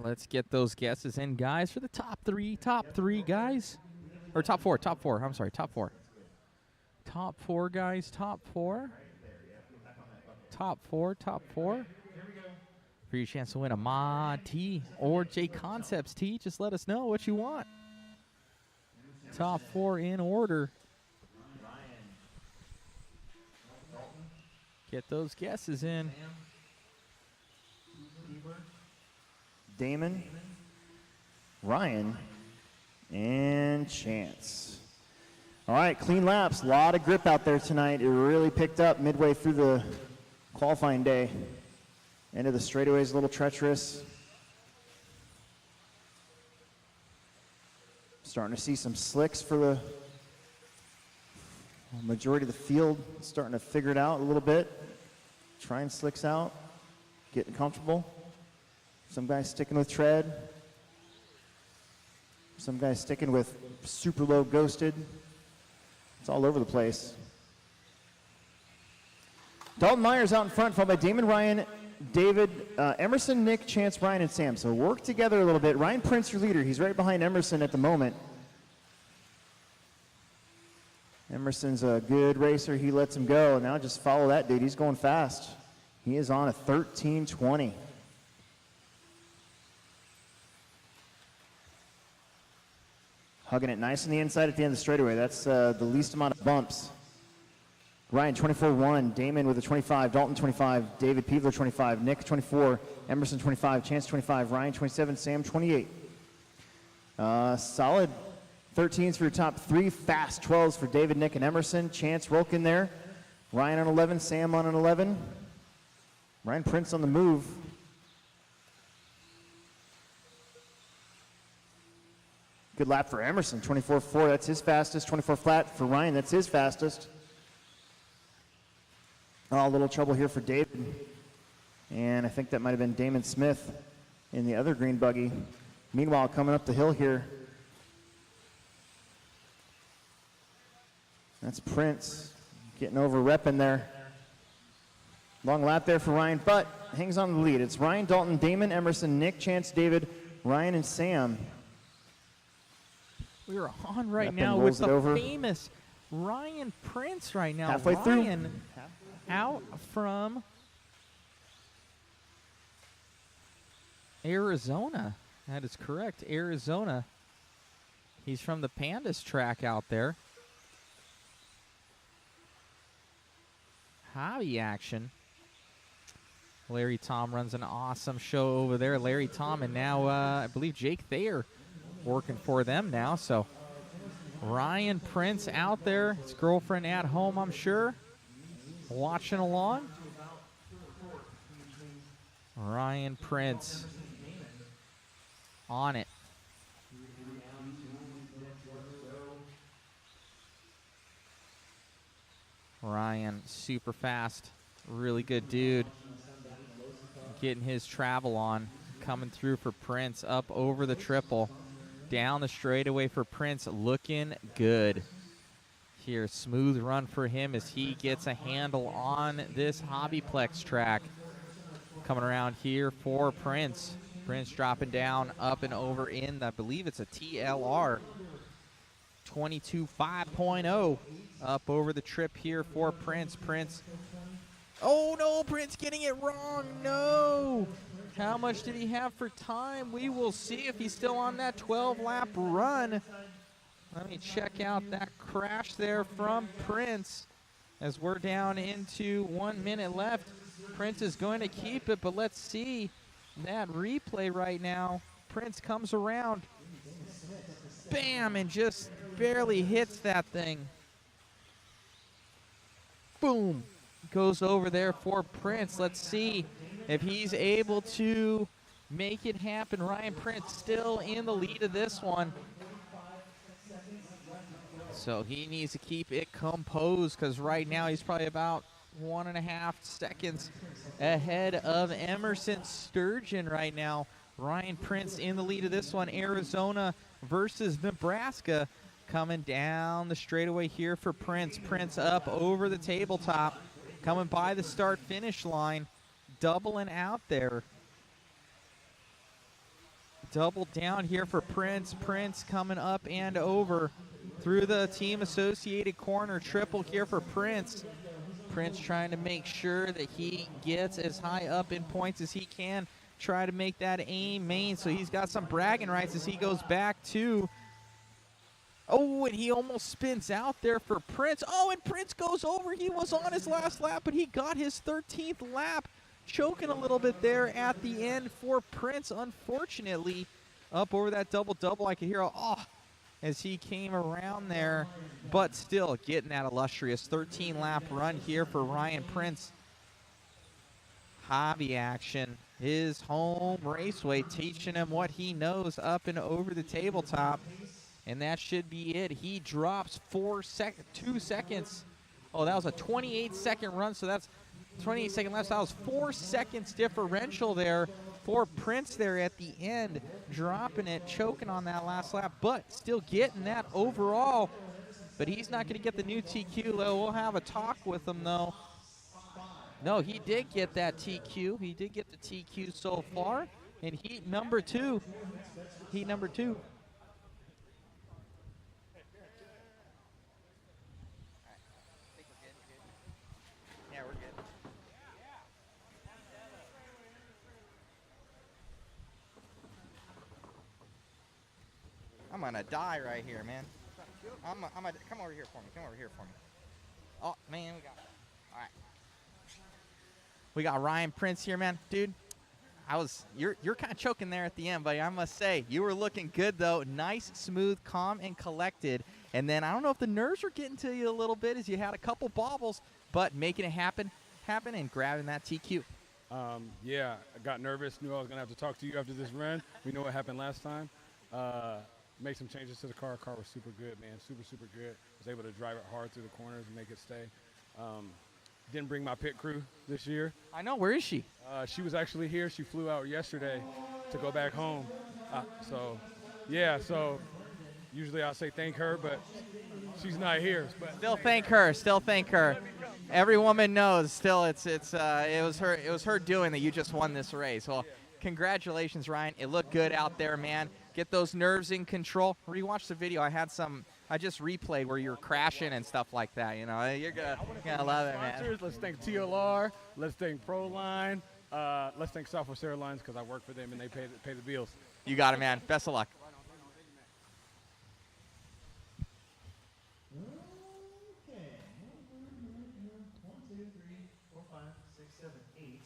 Let's get those guesses in, guys, for the top three, guys. Or top four. I'm sorry, top four. Top four, guys, top four. Top four. For your chance to win a mod tee or JConcepts tee, just let us know what you want. Top four in order. Get those guesses in. Damon, Ryan, and Chance. All right, clean laps. A lot of grip out there tonight. It really picked up midway through the qualifying day. End of the straightaways a little treacherous. Starting to see some slicks for the majority of the field. Starting to figure it out a little bit. Trying slicks out. Getting comfortable. Some guys sticking with tread. Some guys sticking with super low ghosted. It's all over the place. Dalton Myers out in front, followed by Damon, Ryan, David, Emerson, Nick, Chance, Ryan, and Sam. So work together a little bit. Ryan Prince, your leader. He's right behind Emerson at the moment. Emerson's a good racer. He lets him go. Now just follow that dude. He's going fast. He is on a 13:20. Hugging it nice on the inside at the end of the straightaway. That's the least amount of bumps. Ryan, 24-1. Damon with a 25. Dalton, 25. David Peevler, 25. Nick, 24. Emerson, 25. Chance, 25. Ryan, 27. Sam, 28. Solid 13s for your top three. Fast 12s for David, Nick, and Emerson. Chance, Rolkin there. Ryan on 11. Sam on an 11. Ryan Prince on the move. Good lap for Emerson, 24.4, that's his fastest. 24 flat for Ryan, that's his fastest. Oh, a little trouble here for David. And I think that might have been Damon Smith in the other green buggy. Meanwhile, coming up the hill here, that's Prince getting over repping there. Long lap there for Ryan, but hangs on to the lead. It's Ryan, Dalton, Damon, Emerson, Nick, Chance, David, Ryan, and Sam. We are on right Reppin now rolls with the it over. famous Ryan Prince right now. Halfway through. Ryan out from Arizona. That is correct, Arizona. He's from the Pandas track out there. Hobby action. Larry Tom runs an awesome show over there. Larry Tom and now I believe Jake Thayer working for them now. So Ryan Prince out there, his girlfriend at home, I'm sure, watching along. Ryan Prince on it. Ryan, super fast, really good dude. Getting his travel on, coming through for Prince, up over the triple. Down the straightaway for Prince, looking good. Here, smooth run for him as he gets a handle on this HobbyPlex track. Coming around here for Prince. Prince dropping down, up and over in, I believe it's a TLR 22.5.0. Up over the trip here for Prince. Prince, oh no, Prince getting it wrong, no! How much did he have for time? We will see if he's still on that 12-lap run. Let me check out that crash there from Prince as we're down into 1 minute left. Prince is going to keep it, but let's see that replay right now. Prince comes around, bam, and just barely hits that thing. Boom. Goes over there for Prince. Let's see if he's able to make it happen. Ryan Prince still in the lead of this one. So he needs to keep it composed because right now he's probably about 1.5 seconds ahead of Emerson Sturgeon right now. Ryan Prince in the lead of this one. Arizona versus Nebraska coming down the straightaway here for Prince. Prince up over the tabletop, coming by the start-finish line, doubling out there. Double down here for Prince. Prince coming up and over through the team associated corner. Triple here for Prince. Prince trying to make sure that he gets as high up in points as he can. Try to make that aim main so he's got some bragging rights as he goes back to. Oh, and he almost spins out there for Prince. Oh, and Prince goes over. He was on his last lap, but he got his 13th lap. Choking a little bit there at the end for Prince, unfortunately. Up over that double-double, I could hear as he came around there, but still getting that illustrious 13-lap run here for Ryan Prince. Hobby action, his home raceway, teaching him what he knows up and over the tabletop, and that should be it. He drops 2 seconds. Oh, that was a 28-second run, so that's 28-second left. So that was 4 seconds differential there for Prince there at the end, dropping it, choking on that last lap, but still getting that overall. But he's not going to get the new TQ. We'll have a talk with him, though. No, he did get that TQ. He did get the TQ so far in heat number 2. Heat number 2. I'm gonna die right here, man. I'm gonna come over here for me. Come over here for me. Oh man, we got it. All right. We got Ryan Prince here, man. Dude, you're kind of choking there at the end, buddy. I must say, you were looking good though. Nice, smooth, calm, and collected. And then I don't know if the nerves were getting to you a little bit as you had a couple bobbles, but making it happen and grabbing that TQ. Yeah, I got nervous. Knew I was gonna have to talk to you after this run. We know what happened last time. Make some changes to the car. Car was super good, man. Super, super good. Was able to drive it hard through the corners and make it stay. Didn't bring my pit crew this year. I know. Where is she? She was actually here. She flew out yesterday to go back home. So usually I say thank her, but she's not here. But still thank her. Still thank her. Every woman knows. Still, it was her doing that. You just won this race. Well, congratulations, Ryan. It looked good out there, man. Get those nerves in control. Rewatch the video. I just replayed where you're crashing and stuff like that. You know, you're gonna love it, man. Let's thank TLR. Let's thank ProLine. Let's thank Southwest Airlines because I work for them and they pay the bills. You got it, man. Best of luck. Okay. 1, 2, 3, 4, 5, 6, 7, 8. Here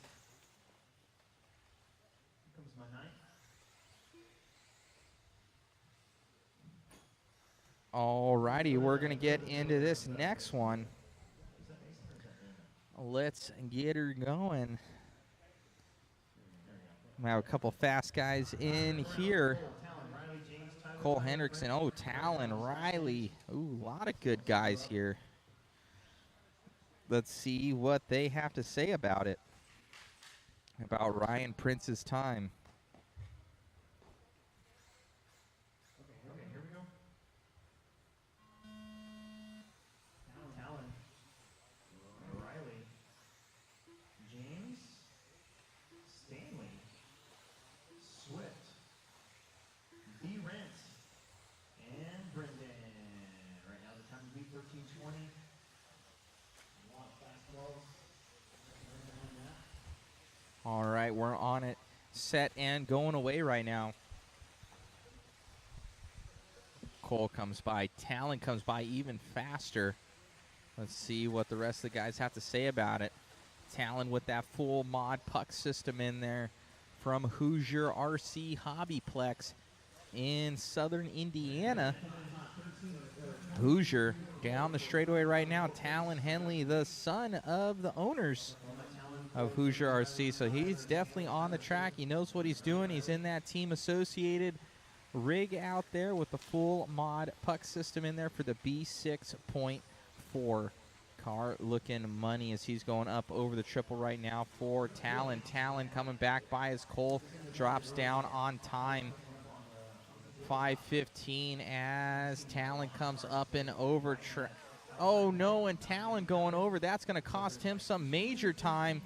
comes my 9th. Alrighty, we're going to get into this next one. Let's get her going. We have a couple fast guys in here. Cole Hendrickson. Oh, Talon, Riley. Ooh, a lot of good guys here. Let's see what they have to say about it. About Ryan Prince's time. All right, we're on it, set, and going away right now. Cole comes by. Talon comes by even faster. Let's see what the rest of the guys have to say about it. Talon with that full mod puck system in there from Hoosier RC HobbyPlex in southern Indiana. Hoosier down the straightaway right now. Talon Henley, the son of the owners of Hoosier RC, so he's definitely on the track. He knows what he's doing. He's in that team associated rig out there with the full mod puck system in there for the B6.4 Car looking money as he's going up over the triple right now for Talon. Talon coming back by as Cole drops down on time. 5:15 as Talon comes up and over. Oh no, and Talon going over. That's going to cost him some major time.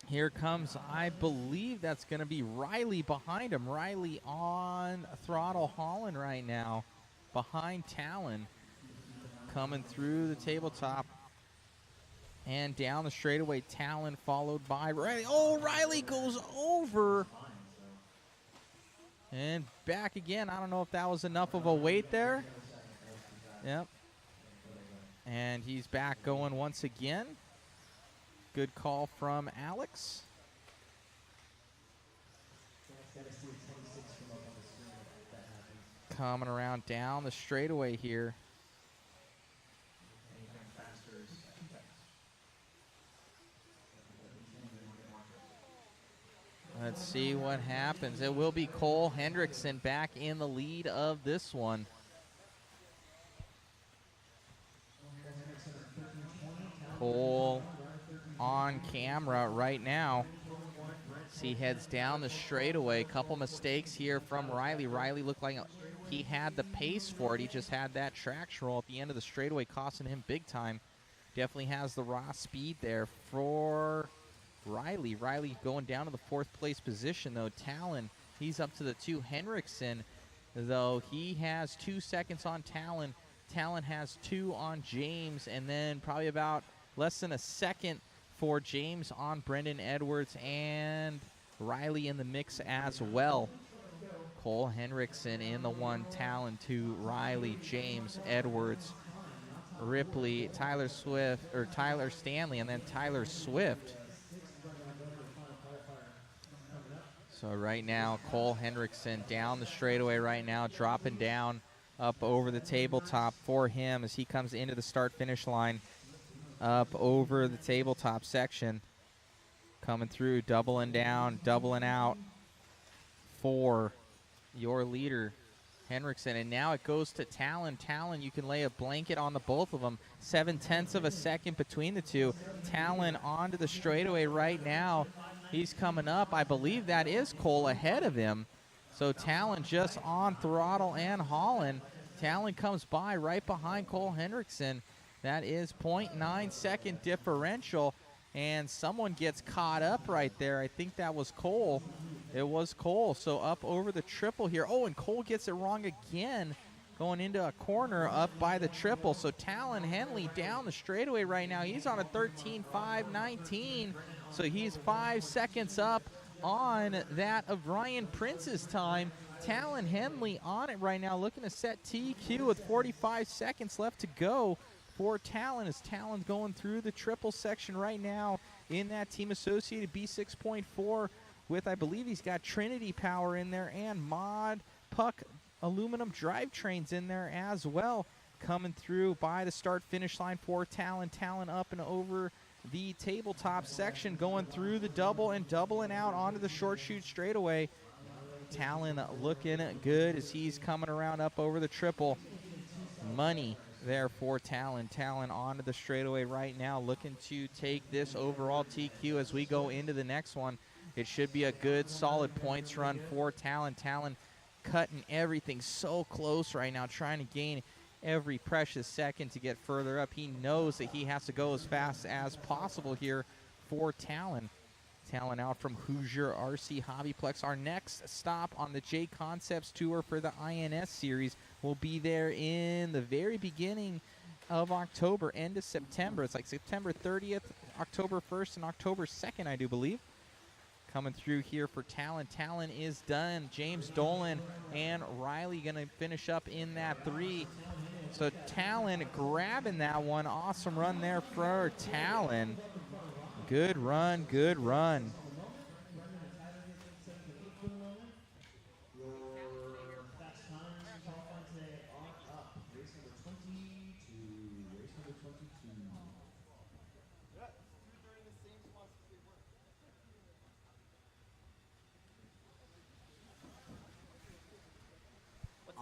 Here comes, I believe that's going to be Riley behind him. Riley on throttle hauling right now behind Talon. Coming through the tabletop and down the straightaway. Talon followed by Riley. Oh, Riley goes over. And back again. I don't know if that was enough of a weight there. Yep. And he's back going once again. Good call from Alex. Coming around down the straightaway here. Let's see what happens. It will be Cole Hendrickson back in the lead of this one. Cole on camera right now. As he heads down the straightaway. Couple mistakes here from Riley. Riley looked like he had the pace for it. He just had that traction roll at the end of the straightaway costing him big time. Definitely has the raw speed there for Riley. Riley going down to the 4th place position though. Talon, he's up to the 2. Henriksen, though, he has 2 seconds on Talon. Talon has 2 on James, and then probably about less than a second for James on Brendan Edwards, and Riley in the mix as well. Cole Henriksen in the 1, Talon 2, Riley, James, Edwards, Ripley, Tyler Stanley, and then Tyler Swift. So right now, Cole Hendrickson down the straightaway right now, dropping down up over the tabletop for him as he comes into the start-finish line. Up over the tabletop section. Coming through, doubling down, doubling out for your leader, Henriksen. And now it goes to Talon. Talon, you can lay a blanket on the both of them. 0.7 of a second between the two. Talon onto the straightaway right now. He's coming up. I believe that is Cole ahead of him. So Talon just on throttle and hauling. Talon comes by right behind Cole Hendrickson. That is 0.9 second differential, and someone gets caught up right there. I think that was Cole. It was Cole. So up over the triple here. Oh, and Cole gets it wrong again, going into a corner up by the triple. So Talon Henley down the straightaway right now. He's on a 13.519. So he's 5 seconds up on that of Ryan Prince's time. Talon Henley on it right now, looking to set TQ with 45 seconds left to go for Talon, as Talon's going through the triple section right now in that team associated B6.4 with, I believe he's got Trinity Power in there and Mod Puck aluminum drivetrains in there as well. Coming through by the start-finish line for Talon. Talon up and over the tabletop section, going through the double and doubling out onto the short shoot straightaway. Talon looking good as he's coming around up over the triple. Money there for Talon. Talon onto the straightaway right now, looking to take this overall TQ as we go into the next one. It should be a good, solid points run for Talon. Talon cutting everything so close right now, trying to gain every precious second to get further up. He knows that he has to go as fast as possible here for Talon. Talon out from Hoosier RC HobbyPlex. Our next stop on the JConcepts tour for the INS series will be there in the very beginning of October, end of September. It's like September 30th, October 1st, and October 2nd, I do believe. Coming through here for Talon. Talon is done. James Dolan and Riley going to finish up in that 3. So Talon grabbing that one. Awesome run there for Talon. Good run, good run.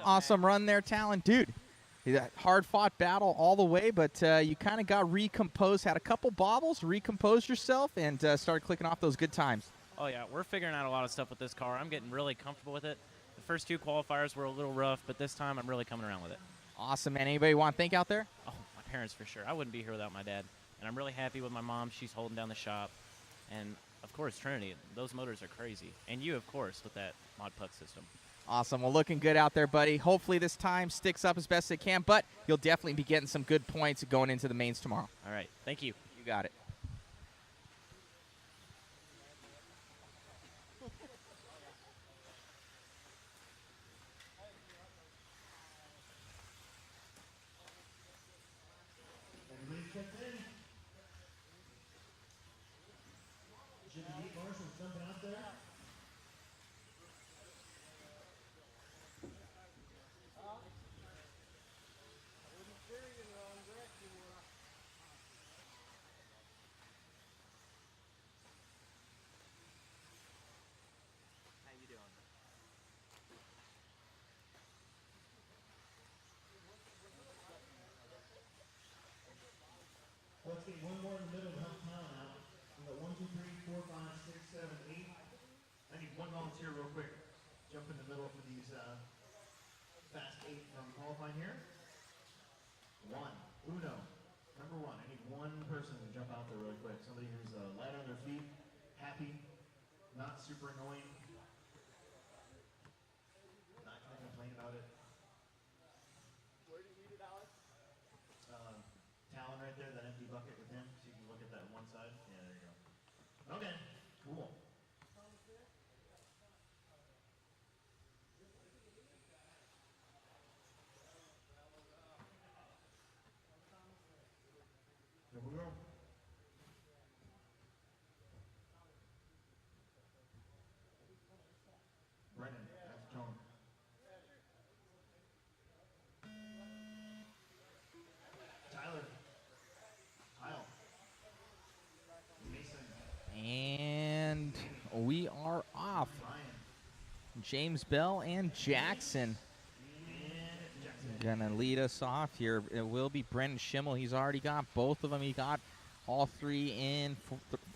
Awesome run there, Talon. Dude, That hard-fought battle all the way, but you kind of got recomposed, had a couple bobbles, recomposed yourself, and started clicking off those good times. Oh, yeah, we're figuring out a lot of stuff with this car. I'm getting really comfortable with it. The first 2 qualifiers were a little rough, but this time I'm really coming around with it. Awesome, man. Anybody want to thank out there? Oh, my parents for sure. I wouldn't be here without my dad. And I'm really happy with my mom. She's holding down the shop. And, of course, Trinity. Those motors are crazy. And you, of course, with that HobbyPlex system. Awesome. Well, looking good out there, buddy. Hopefully this time sticks up as best it can, but you'll definitely be getting some good points going into the mains tomorrow. All right. Thank you. You got it. Everybody's checked in. Jimmy D. Marshall's jumping out there. Let's get one more in the middle to help Town out. We got 1, 2, 3, 4, 5, 6, 7, 8. I need one volunteer real quick. Jump in the middle for these fast 8 from qualifying here. 1. Uno. Number 1. I need one person to jump out there really quick. Somebody who's light on their feet, happy, not super annoying, not going to complain about it. Where do you need it, Alex? Talon right there, that empty bucket with him, so you can look at that one side. Yeah, there you go. Okay, cool. Here we go. Brennan, that's Tone. Tyler. Kyle. Mason. And we are off. James Bell and Jackson gonna lead us off here. It will be Brendan Schimmel. He's already got both of them. He got all 3 in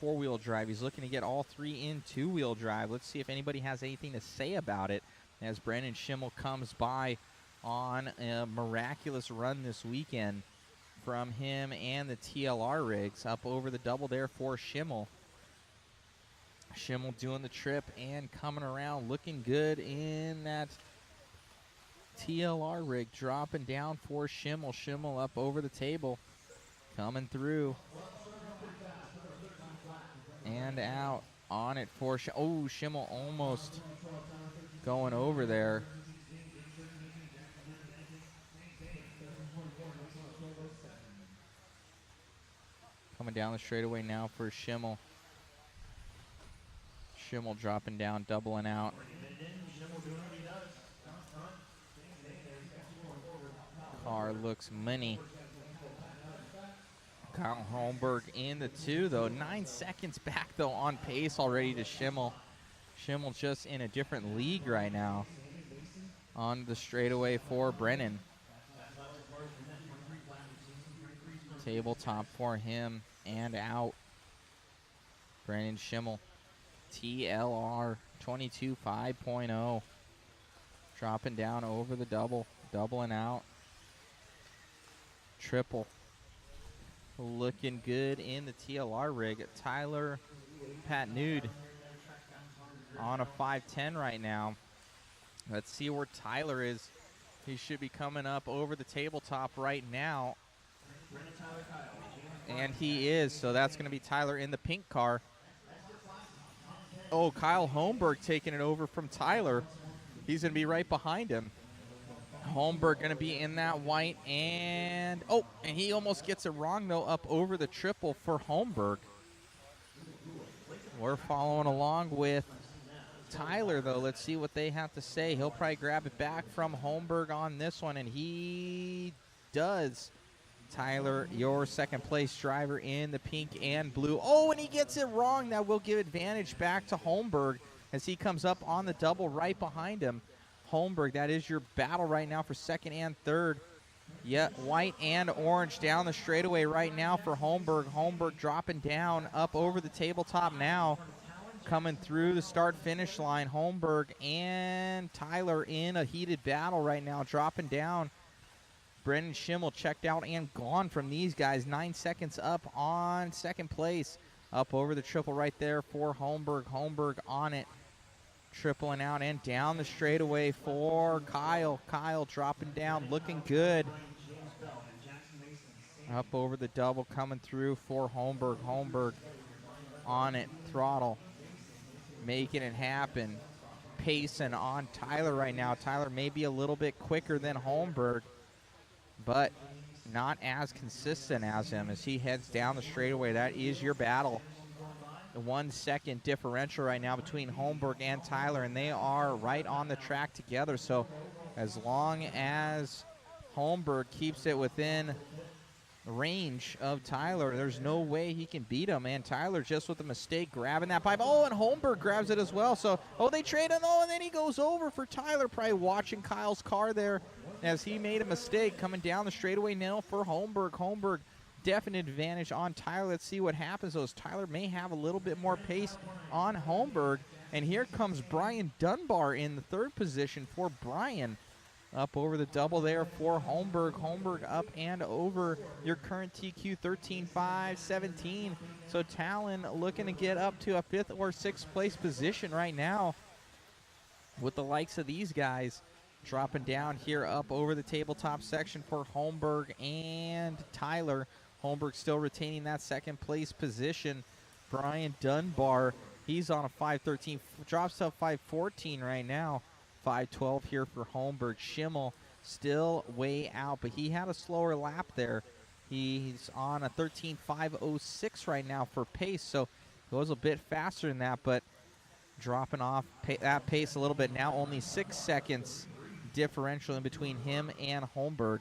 4-wheel drive. He's looking to get all 3 in 2-wheel drive. Let's see if anybody has anything to say about it as Brendan Schimmel comes by on a miraculous run this weekend from him and the TLR rigs up over the double there for Schimmel. Schimmel doing the trip and coming around looking good in that TLR rig, dropping down for Schimmel. Schimmel up over the table, coming through and out on it for oh, Schimmel almost going over there. Coming down the straightaway now for Schimmel. Schimmel dropping down, doubling out. Car looks mini. Kyle Holmberg in the 2, though. 9 seconds back, though, on pace already to Schimmel. Schimmel just in a different league right now on the straightaway for Brennan. Tabletop for him and out. Brennan Schimmel. TLR 22 5.0. Dropping down over the double. Doubling out. Triple. Looking good in the TLR rig. Tyler Patnude on a 510 right now. Let's see where Tyler is. He should be coming up over the tabletop right now. And he is, so that's going to be Tyler in the pink car. Oh, Kyle Holmberg taking it over from Tyler. He's going to be right behind him. Holmberg going to be in that white, and oh, and he almost gets it wrong, though, up over the triple for Holmberg. We're following along with Tyler, though. Let's see what they have to say. He'll probably grab it back from Holmberg on this one, and he does. Tyler, your second place driver in the pink and blue. Oh, and he gets it wrong. That will give advantage back to Holmberg as he comes up on the double right behind him. Holmberg, that is your battle right now for second and third. Yeah, white and orange down the straightaway right now for Holmberg. Holmberg dropping down up over the tabletop now. Coming through the start-finish line. Holmberg and Tyler in a heated battle right now, dropping down. Brendan Schimmel checked out and gone from these guys. 9 seconds up on second place. Up over the triple right there for Holmberg. Holmberg on it. Tripling out and down the straightaway for Kyle. Kyle dropping down, looking good. Up over the double, coming through for Holmberg. Holmberg on it, throttle, making it happen. Pacing on Tyler right now. Tyler may be a little bit quicker than Holmberg, but not as consistent as him as he heads down the straightaway. That is your battle. The 1 second differential right now between Holmberg and Tyler, and they are right on the track together. So as long as Holmberg keeps it within range of Tyler, there's no way he can beat him. And Tyler just with a mistake grabbing that pipe. Oh, and Holmberg grabs it as well. So, oh, they trade him. Oh, and then he goes over for Tyler, probably watching Kyle's car there as he made a mistake coming down the straightaway now for Holmberg. Holmberg, definite advantage on Tyler. Let's see what happens, though. Tyler may have a little bit more pace on Holmberg. And here comes Brian Dunbar in the third position for Brian. Up over the double there for Holmberg. Holmberg up and over your current TQ 13.517. So Talon looking to get up to a 5th or 6th place position right now with the likes of these guys dropping down here up over the tabletop section for Holmberg and Tyler. Holmberg still retaining that 2nd place position. Brian Dunbar, he's on a 5.13, drops to a 5.14 right now. 5.12 here for Holmberg. Schimmel still way out, but he had a slower lap there. He's on a 13.506 right now for pace, so goes a bit faster than that, but dropping off that pace a little bit now. Only 6 seconds differential in between him and Holmberg.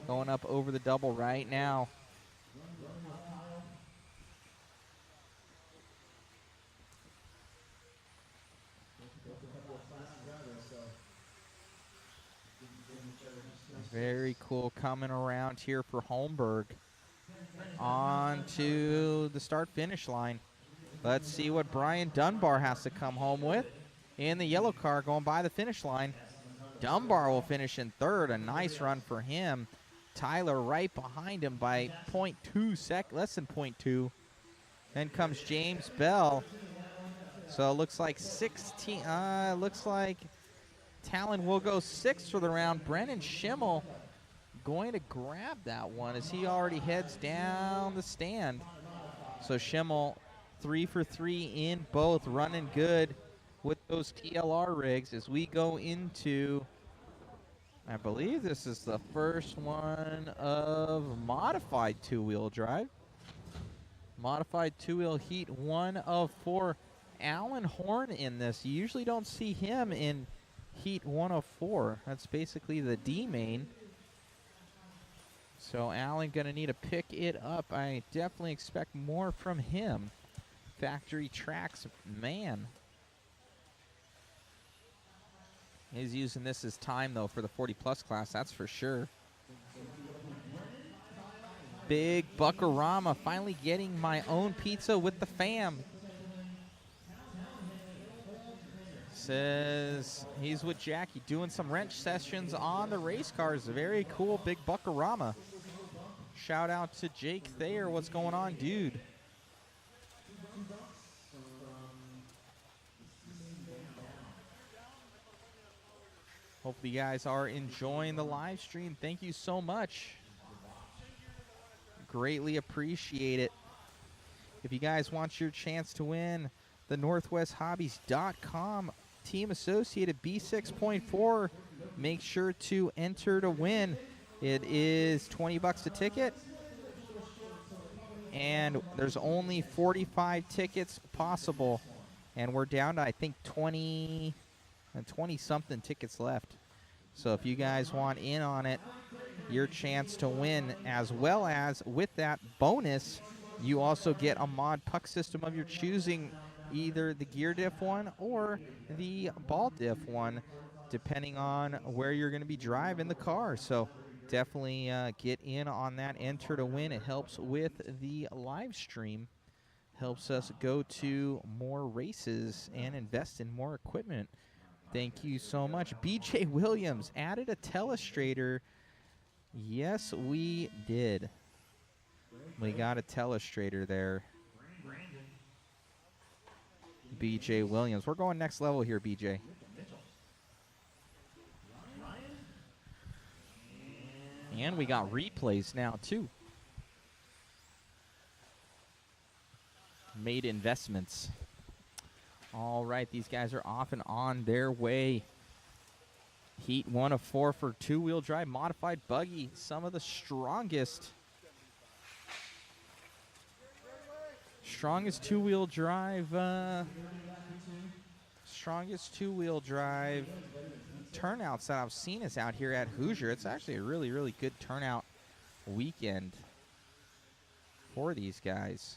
Going up over the double right now. Very cool coming around here for Holmberg. On to the start-finish line. Let's see what Brian Dunbar has to come home with in the yellow car going by the finish line. Dunbar will finish in 3rd. A nice run for him. Tyler right behind him by 0.2 less than 0.2. Then comes James Bell. So it looks like 16. Looks like Talon will go 6th for the round. Brennan Schimmel going to grab that one as he already heads down the stand. So Schimmel 3 for 3 in both, running good with those TLR rigs as we go into, I believe this is the first one of modified 2-wheel drive. Modified 2-wheel heat 1 of 4. Alan Horn in this. You usually don't see him in heat 104. That's basically the D main. So Allen gonna need to pick it up. I definitely expect more from him. Factory tracks man. He's using this as time though for the 40+ class, that's for sure. Big Buckarama finally getting my own pizza with the fam. Says he's with Jackie doing some wrench sessions on the race cars. Very cool, Big Buckarama. Shout out to Jake Thayer. What's going on, dude? Hope you guys are enjoying the live stream. Thank you so much. Greatly appreciate it. If you guys want your chance to win the NorthwestHobbies.com Team Associated B6.4, make sure to enter to win. It is $20 a ticket, and there's only 45 tickets possible, and we're down to I think 20 something tickets left. So if you guys want in on it, your chance to win, as well as with that bonus, you also get a mod puck system of your choosing, either the gear diff one or the ball diff one, depending on where you're going to be driving the car. So definitely get in on that. Enter to win. It helps with the live stream. Helps us go to more races and invest in more equipment. Thank you so much. BJ Williams added a telestrator. Yes, we did. We got a telestrator there. BJ Williams. We're going next level here, BJ. And we got replays now, too. Made investments. All right, these guys are off and on their way. Heat 1 of 4 for two-wheel drive modified buggy. Some of the strongest two-wheel drive turnouts that I've seen is out here at Hoosier. It's actually a really, really good turnout weekend for these guys.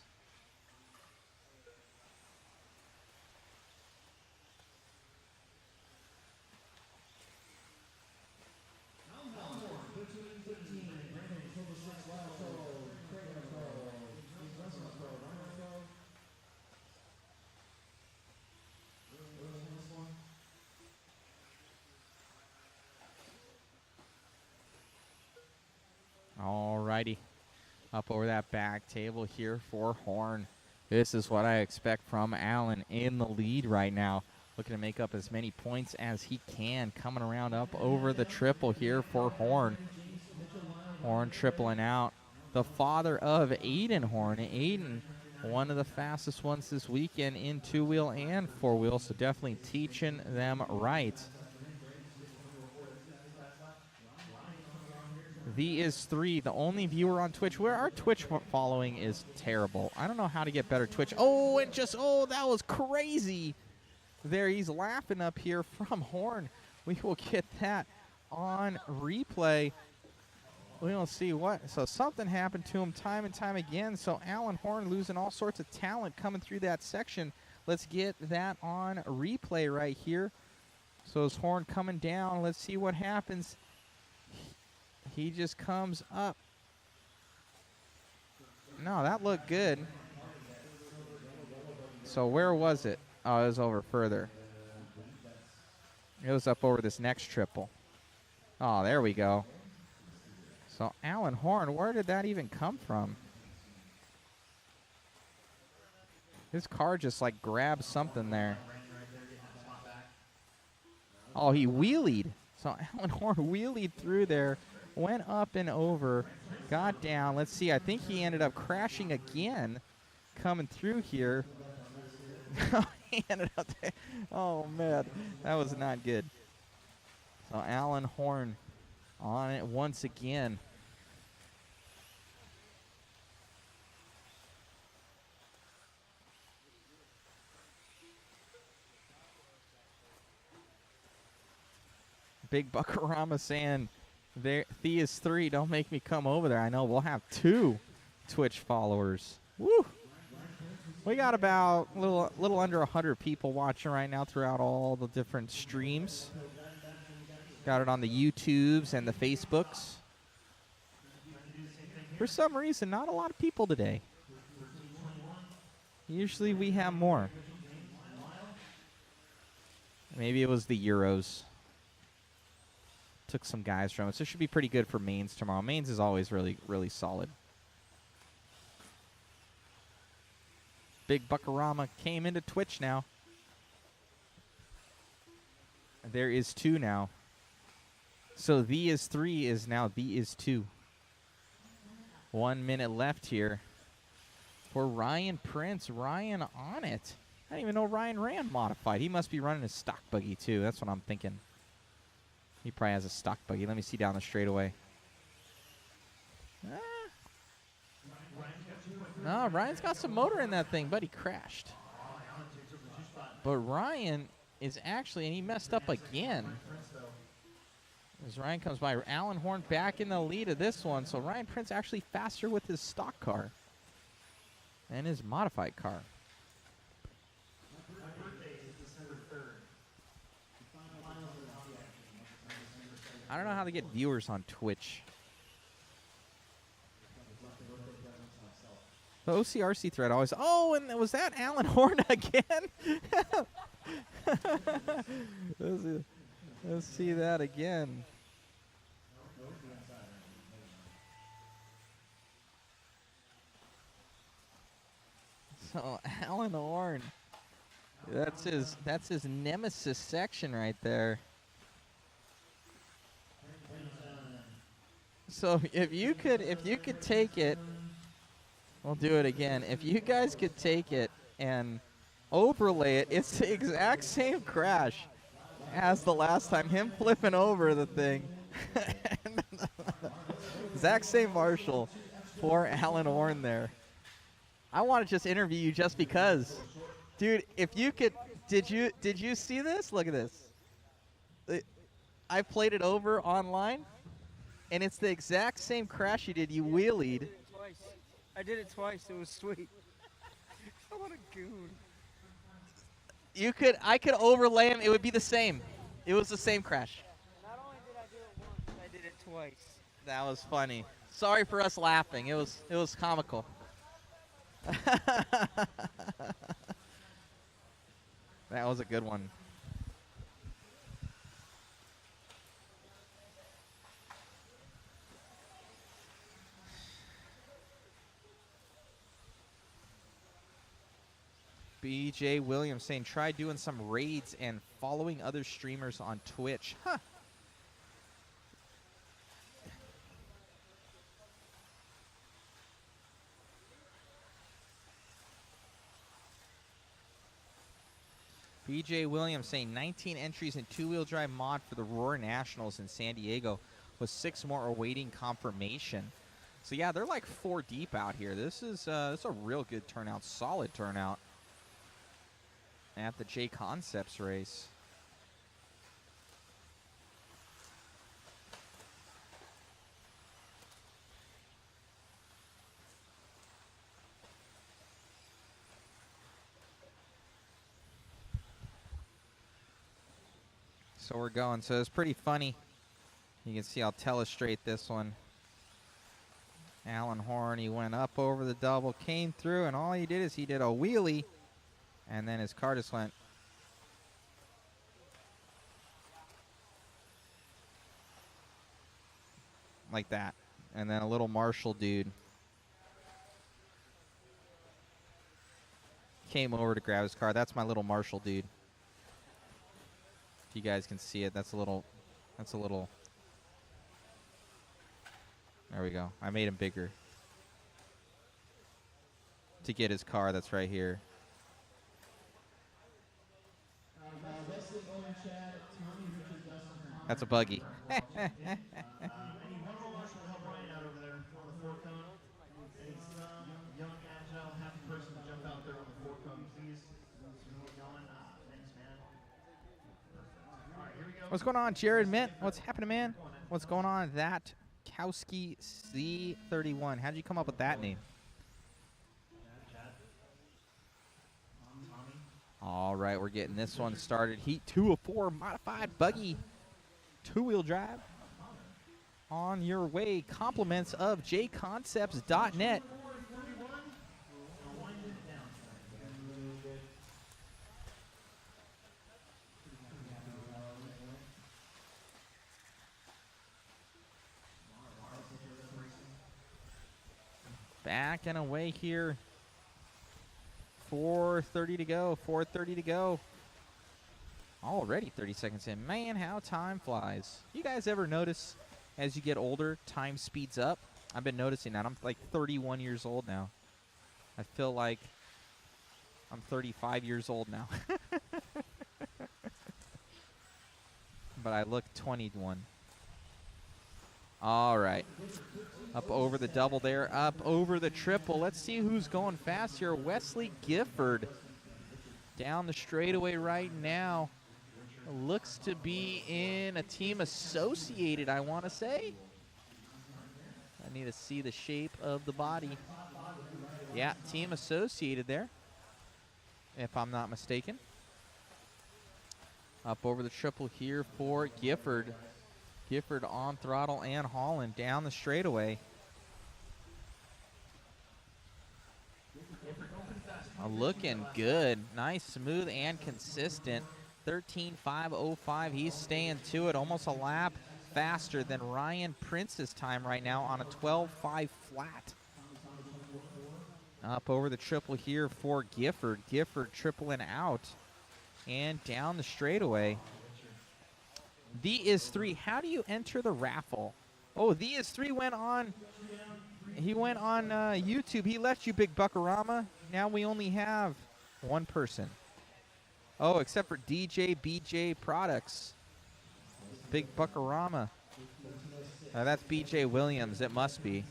Alrighty, up over that back table here for Horn. This is what I expect from Allen in the lead right now. Looking to make up as many points as he can. Coming around up over the triple here for Horn. Horn tripling out. The father of Aiden Horn. Aiden, one of the fastest ones this weekend in two-wheel and four-wheel, so definitely teaching them right. V is 3, the only viewer on Twitch. Where our Twitch following is terrible. I don't know how to get better Twitch. Oh, and just, oh, that was crazy. There, he's laughing up here from Horn. We will get that on replay. We will see what. So something happened to him time and time again. So Alan Horn losing all sorts of talent coming through that section. Let's get that on replay right here. So as Horn coming down, let's see what happens. He just comes up. No, that looked good. So where was it? Oh, it was over further. It was up over this next triple. Oh, there we go. So Alan Horn, where did that even come from? His car just like grabbed something there. Oh, he wheelied. So Alan Horn wheelied through there. Went up and over, got down. Let's see, I think he ended up crashing again coming through here. He ended up there. Oh, man, that was not good. So Alan Horn on it once again. Big Buckarama saying, there, Thea's 3, don't make me come over there. I know we'll have 2 Twitch followers. Woo! We got about a little under 100 people watching right now throughout all the different streams. Got it on the YouTubes and the Facebooks. For some reason, not a lot of people today. Usually we have more. Maybe it was the Euros. Took some guys from it. So it should be pretty good for mains tomorrow. Mains is always really, really solid. Big Buckarama came into Twitch now. There is 2 now. So the is 3 is now the is 2. 1 minute left here for Ryan Prince. Ryan on it. I didn't even know Ryan ran modified. He must be running a stock buggy too. That's what I'm thinking. He probably has a stock buggy. Let me see down the straightaway. No, Ryan's got some motor in that thing, but he crashed. But Ryan is actually, and he messed up again. As Ryan comes by, Alan Horn back in the lead of this one. So Ryan Prince actually faster with his stock car and his modified car. I don't know how to get viewers on Twitch. The OCRC thread always. Oh, and was that Alan Horn again? Let's see that again. So Alan Horn, that's his nemesis section right there. So if you could take it, we'll do it again. If you guys could take it and overlay it, it's the exact same crash as the last time. Him flipping over the thing. Exact same Marshall. Poor Alan Horn there. I want to just interview you just because. Dude, if you could, did you see this? Look at this. I played it over online, and it's the exact same crash you did. You wheelied. I did it twice. It was sweet. What a goon. I could overlay him. It would be the same. It was the same crash. Not only did I do it once, I did it twice. That was funny. Sorry for us laughing. It was comical. That was a good one. BJ Williams saying, try doing some raids and following other streamers on Twitch. Huh. BJ Williams saying 19 entries in two-wheel drive mod for the Roar Nationals in San Diego, with 6 more awaiting confirmation. So yeah, they're like 4 deep out here. This is a real good turnout, solid turnout at the JConcepts race. So we're going. So it's pretty funny. You can see I'll telestrate this one. Alan Horn, he went up over the double, came through, and all he did is he did a wheelie, and then his car just went like that. And then a little Marshall dude came over to grab his car. That's my little Marshall dude. If you guys can see it, that's a little, there we go. I made him bigger to get his car that's right here. That's a buggy. What's going on, Jared Mint? What's happening, man? What's going on? That Kowski C31. How'd you come up with that name? All right, we're getting this one started. Heat 2 of 4 modified buggy, two-wheel drive. On your way. Compliments of JConcepts.net. Back and away here. 4:30 to go. 4:30 to go. Already 30 seconds in. Man, how time flies. You guys ever notice as you get older, time speeds up? I've been noticing that. I'm like 31 years old now. I feel like I'm 35 years old now. But I look 21. All right. Up over the double there, up over the triple. Let's see who's going fast here. Wesley Gifford down the straightaway right now. Looks to be in a team associated, I want to say. I need to see the shape of the body. Yeah, team associated there, if I'm not mistaken. Up over the triple here for Gifford. Gifford on throttle and Holland down the straightaway. Looking good. Nice, smooth, and consistent. 13.505. He's staying to it. Almost a lap faster than Ryan Prince's time right now on a 12.5 flat. Up over the triple here for Gifford. Gifford tripling out and down the straightaway. The is 3. How do you enter the raffle? Oh, the is 3 went on. He went on YouTube. He left you, Big Buckarama. Now we only have one person. Oh, except for DJ BJ Products. Big Buckarama. That's BJ Williams. It must be.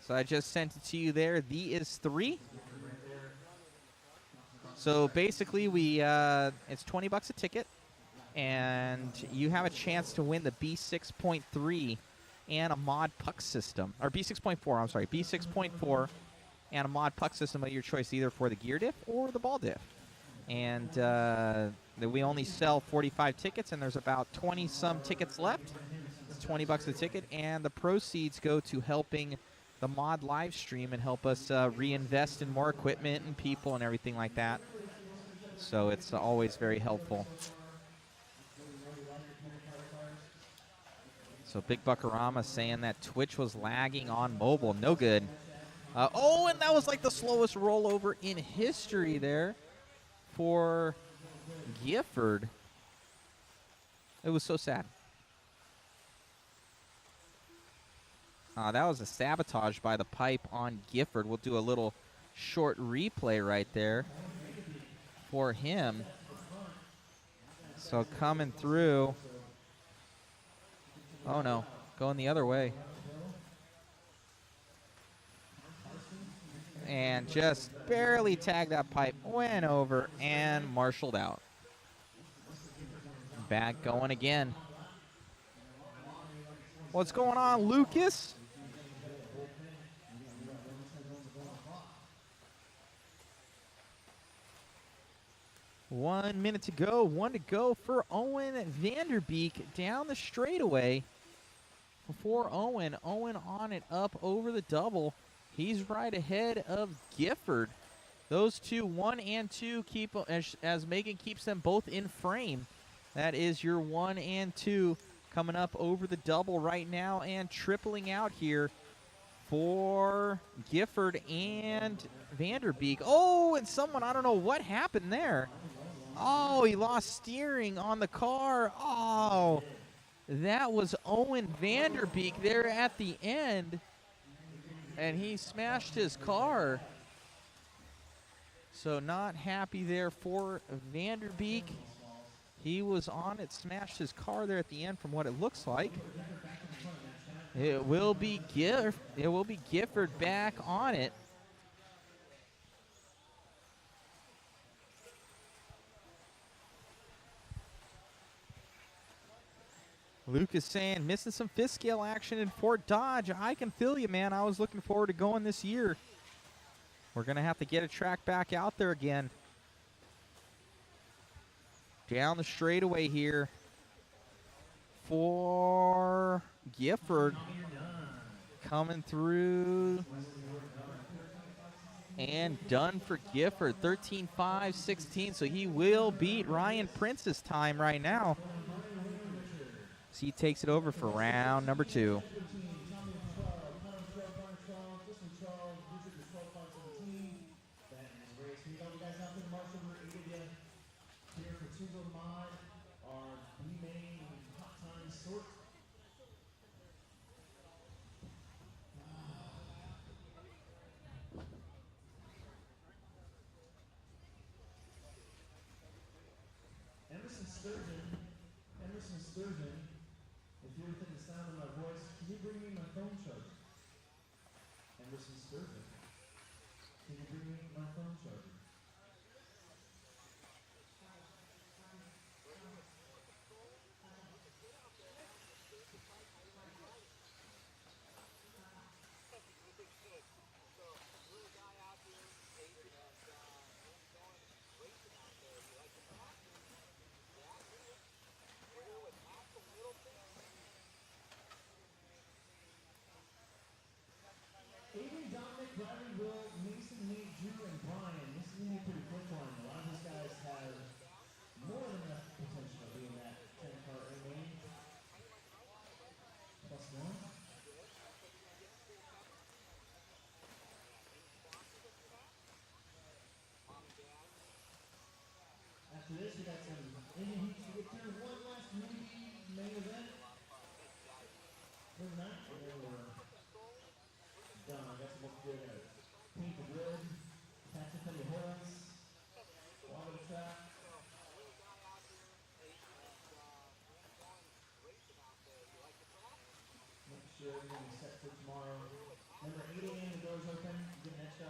So I just sent it to you there. The is 3. So basically, it's $20 a ticket, and you have a chance to win the B6.3 and a mod puck system, or B6.4. I'm sorry, B6.4 and a mod puck system of your choice, either for the gear diff or the ball diff. And we only sell 45 tickets, and there's about 20-some tickets left. It's $20 a ticket, and the proceeds go to helping the mod live stream and help us reinvest in more equipment and people and everything like that. So it's always very helpful. So Big Buckarama saying that Twitch was lagging on mobile. No good. Oh, and that was like the slowest rollover in history there for Gifford. It was so sad. That was a sabotage by the pipe on Gifford. We'll do a little short replay right there for him. So coming through. Oh no, going the other way. And just barely tagged that pipe, went over and marshaled out. Back going again. What's going on, Lucas? 1 minute to go. 1 to go for Owen Vanderbeek down the straightaway. For Owen. Owen on it up over the double. He's right ahead of Gifford. Those two, 1 and 2, keep as Megan keeps them both in frame. That is your 1 and 2 coming up over the double right now and tripling out here for Gifford and Vanderbeek. Oh, and someone, I don't know what happened there. Oh, he lost steering on the car. Oh, that was Owen Vanderbeek there at the end. And he smashed his car. So not happy there for Vanderbeek. He was on it, smashed his car there at the end from what it looks like. It will be Gifford back on it. Lucas saying, missing some fifth scale action in Fort Dodge. I can feel you, man. I was looking forward to going this year. We're going to have to get a track back out there again. Down the straightaway here for Gifford. Coming through. And done for Gifford. 13.5.16. So he will beat Ryan Prince's time right now. So he takes it over for round number 2. Emerson Sturgeon, if you're within the sound of my voice, can you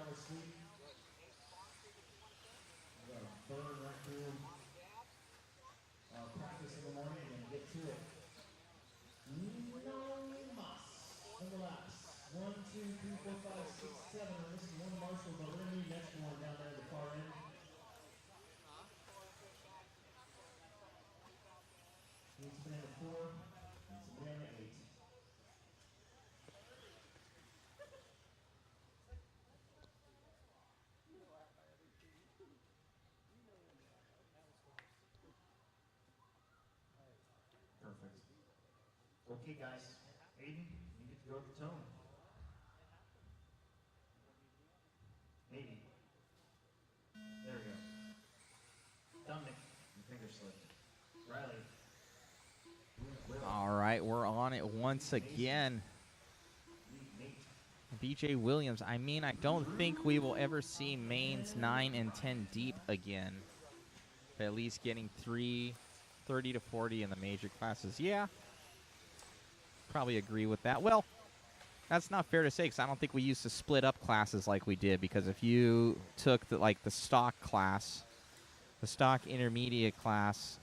hours sleep. I got a burn right through practice in the morning and get to it. No mas. Number laps. 1, 2, 3, 4, 5, 6, 7. We're missing one marshal, but we're going to need an extra one down there at the far end. Need somebody on the 4 and somebody on the 8. Perfect. Okay, guys. Aiden, you get to go with the tone. Aiden. There we go. Dominic, your finger slipped. Riley. All right, we're on it once again. BJ Williams. I mean, I don't think we will ever see mains 9 and 10 deep again. But at least getting 30 to 40 in the major classes. Yeah, probably agree with that. Well, that's not fair to say because I don't think we used to split up classes like we did. Because if you took the stock class, the stock intermediate class,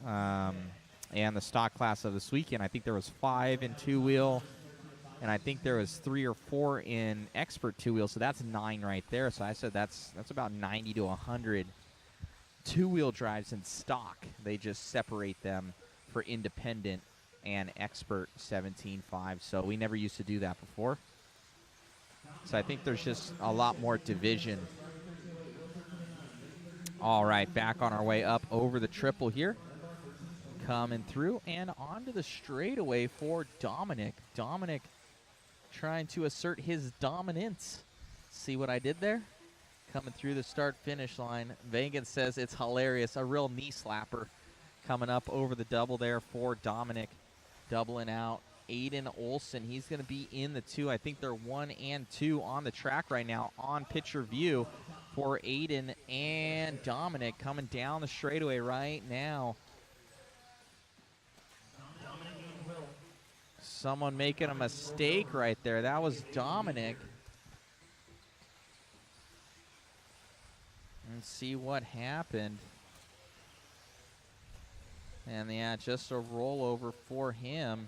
and the stock class of this weekend, I think there was 5 in two-wheel, and I think there was 3 or 4 in expert two-wheel, so that's 9 right there. So I said that's about 90 to 100 two-wheel drives in stock. They just separate them for independent and expert 17.5, so we never used to do that before. So I think there's just a lot more division. All right, back on our way up over the triple here. Coming through and onto the straightaway for Dominic. Dominic trying to assert his dominance. See what I did there? Coming through the start-finish line. Vegan says it's hilarious. A real knee slapper coming up over the double there for Dominic. Doubling out. Aiden Olson, he's going to be in the 2. I think they're 1 and 2 on the track right now on picture view for Aiden and Dominic coming down the straightaway right now. Someone making a mistake right there. That was Dominic. And see what happened. And yeah, just a rollover for him.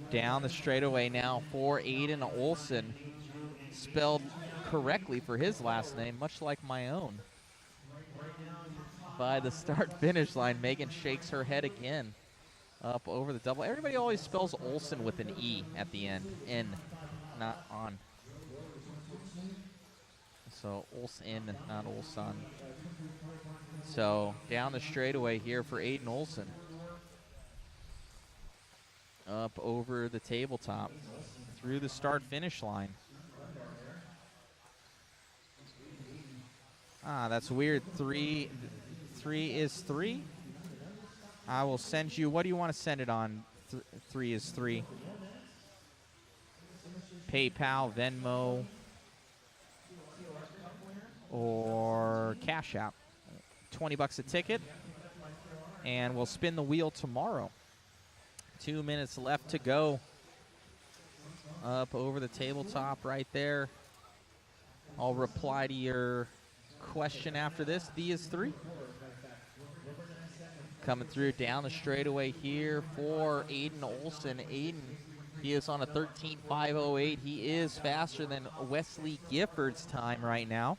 Down the straightaway now for Aiden Olson. Spelled correctly for his last name, much like my own. By the start-finish line, Megan shakes her head again. Up over the double. Everybody always spells Olson with an E at the end. N, not on. So Olson, not Olson. So down the straightaway here for Aiden Olson. Up over the tabletop. Through the start-finish line. Ah, that's weird. 3 is 3. I will send you, what do you want to send it on? 3 is 3. PayPal, Venmo, or Cash App. $20 a ticket. And we'll spin the wheel tomorrow. 2 minutes left to go. Up over the tabletop right there. I'll reply to your question after this. D is 3. Coming through down the straightaway here for Aiden Olson. Aiden, he is on a 13.508. He is faster than Wesley Gifford's time right now.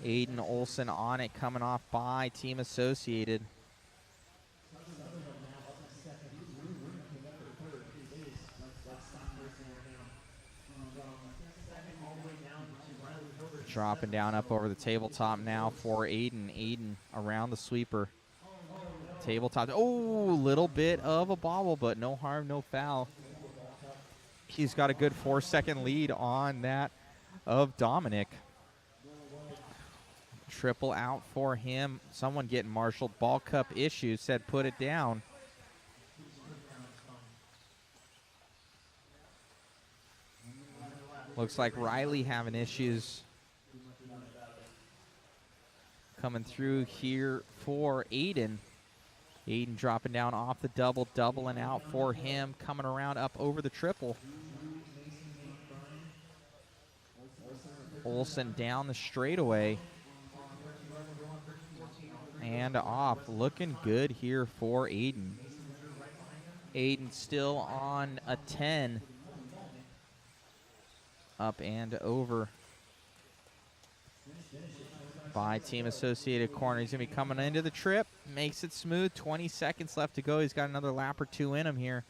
Aiden Olson on it, coming off by Team Associated. Dropping down up over the tabletop now for Aiden. Aiden around the sweeper. Tabletop. Oh, little bit of a bobble, but no harm, no foul. He's got a good 4-second lead on that of Dominic. Triple out for him. Someone getting marshaled. Ball cup issues. Said put it down. Looks like Riley having issues. Coming through here for Aiden. Aiden dropping down off the double, doubling out for him, coming around up over the triple. Olson down the straightaway. And off. Looking good here for Aiden. Aiden still on a 10. Up and over by Team Associated Corner. He's going to be coming into the trip. Makes it smooth. 20 seconds left to go. He's got another lap or two in him here,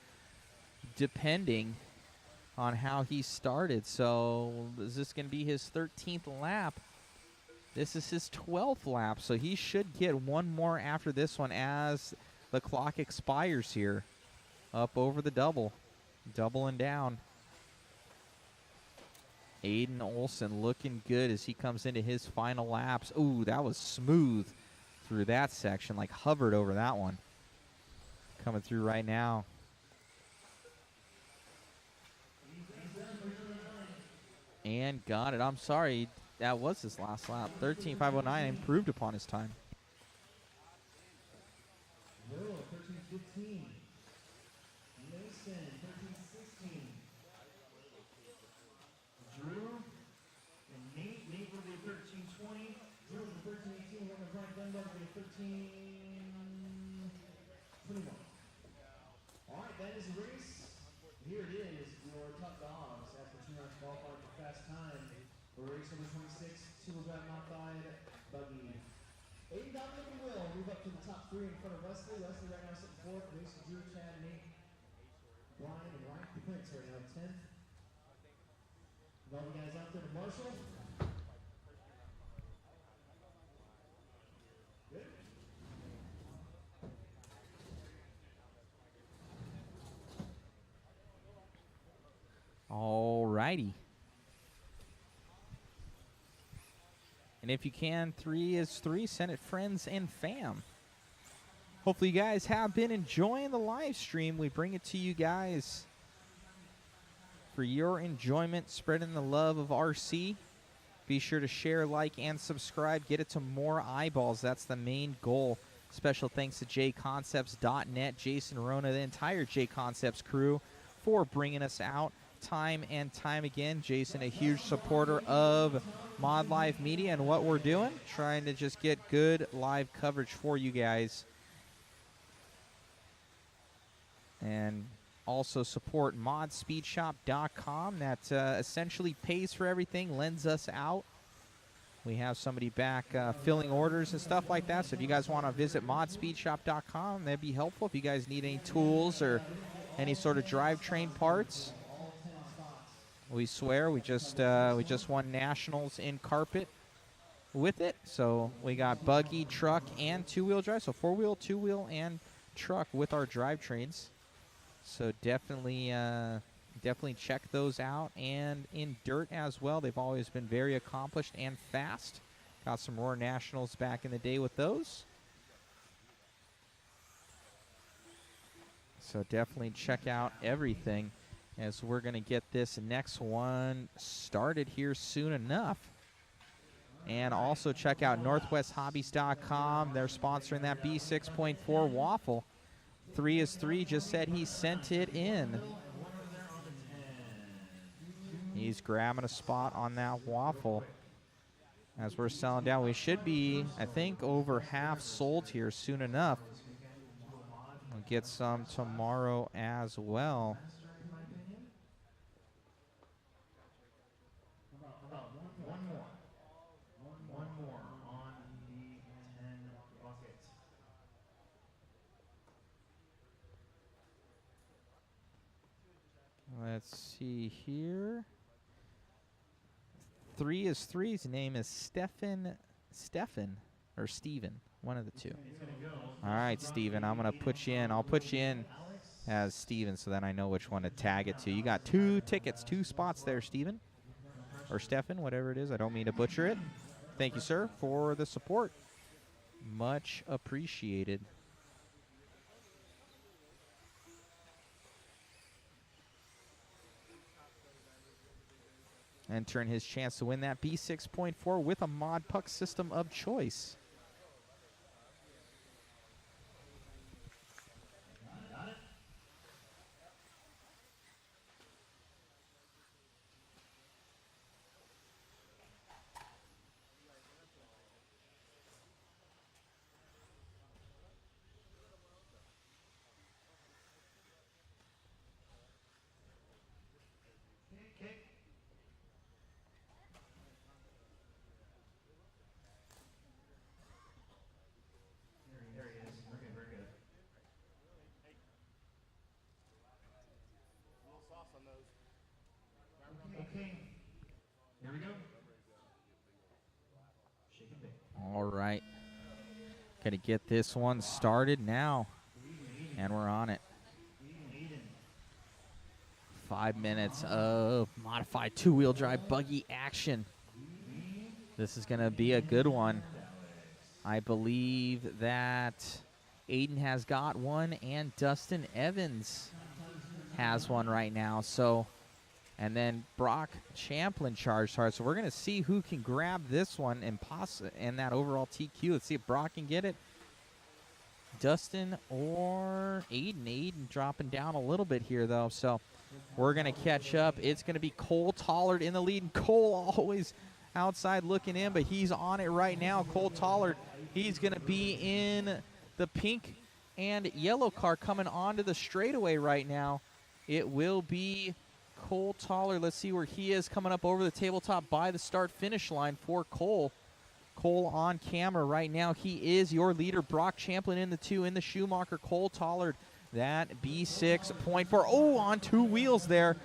depending on how he started. So is this going to be his 13th lap? This is his 12th lap, so he should get one more after this one as the clock expires here. Up over the double. Doubling down. Aiden Olson looking good as he comes into his final laps. Ooh, that was smooth through that section, like hovered over that one. Coming through right now. And got it. I'm sorry. That was his last lap. 13.509, improved upon his time. 13:15. Mason, 13:16. Drew and Nate. Nate will be 13:20. Drew will be 13:18. We're going to Brian Dunbar will be 13:21. All right, that is the race. Here it is, your top dogs after 2 rounds qualified for fast time. Race number 26, two-wheel drive modified buggy. Aiden, Dominic, and Will move up to the top 3 in front of Wesley. Wesley right now sitting 4th. Mason, Drew, Chad, Nate, Brian, and Ryan Prince right now 10th. And all the guys out there to Marshall. Good. All righty. And if you can, 3 is 3. Send it friends and fam. Hopefully you guys have been enjoying the live stream. We bring it to you guys for your enjoyment, spreading the love of RC. Be sure to share, like, and subscribe. Get it to more eyeballs. That's the main goal. Special thanks to JConcepts.net, Jason Rona, the entire JConcepts crew for bringing us out time and time again. Jason, a huge supporter of Mod Live Media and what we're doing, trying to just get good live coverage for you guys. And also support modspeedshop.com. That essentially pays for everything, lends us out. We have somebody back filling orders and stuff like that. So if you guys want to visit modspeedshop.com, that'd be helpful. If you guys need any tools or any sort of drivetrain parts, we swear we just won nationals in carpet with it. So we got buggy, truck, and 2-wheel drive. So 4-wheel, 2-wheel, and truck with our drivetrains. So definitely check those out. And in dirt as well, they've always been very accomplished and fast. Got some Roar Nationals back in the day with those. So definitely check out everything, as we're going to get this next one started here soon enough. And also check out NorthwestHobbies.com. They're sponsoring that B6.4 waffle. 3 is 3 just said he sent it in. He's grabbing a spot on that waffle. As we're selling down, we should be, I think, over half sold here soon enough. We'll get some tomorrow as well. One more on the 10 bucket. Let's see here. 3 is 3. His name is Stefan, or Steven, one of the two. All right, Steven, I'm going to put you in. I'll put you in as Steven so then I know which one to tag it to. You got 2 tickets, 2 spots there, Steven. Or Stefan, whatever it is. I don't mean to butcher it. Thank you, sir, for the support. Much appreciated. Entering his chance to win that B6.4 with a Mod Puck system of choice. Okay. Here we go. Shake and bake. All right. Got to get this one started now. And we're on it. 5 minutes of modified two-wheel drive buggy action. This is going to be a good one. I believe that Aiden has got one and Dustin Evans has one right now. So, and then Brock Champlin charged hard. So we're going to see who can grab this one and that overall TQ. Let's see if Brock can get it. Dustin or Aiden. Aiden dropping down a little bit here, though. So we're going to catch up. It's going to be Cole Tollard in the lead. And Cole always outside looking in, but he's on it right now. Cole Tollard, he's going to be in the pink and yellow car coming onto the straightaway right now. It will be Cole Tollard. Let's see where he is coming up over the tabletop by the start-finish line for Cole. Cole on camera right now. He is your leader. Brock Champlin in the 2 in the Schumacher. Cole Tollard, that B6.4. Oh, on 2 wheels there.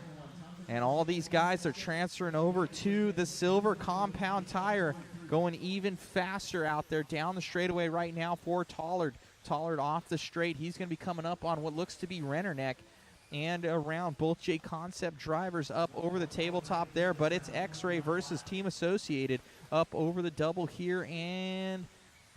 And all these guys are transferring over to the silver compound tire, going even faster out there down the straightaway right now for Tollard. Tollard off the straight. He's going to be coming up on what looks to be Rennerneck and around both JConcept drivers up over the tabletop there, but it's X-Ray versus Team Associated up over the double here and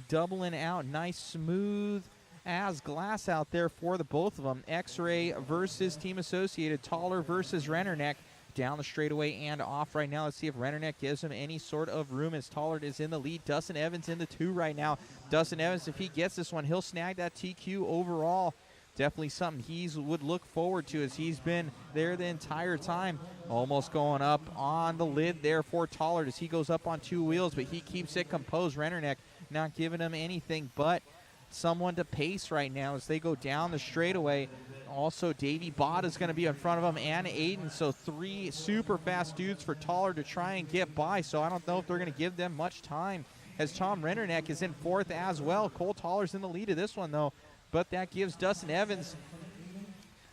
doubling out. Nice smooth as glass out there for the both of them. X-Ray versus Team Associated. Toller versus Rennerneck down the straightaway and off right now. Let's see if Rennerneck gives him any sort of room as Tollard is in the lead. Dustin Evans in the 2 right now. Dustin Evans, if he gets this one, he'll snag that TQ overall. Definitely something he would look forward to as he's been there the entire time. Almost going up on the lid there for Tollard as he goes up on 2 wheels, but he keeps it composed. Rennerneck not giving him anything but someone to pace right now as they go down the straightaway. Also, Davey Bott is going to be in front of him and Aiden, so 3 super fast dudes for Tollard to try and get by, so I don't know if they're going to give them much time as Tom Rennerneck is in 4th as well. Cole Tollard's in the lead of this one, though. But that gives Dustin Evans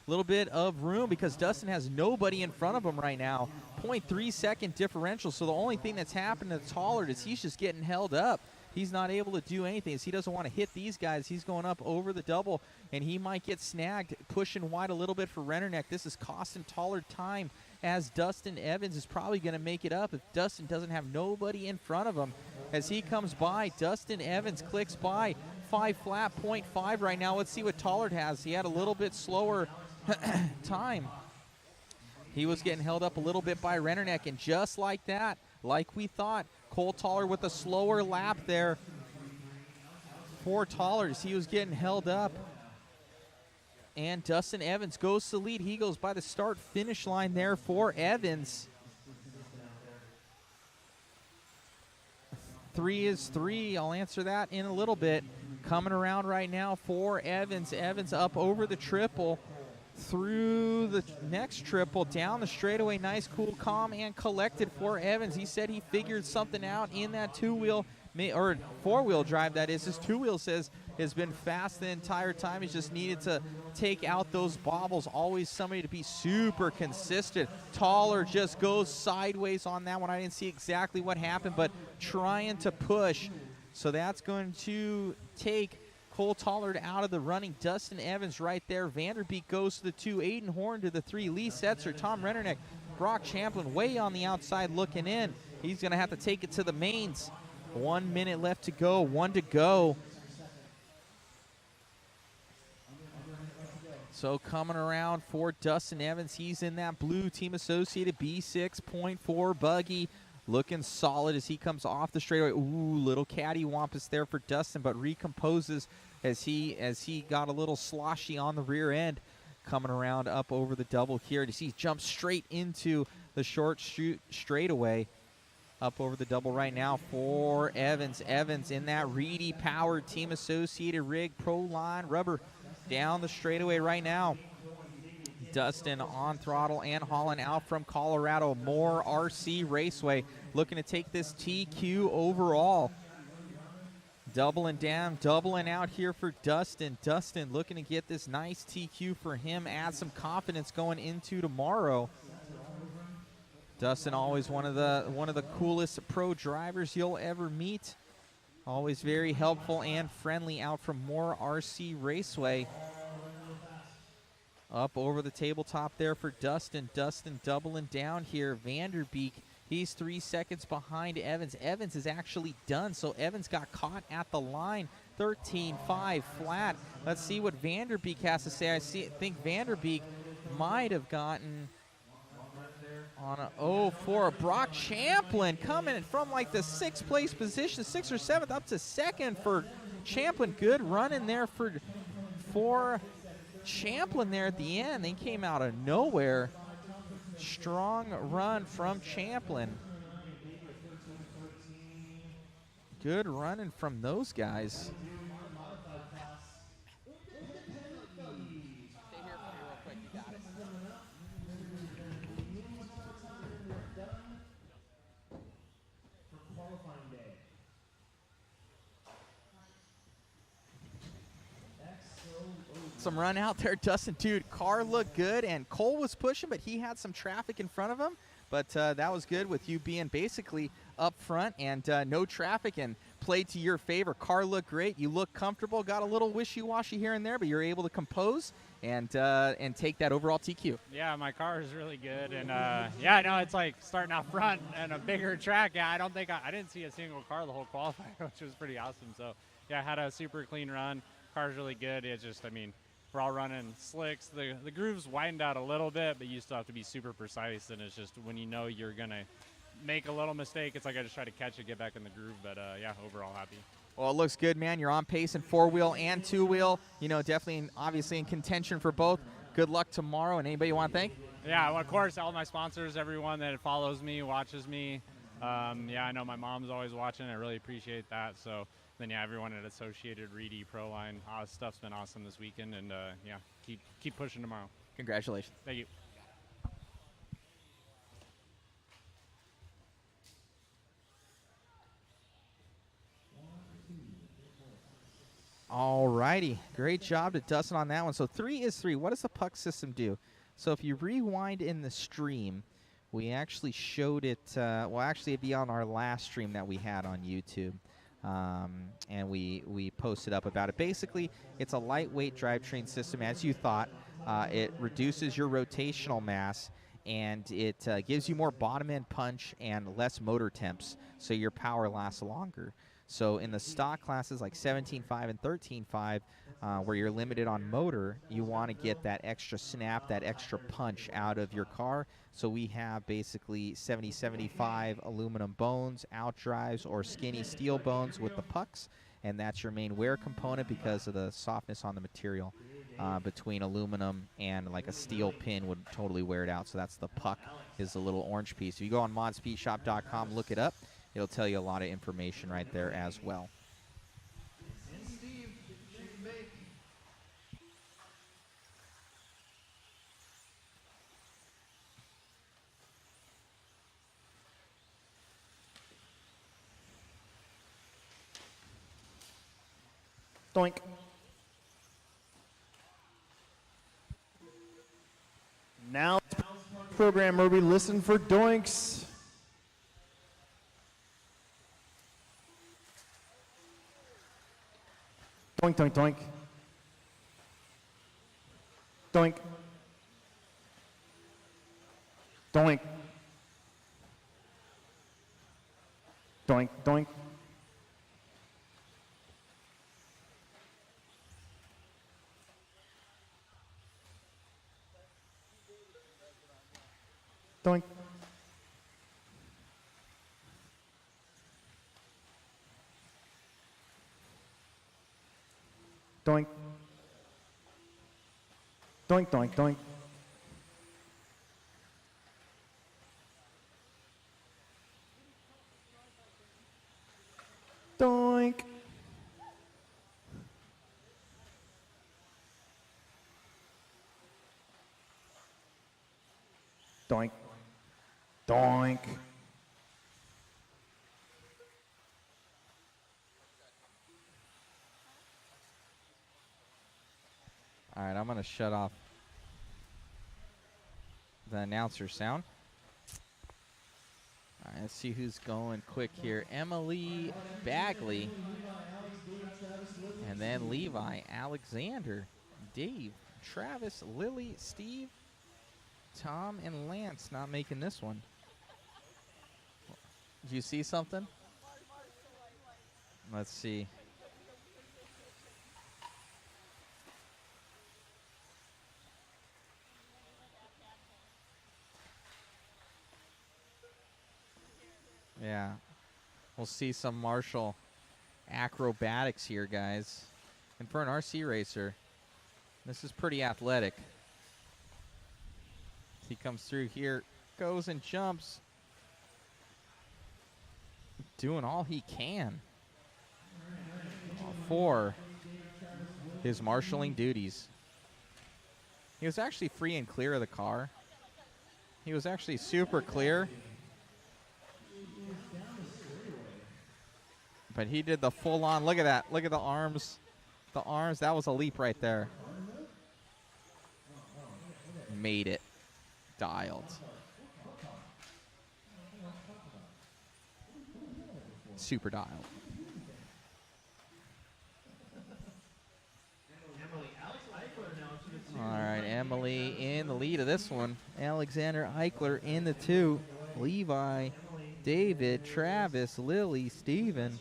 a little bit of room because Dustin has nobody in front of him right now. 0.3 second differential. So the only thing that's happened to Tollard is he's just getting held up. He's not able to do anything. As he doesn't want to hit these guys. He's going up over the double, and he might get snagged, pushing wide a little bit for Rennerneck. This is costing Tollard time as Dustin Evans is probably going to make it up if Dustin doesn't have nobody in front of him. As he comes by, Dustin Evans clicks by. 5 flat, 0.5 right now. Let's see what Tollard has. He had a little bit slower time. He was getting held up a little bit by Rennerneck, and just like that, like we thought, Cole Tollard with a slower lap there for Tollard as he was getting held up. And Dustin Evans goes to lead. He goes by the start-finish line there for Evans. 3 is 3. I'll answer that in a little bit. Coming around right now for Evans. Evans up over the triple, through the next triple, down the straightaway. Nice, cool, calm, and collected for Evans. He said he figured something out in that 2-wheel, or 4-wheel drive, that is. His 2-wheel says has been fast the entire time. He's just needed to take out those bobbles. Always somebody to be super consistent. Toller just goes sideways on that one. I didn't see exactly what happened, but trying to push. So that's going to take Cole Tollard out of the running. Dustin Evans right there. Vanderbeek goes to the 2. Aiden Horn to the 3. Lee Setzer, Tom Rennerneck, Brock Champlin way on the outside looking in. He's going to have to take it to the mains. 1 minute left to go. 1 to go. So coming around for Dustin Evans. He's in that blue Team Associated B6.4 buggy. Looking solid as he comes off the straightaway. Ooh, little cattywampus there for Dustin, but recomposes as he got a little sloshy on the rear end. Coming around up over the double here. As he jumps straight into the short straightaway. Up over the double right now for Evans. Evans in that Reedy powered Team Associated rig, Pro Line rubber down the straightaway right now. Dustin on throttle and hauling out from Colorado. More RC Raceway looking to take this TQ overall. Doubling down, doubling out here for Dustin. Dustin looking to get this nice TQ for him, add some confidence going into tomorrow. Dustin, always one of the coolest pro drivers you'll ever meet. Always very helpful and friendly out from Moore RC Raceway. Up over the tabletop there for Dustin. Dustin doubling down here. Vanderbeek, he's 3 seconds behind Evans. Evans is actually done, so Evans got caught at the line. 13.5 flat. Let's see what Vanderbeek has to say. Think Vanderbeek might have gotten on a 0-4. Brock Champlin coming in from like the 6th place position, 6th or 7th, up to 2nd for Champlin. Good run in there for Champlin there at the end. They came out of nowhere. Strong run from Champlin. Good running from those guys. Some run out there, Dustin. Dude, car looked good, and Cole was pushing, but he had some traffic in front of him. But that was good with you being basically up front and no traffic, and played to your favor. Car looked great. You look comfortable. Got a little wishy-washy here and there, but you're able to compose and take that overall TQ. Yeah, my car is really good, and yeah, I know it's like starting out front and a bigger track. Yeah, I don't think I didn't see a single car the whole qualifying, which was pretty awesome. So yeah, I had a super clean run. Car's really good. It's just, I mean, we're all running slicks. The grooves widened out a little bit, but you still have to be super precise. And it's just when you know you're going to make a little mistake, it's like I just try to catch it, get back in the groove. But, yeah, overall happy. Well, it looks good, man. You're on pace in 4-wheel and 2-wheel. You know, definitely, obviously in contention for both. Good luck tomorrow. And anybody you want to thank? Yeah, well, of course, all my sponsors, everyone that follows me, watches me. Yeah, I know my mom's always watching. I really appreciate that. So then, yeah, everyone at Associated, Reedy, Proline, stuff's been awesome this weekend. And, yeah, keep pushing tomorrow. Congratulations. Thank you. All righty. Great job to Dustin on that one. So 3 is 3. What does the puck system do? So if you rewind in the stream, we actually showed it. Well, actually, it'd be on our last stream that we had on YouTube. And we posted up about it. Basically, it's a lightweight drivetrain system, as you thought. It reduces your rotational mass, and it gives you more bottom-end punch and less motor temps, so your power lasts longer. So in the stock classes like 17.5 and 13.5, where you're limited on motor, you want to get that extra snap, that extra punch out of your car. So we have basically 70-75 aluminum bones, out drives, or skinny steel bones with the pucks. And that's your main wear component because of the softness on the material. Between aluminum and like a steel pin would totally wear it out. So that's the puck, is the little orange piece. If you go on modspeedshop.com, look it up. It'll tell you a lot of information right there as well. Doink. Now, program where we listen for doinks. Doink, doink, doink. Doink. Doink. Doink, doink. Doink. Doink. Doink, doink, doink. Doink. Doink. Doink. All right, I'm going to shut off the announcer sound. right, let's see who's going quick here. Emily Bagley. And then Levi, Alexander, Dave, Travis, Lily, Steve, Tom, and Lance not making this one. Did you see something? Let's see. Yeah. We'll see some Marshall acrobatics here, guys. And for an RC racer, this is pretty athletic. He comes through here, goes and jumps. Doing all he can for his marshalling duties. He was actually free and clear of the car. He was actually super clear. But he did the full-on, look at that. Look at the arms. The arms, that was a leap right there. Made it. Dialed. Super dialed. All right, Emily in the lead of this one. Alexander Eichler in the 2. Levi, David, Travis, Lily, Steven.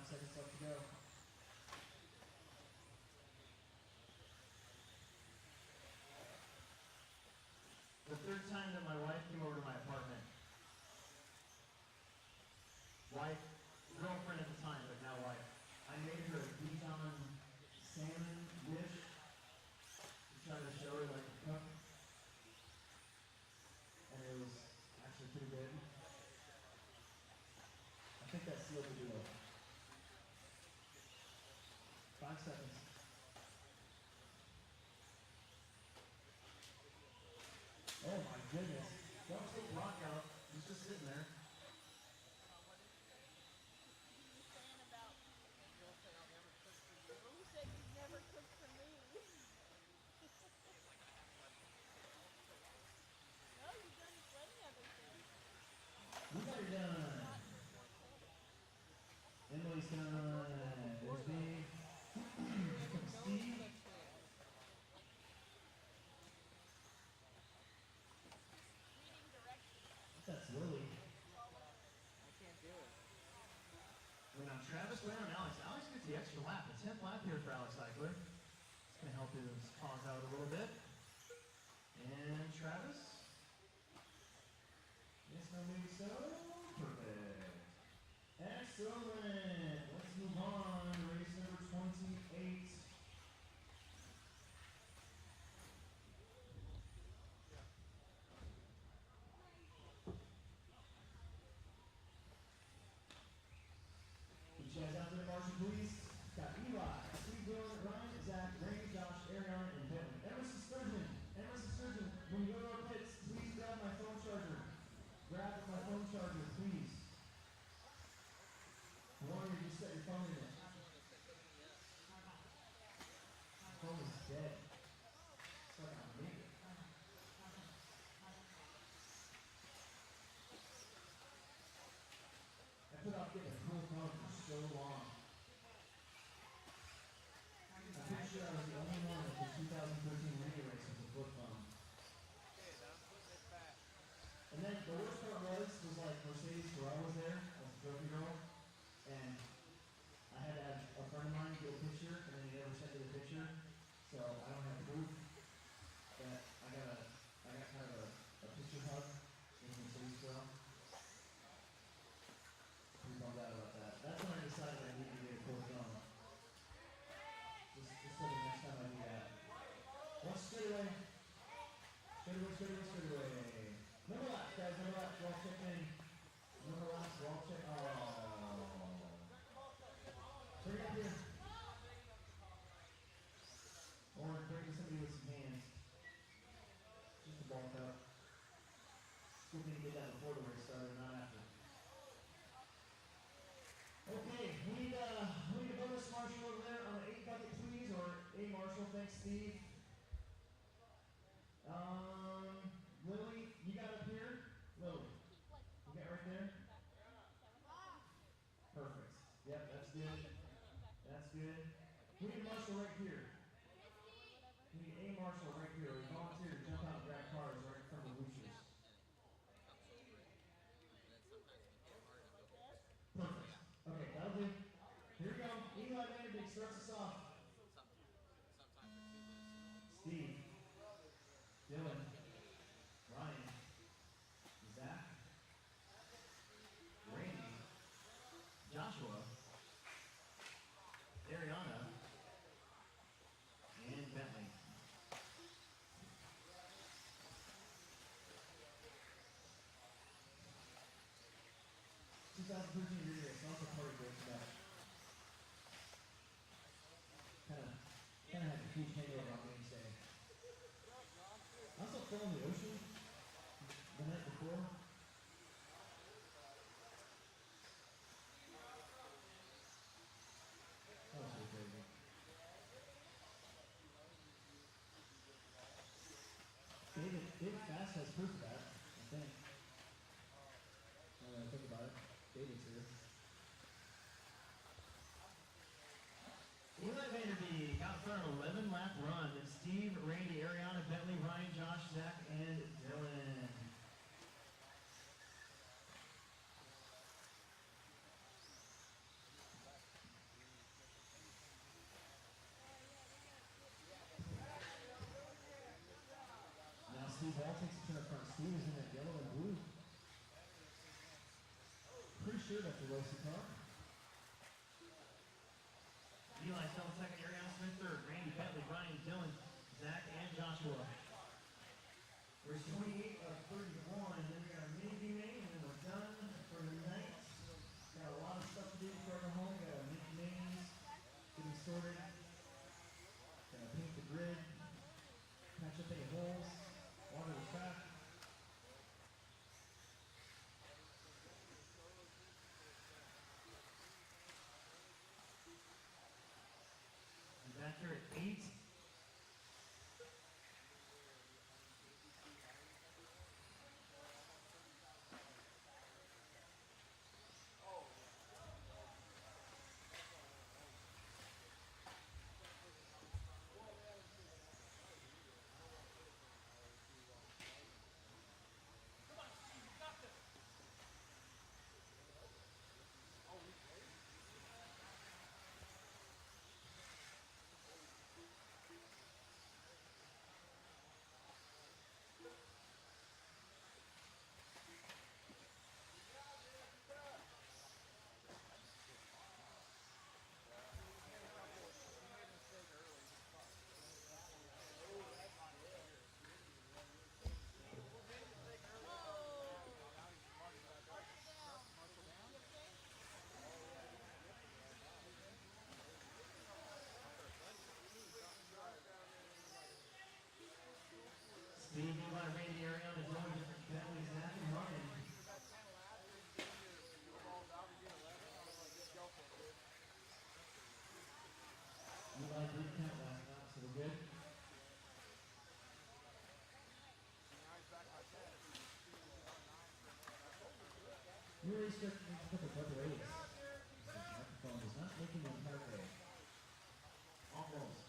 Seconds left to go. The third time that my wife came over to my apartment. Wife, girlfriend at the time, but now wife. I made her a Dijon salmon dish to try to show her like a cook. And it was actually pretty good. I think that sealed the deal. 5 seconds. Oh my goodness. Don't take rock out. He's just sitting there. We got her done. Emily's done. There's Dave. Steve. That's Lily. I can't do it. Wait on Travis, wait on Alex. Alex gets the extra lap. The 10th lap here for Alex Eichler. It's going to help his cause out a little bit. And Travis. Yes, no, maybe so. Perfect. Excellent. Let's move on. Race number 28. Put you guys out to the margin, please. Got Eli, Steve, Dylan, Ryan, Zach, Randy, Josh, Ariana, and Bentley. Emerson Sturgeon. Emerson Sturgeon, when you go to our pits, please grab my phone charger. Grab my phone charger, please. The one where you just set your phone in it. My phone is dead. It's like I'm naked. I put off getting a cool phone for so long. I'm pretty sure I was the only one at the 2013 relay race with a flip phone. And then the worst part was like Mercedes Ferrari was there, as a trophy girl, and I had to have a friend of mine get a picture, and then he never sent Steve. Lily, you got up here? Lily, you got right there? Perfect. Yep, that's good. That's good. We need a marshal right here. We need a marshal right here. We volunteer to jump out and grab cars right in front of the bleachers. Perfect. Okay, that'll do. Here we go. Eli Vanderbeek starts us off. Steve, Dylan, Ryan, Zach, Randy, Joshua, Ariana, and Bentley. Year race, also party race back. Kind of had a huge hangover on Wednesday. I also fell in the ocean the night before. That was pretty crazy. David Fast has proof of that, I think. Now that I think about it, David's here. Eli Vanderbeek out for an 11-lap run. Then Steve, Randy, Ariana, Bentley, Ryan, Josh, Zach, and Dylan. Now Steve Wall takes it to the front. Steve is in that yellow and blue. Pretty sure that's a Rossi car. Eli still in second, Ariana Smith third, Randy, Bentley, Ryan, Dylan, Zach, and Joshua. Race 28 of 31, then we got a mini V-main, and then we're done for the night. Got a lot of stuff to do before I go home. Got a mini mains, getting sorted. Gotta paint the grid, patch up any holes, water the track. Back here at 8. Steve, Eli, Randy, Ariana, Dylan, Bentley, Zach, and Ryan. Eli did count last lap, so we're good. Your race just needs to put the double A's. The microphone is not making the entire way. Almost.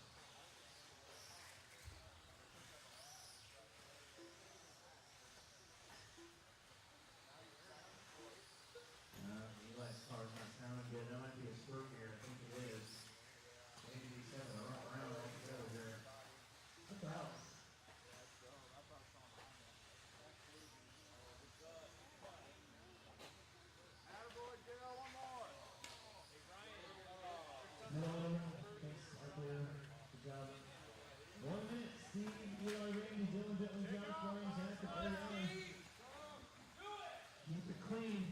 Eli's car's not sounding good. That might be a spurt here. I think it is. 87 around altogether here. What the hell? No, thanks, Arthur. Good job. 1 minute. Steve, Eli, Randy, Dylan, Bentley, Josh, Ryan, Zach, and Ariana. Keep it clean.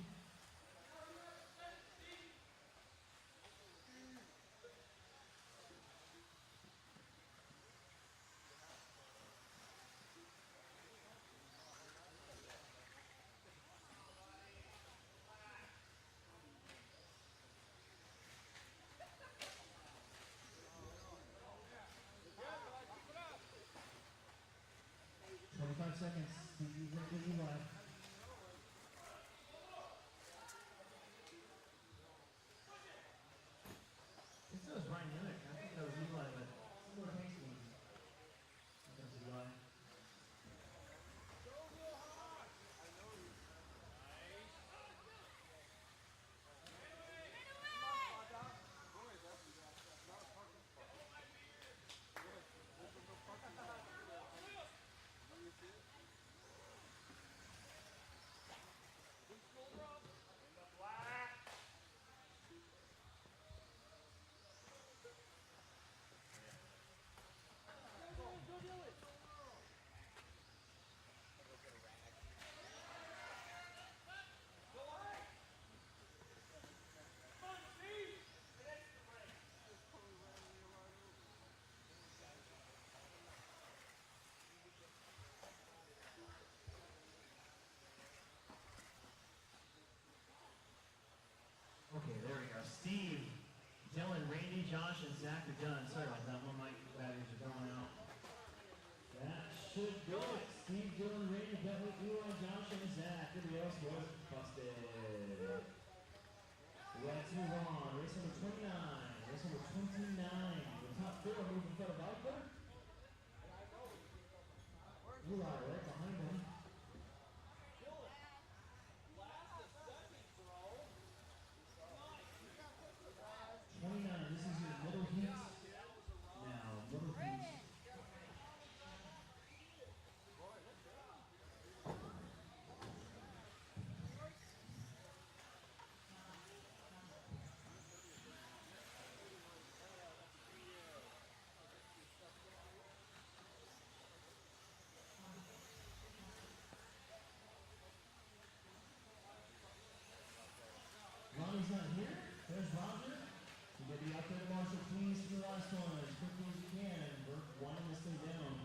Steve, Dylan, Randy, Josh, and Zach are done. Sorry about that one. My batteries are going out. That should do it. Steve, Dylan, Randy, Bentley, Eli, Josh, and Zach. Everybody else was busted. Let's move on. Race number 29. Race number 29. The top four moving in front of Viper. Eli right behind him. 29, this is your middle heat. Now, middle heat. Ronnie's not here. There's Roger. You gotta be out there to Marshall, please, for the last one as quickly as you can. We're winding this thing down.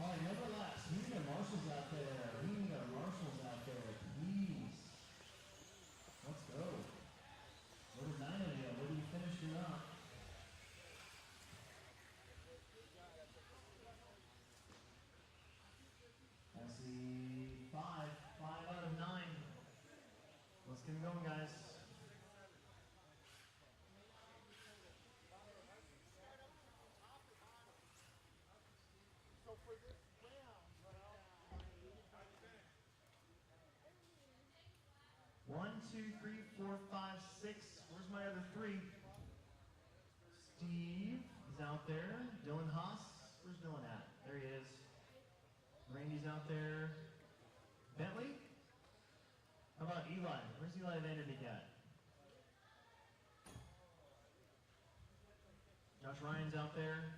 All right, number last. We need our marshals out there. We need our marshals out there, please. Let's go. What are 9 of you? Whether you finished or not. I see 5. 5 out of 9. Let's get it going, guys. One, two, three, four, 5, 6. Where's my other 3? Steve is out there. Dylan Haas. Where's Dylan at? There he is. Randy's out there. Bentley? How about Eli? Where's Eli Vanderbeek at? Josh Ryan's out there.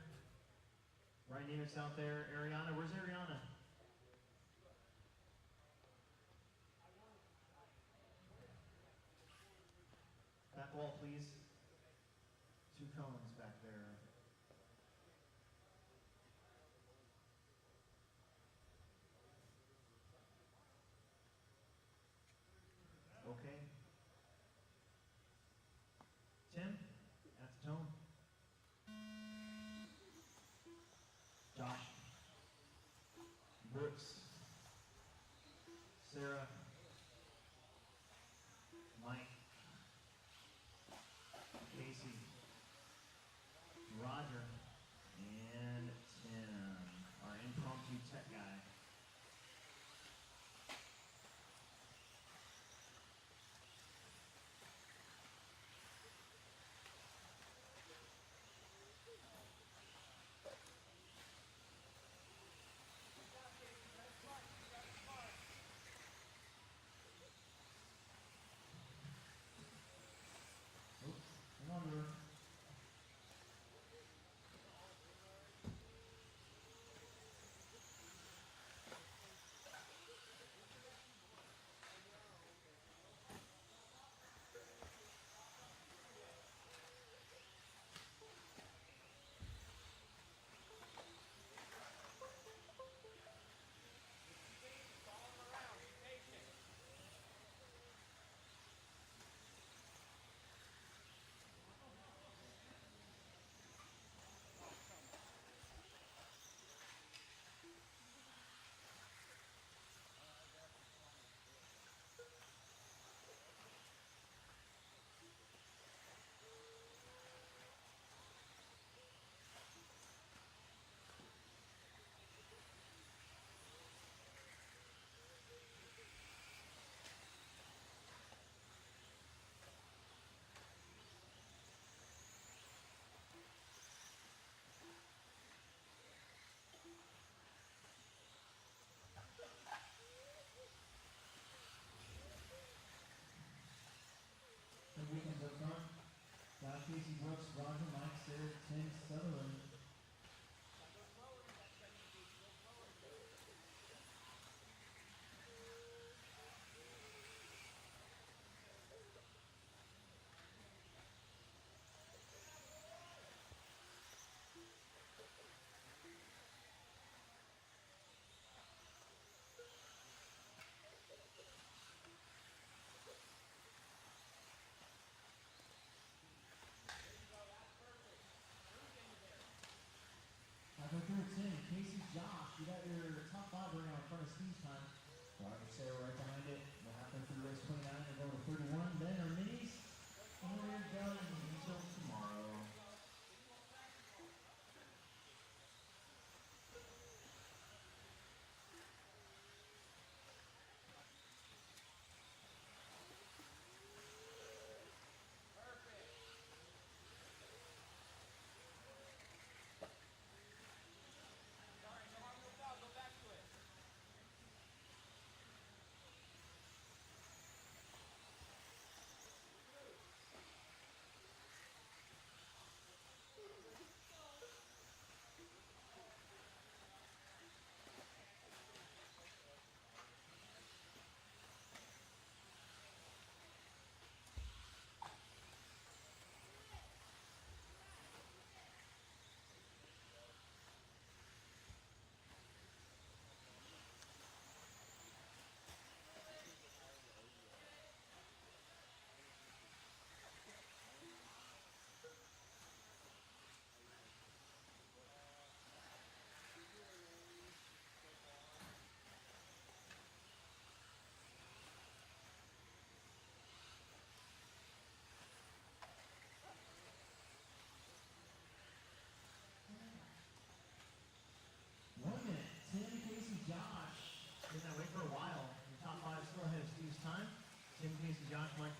Ryan Nemick's out there. Ariana, where's Ariana? Back wall, please. 2 cones back there. Okay. Tim, at the tone. Josh. Brooks. Sarah. Mike. Casey.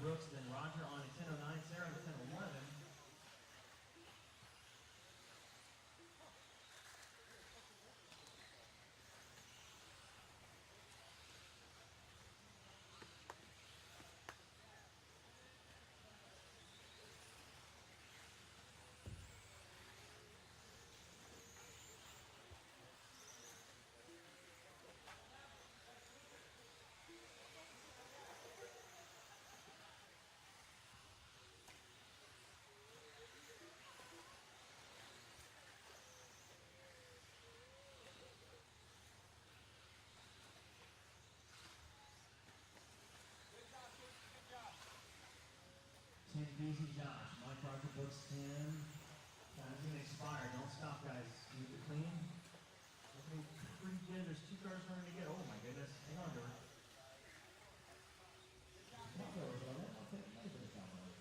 Brooks, then Roger on a 10:09, Sarah on a 10:11. Tim Beasy, Josh, Mike Roger, Brooks, Tim. Time's gonna expire. Don't stop, guys. Keep it clean. Looking pretty good. There's 2 cars running to get. Oh my goodness. Hang on to her. Not those on it. I'll take another bit of time on it.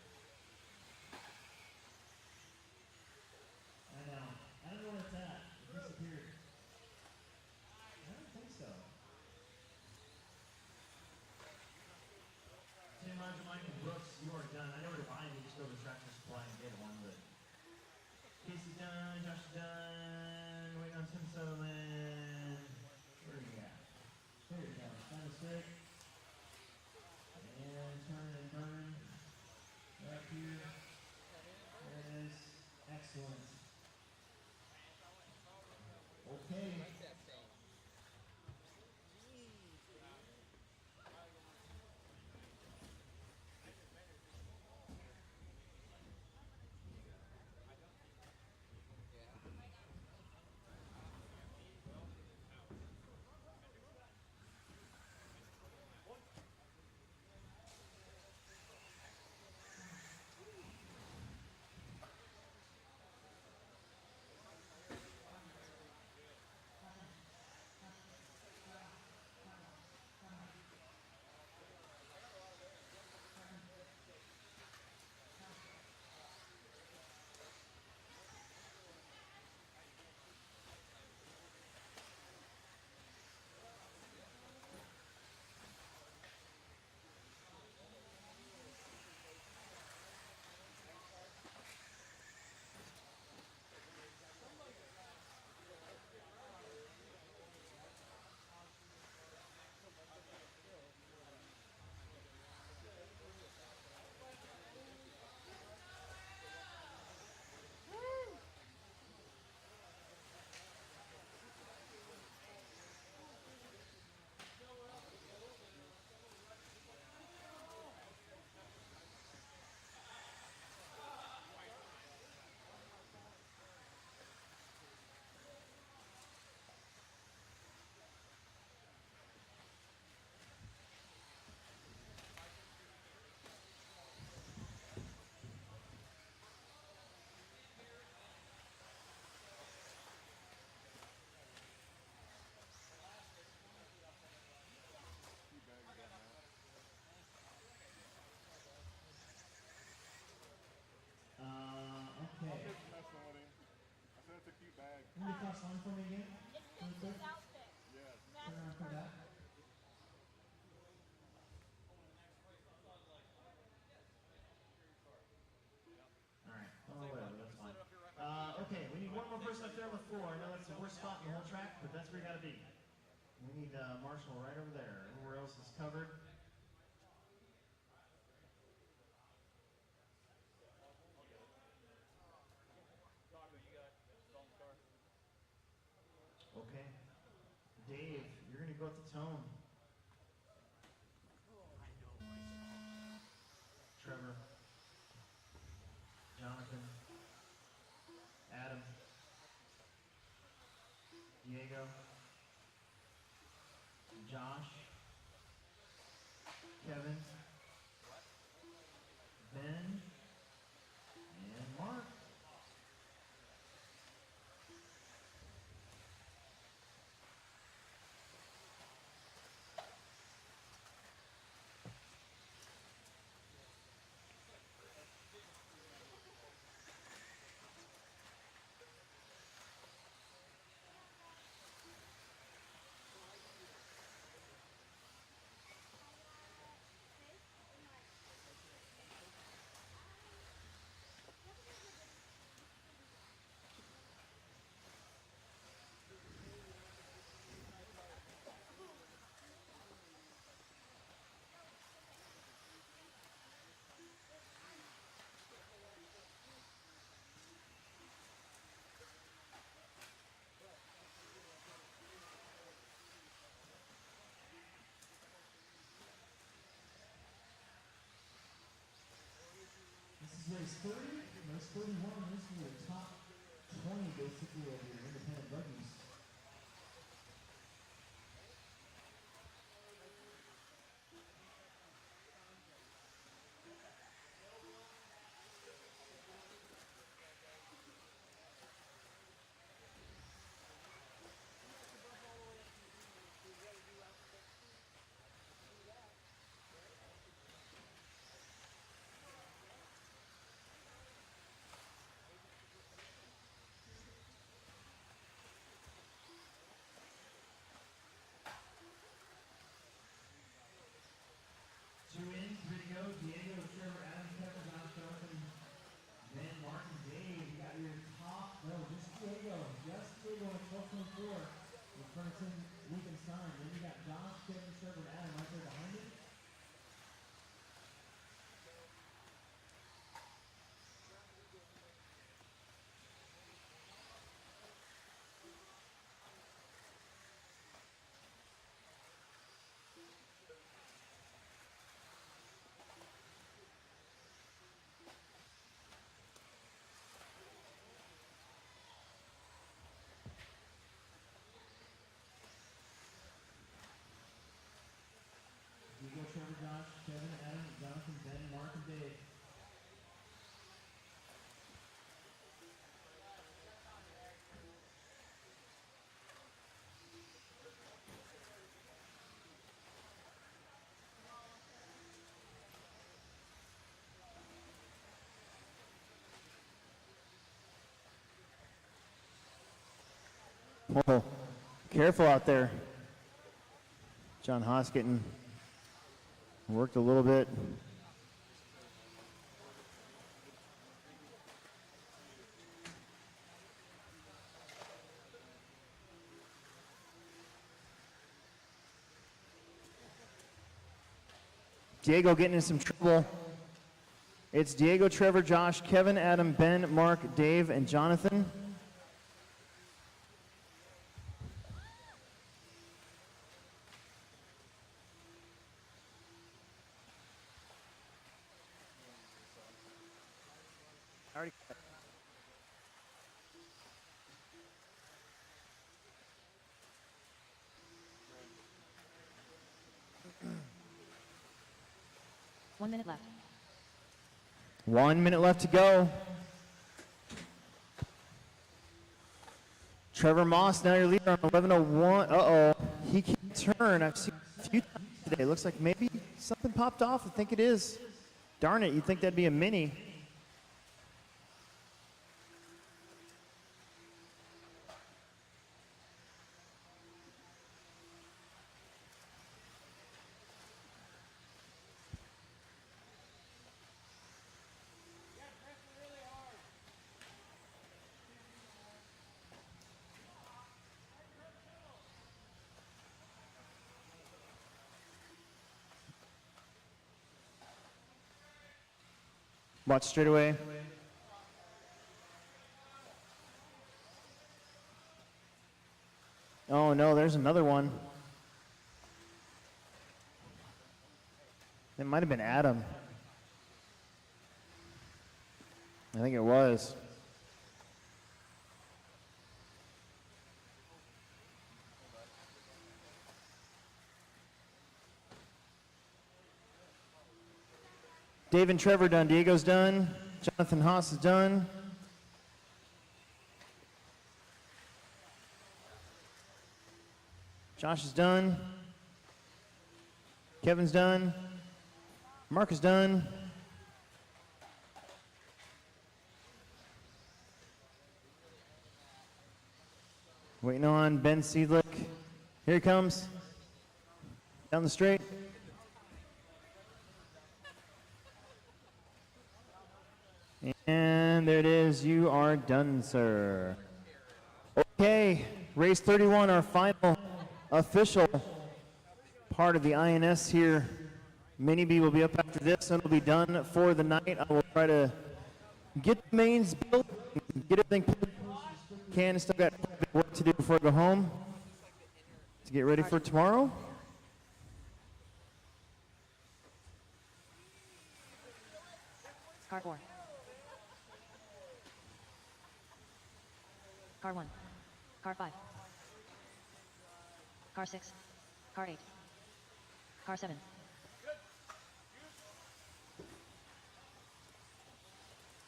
I know. I don't know where it's at. It disappeared. I don't think so. Tim, Roger, Mike, and Brooks, you are done. I know where to buy them. You just go to Tractor Supply and get one, but Casey's done, Josh is done, waiting on Tim Sutherland. Where are you at? There you go. Find a stick. And turn and burn. Right here. There it is. Excellent. Okay. Okay. Can you cross line for me again? Really quick? Turn around, come back. Alright, oh whatever, that's fine. Okay, we need one more person up there on the floor. I know that's the worst spot in the whole track, but that's where you gotta be. We need Marshall right over there. Everywhere else is covered. Okay. Dave, you're going to go at the tone. Trevor. Jonathan. Adam. Diego. Josh. Kevin. Ben. And Mark. race 30, race 31. This is the top 20 basically of your independent buggies. Two in, three to go. Diego, Trevor, Adam, Kevin, Josh, Jonathan, Ben, Mark, and Dave. You got your top. No, just Diego. Just Diego at 12.4. With Ferguson, Wittgenstein. Then you got Josh, Kevin, Trevor, and Adam right there behind it. Diego, Trevor, Josh, Kevin, Adam, Jonathan, Ben, Mark, and Dave. Whoa, careful out there. John Haas getting worked a little bit. Diego getting in some trouble. It's Diego, Trevor, Josh, Kevin, Adam, Ben, Mark, Dave, and Jonathan. Already. One minute left. 1 minute left to go. Trevor Moss, now your leader on 11:01. Uh-oh, he can't turn. I've seen a few times today. Looks like maybe something popped off. I think it is. Darn it, you'd think that'd be a mini. Watch straight away. Oh no, there's another one. It might have been Adam. I think it was. Dave and Trevor done. Diego's done. Jonathan Haas is done. Josh is done. Kevin's done. Mark is done. Waiting on Ben Seedlick. Here he comes. Down the straight. And there it is. You are done, sir. Okay, race 31, our final official part of the INS here. Mini B will be up after this and it'll be done for the night. I will try to get the mains built, get everything put can. Still got work to do before I go home to get ready for tomorrow. Car 4. Car 1. Car 5. Car 6. Car 8. Car 7.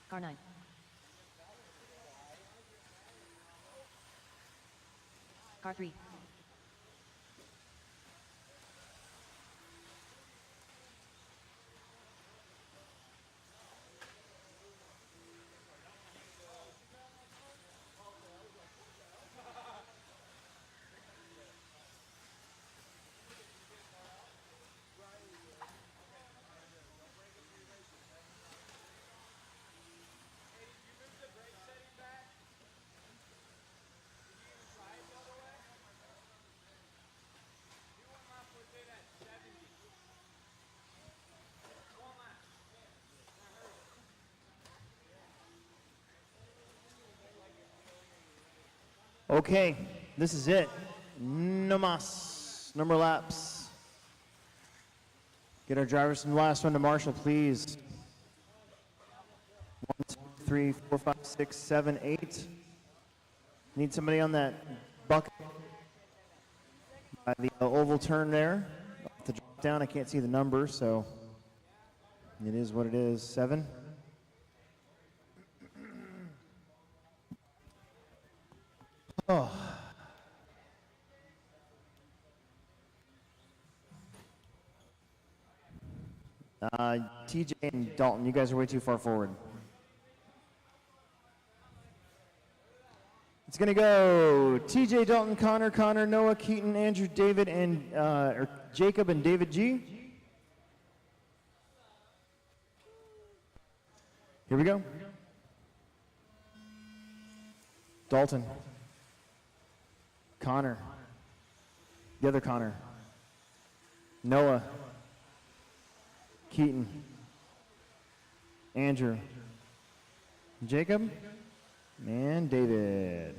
Car 9. Car 3. Okay, this is it. No mas. No more laps. Get our drivers from the last one to Marshall, please. 1, 2, 3, 4, 5, 6, 7, 8. Need somebody on that bucket by the oval turn there. Off the drop down, I can't see the number, so it is what it is. 7. Oh. TJ and Dalton, you guys are way too far forward. It's going to go TJ, Dalton, Connor, Noah, Keaton, Andrew, David, and or Jacob and David G. Here we go. Dalton. Connor. The other Connor. Noah. Keaton. Andrew. Jacob. And David.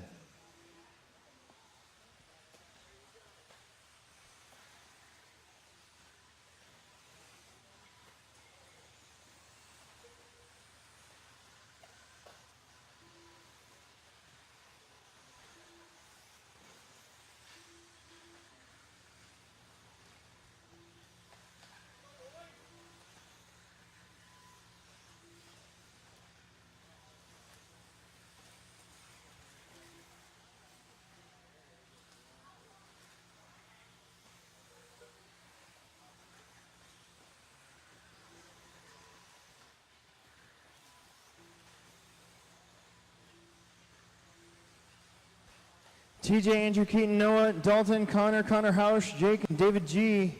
TJ, Andrew, Keaton, Noah, Dalton, Connor Hausch, Jake, and David G.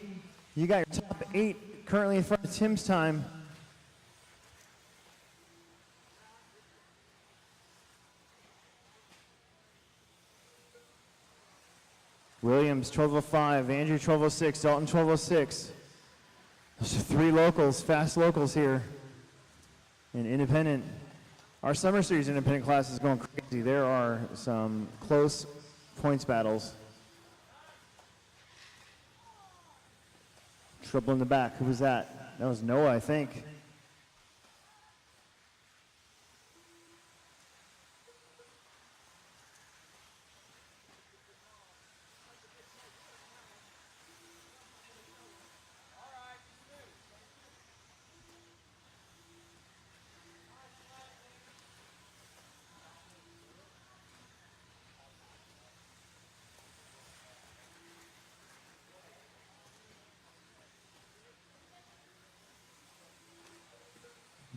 You got your top 8 currently in front of Tim's time. Williams, 12:05. Andrew, 12:06. Dalton, 12:06. Those are 3 locals, fast locals here. And independent. Our Summer Series independent class is going crazy. There are some close points battles. Trouble in the back. Who was that? That was Noah, I think.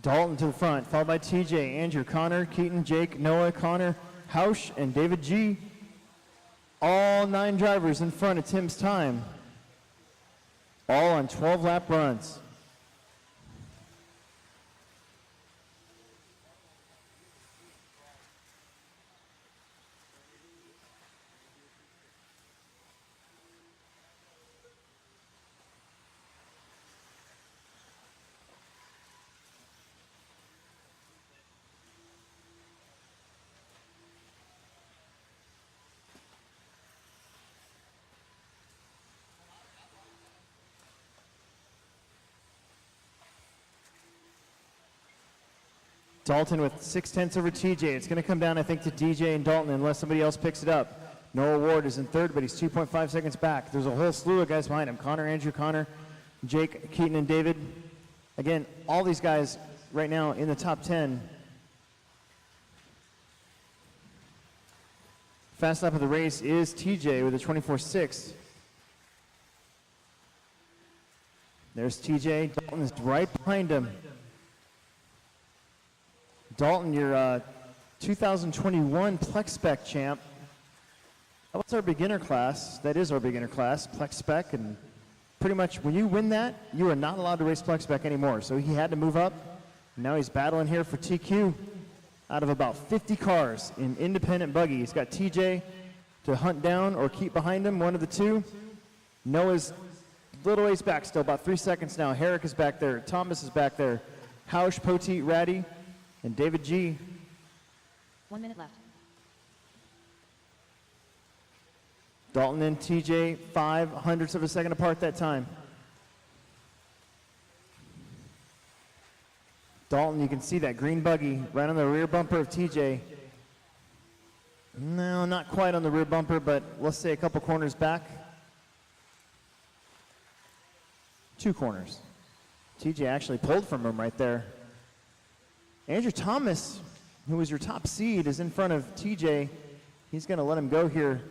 Dalton to the front, followed by TJ, Andrew, Connor, Keaton, Jake, Noah, Connor, Hausch, and David G. All 9 drivers in front of Tim's time. All on 12-lap runs. Dalton with 6/10 over TJ. It's going to come down, I think, to DJ and Dalton unless somebody else picks it up. Noah Ward is in third, but he's 2.5 seconds back. There's a whole slew of guys behind him. Connor, Andrew, Connor, Jake, Keaton, and David. Again, all these guys right now in the top 10. Fast lap of the race is TJ with a 24.6. There's TJ. Dalton is right behind him. Dalton, your 2021 Plex Spec champ. What's our beginner class? That is our beginner class, Plex Spec, and pretty much when you win that, you are not allowed to race Plex Spec anymore. So he had to move up. Now he's battling here for TQ out of about 50 cars in independent buggy. He's got TJ to hunt down or keep behind him, one of the two. Noah's a little ways back still, about 3 seconds now. Herrick is back there. Thomas is back there. Hausch, Poteet, Ratty, and David G. 1 minute left. Dalton and TJ, 0.05 of a second apart that time. Dalton, you can see that green buggy right on the rear bumper of TJ. No, not quite on the rear bumper, but let's say a couple corners back. 2 corners. TJ actually pulled from him right there. Andrew Thomas, who was your top seed, is in front of TJ. He's going to let him go here.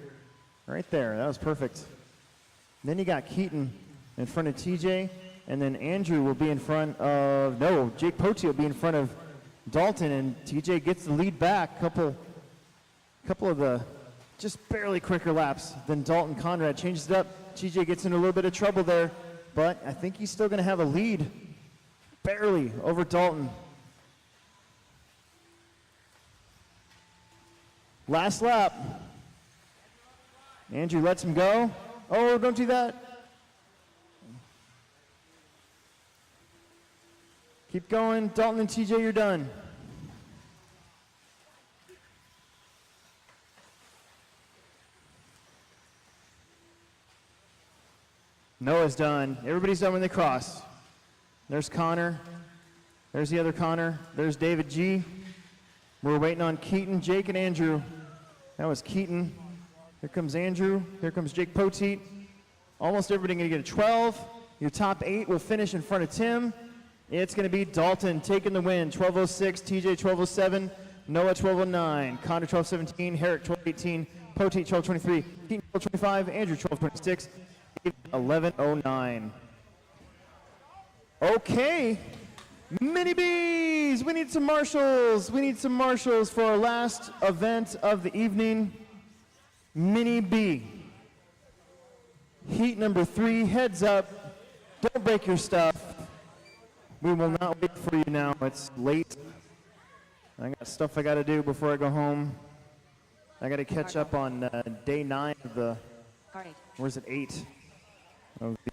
Right there, that was perfect. Then you got Keaton in front of TJ, and then Andrew will be in front of, no, Jake Poteet will be in front of Dalton, and TJ gets the lead back. Couple of the just barely quicker laps than Dalton. Conrad changes it up. TJ gets into a little bit of trouble there, but I think he's still going to have a lead, barely, over Dalton. Last lap. Andrew lets him go. Oh, don't do that. Keep going. Dalton and TJ, you're done. Noah's done. Everybody's done when they cross. There's Connor. There's the other Connor. There's David G. We're waiting on Keaton, Jake, and Andrew. That was Keaton. Here comes Andrew. Here comes Jake Poteet. Almost everybody going to get a 12. Your top 8 will finish in front of Tim. It's going to be Dalton taking the win. 12.06, TJ 12.07, Noah 12.09, Connor 12.17, Herrick 12.18, Poteet 12.23, Keaton 12.25, Andrew 12.26, 11.09. Okay. Mini Bs. We need some marshals. We need some marshals for our last event of the evening. Mini B. Heat number 3, heads up. Don't break your stuff. We will not wait for you now. It's late. I got stuff I got to do before I go home. I got to catch up on day 9 of the, where's it, 8? Of the,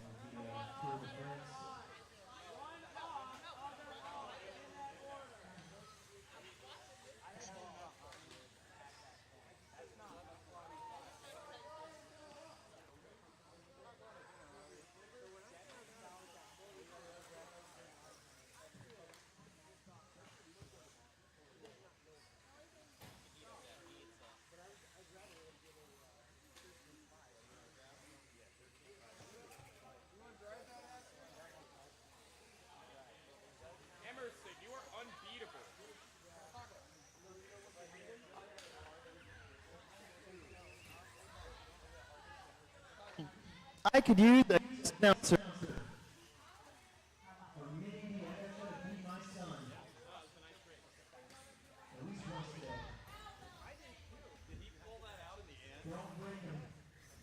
I could use a announcer.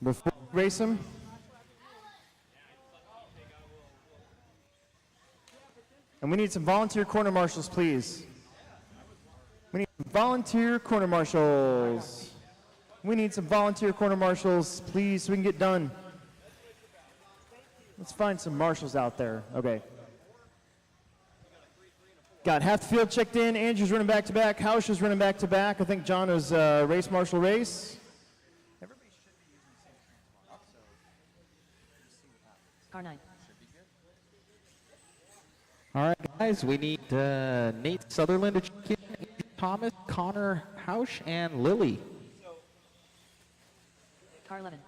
Before we race him. And we need some volunteer corner marshals, please. We need some volunteer corner marshals. We need some volunteer corner marshals, please, so we can get done. Let's find some marshals out there. Okay. Got half the field checked in. Andrew's running back to back. Hausch is running back to back. I think John was race marshal race. Car 9. All right, guys, we need Nate Sutherland to check in, Andrew Thomas, Connor Hausch, and Lily. Car 11.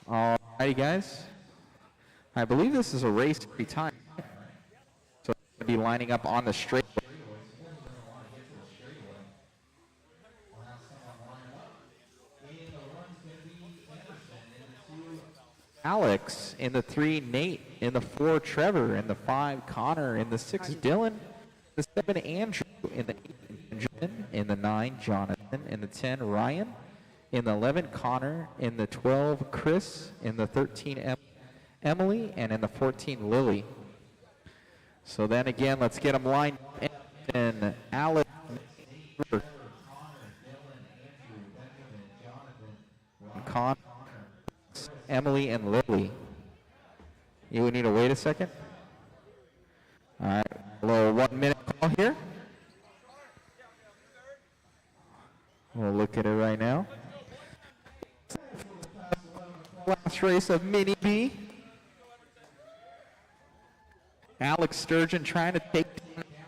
All righty, guys. I believe this is a race every time. So we'll be lining up on the straight. Alex in the 3, Nate in the 4, Trevor in the 5, Connor in the 6, Dylan, the 7, Andrew in the 8, Benjamin in the 9, Jonathan in the 10, Ryan in the 11, Connor in the 12, Chris in the 13, Emily, and in the 14, Lily. So then again, let's get them lined up. And Alex, Connor, Emily, and Lily. You would need to wait a second. All right, a little 1 minute call here. We'll look at it right now. Last race of Mini B. Alex Sturgeon trying to take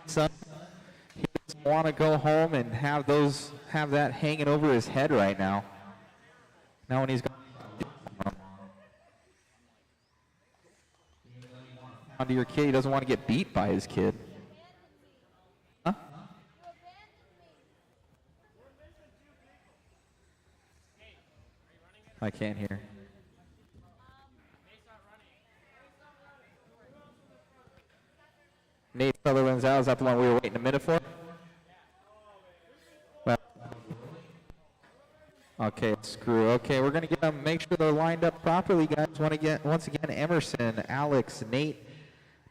some. He doesn't want to go home and have that hanging over his head right now. Now when he's got onto your kid, he doesn't want to get beat by his kid. Huh? I can't hear. Nate Sutherland's out. Is that the one we were waiting a minute for? Well, okay, screw. Okay, we're gonna get them. Make sure they're lined up properly, guys. Once again, Emerson, Alex, Nate,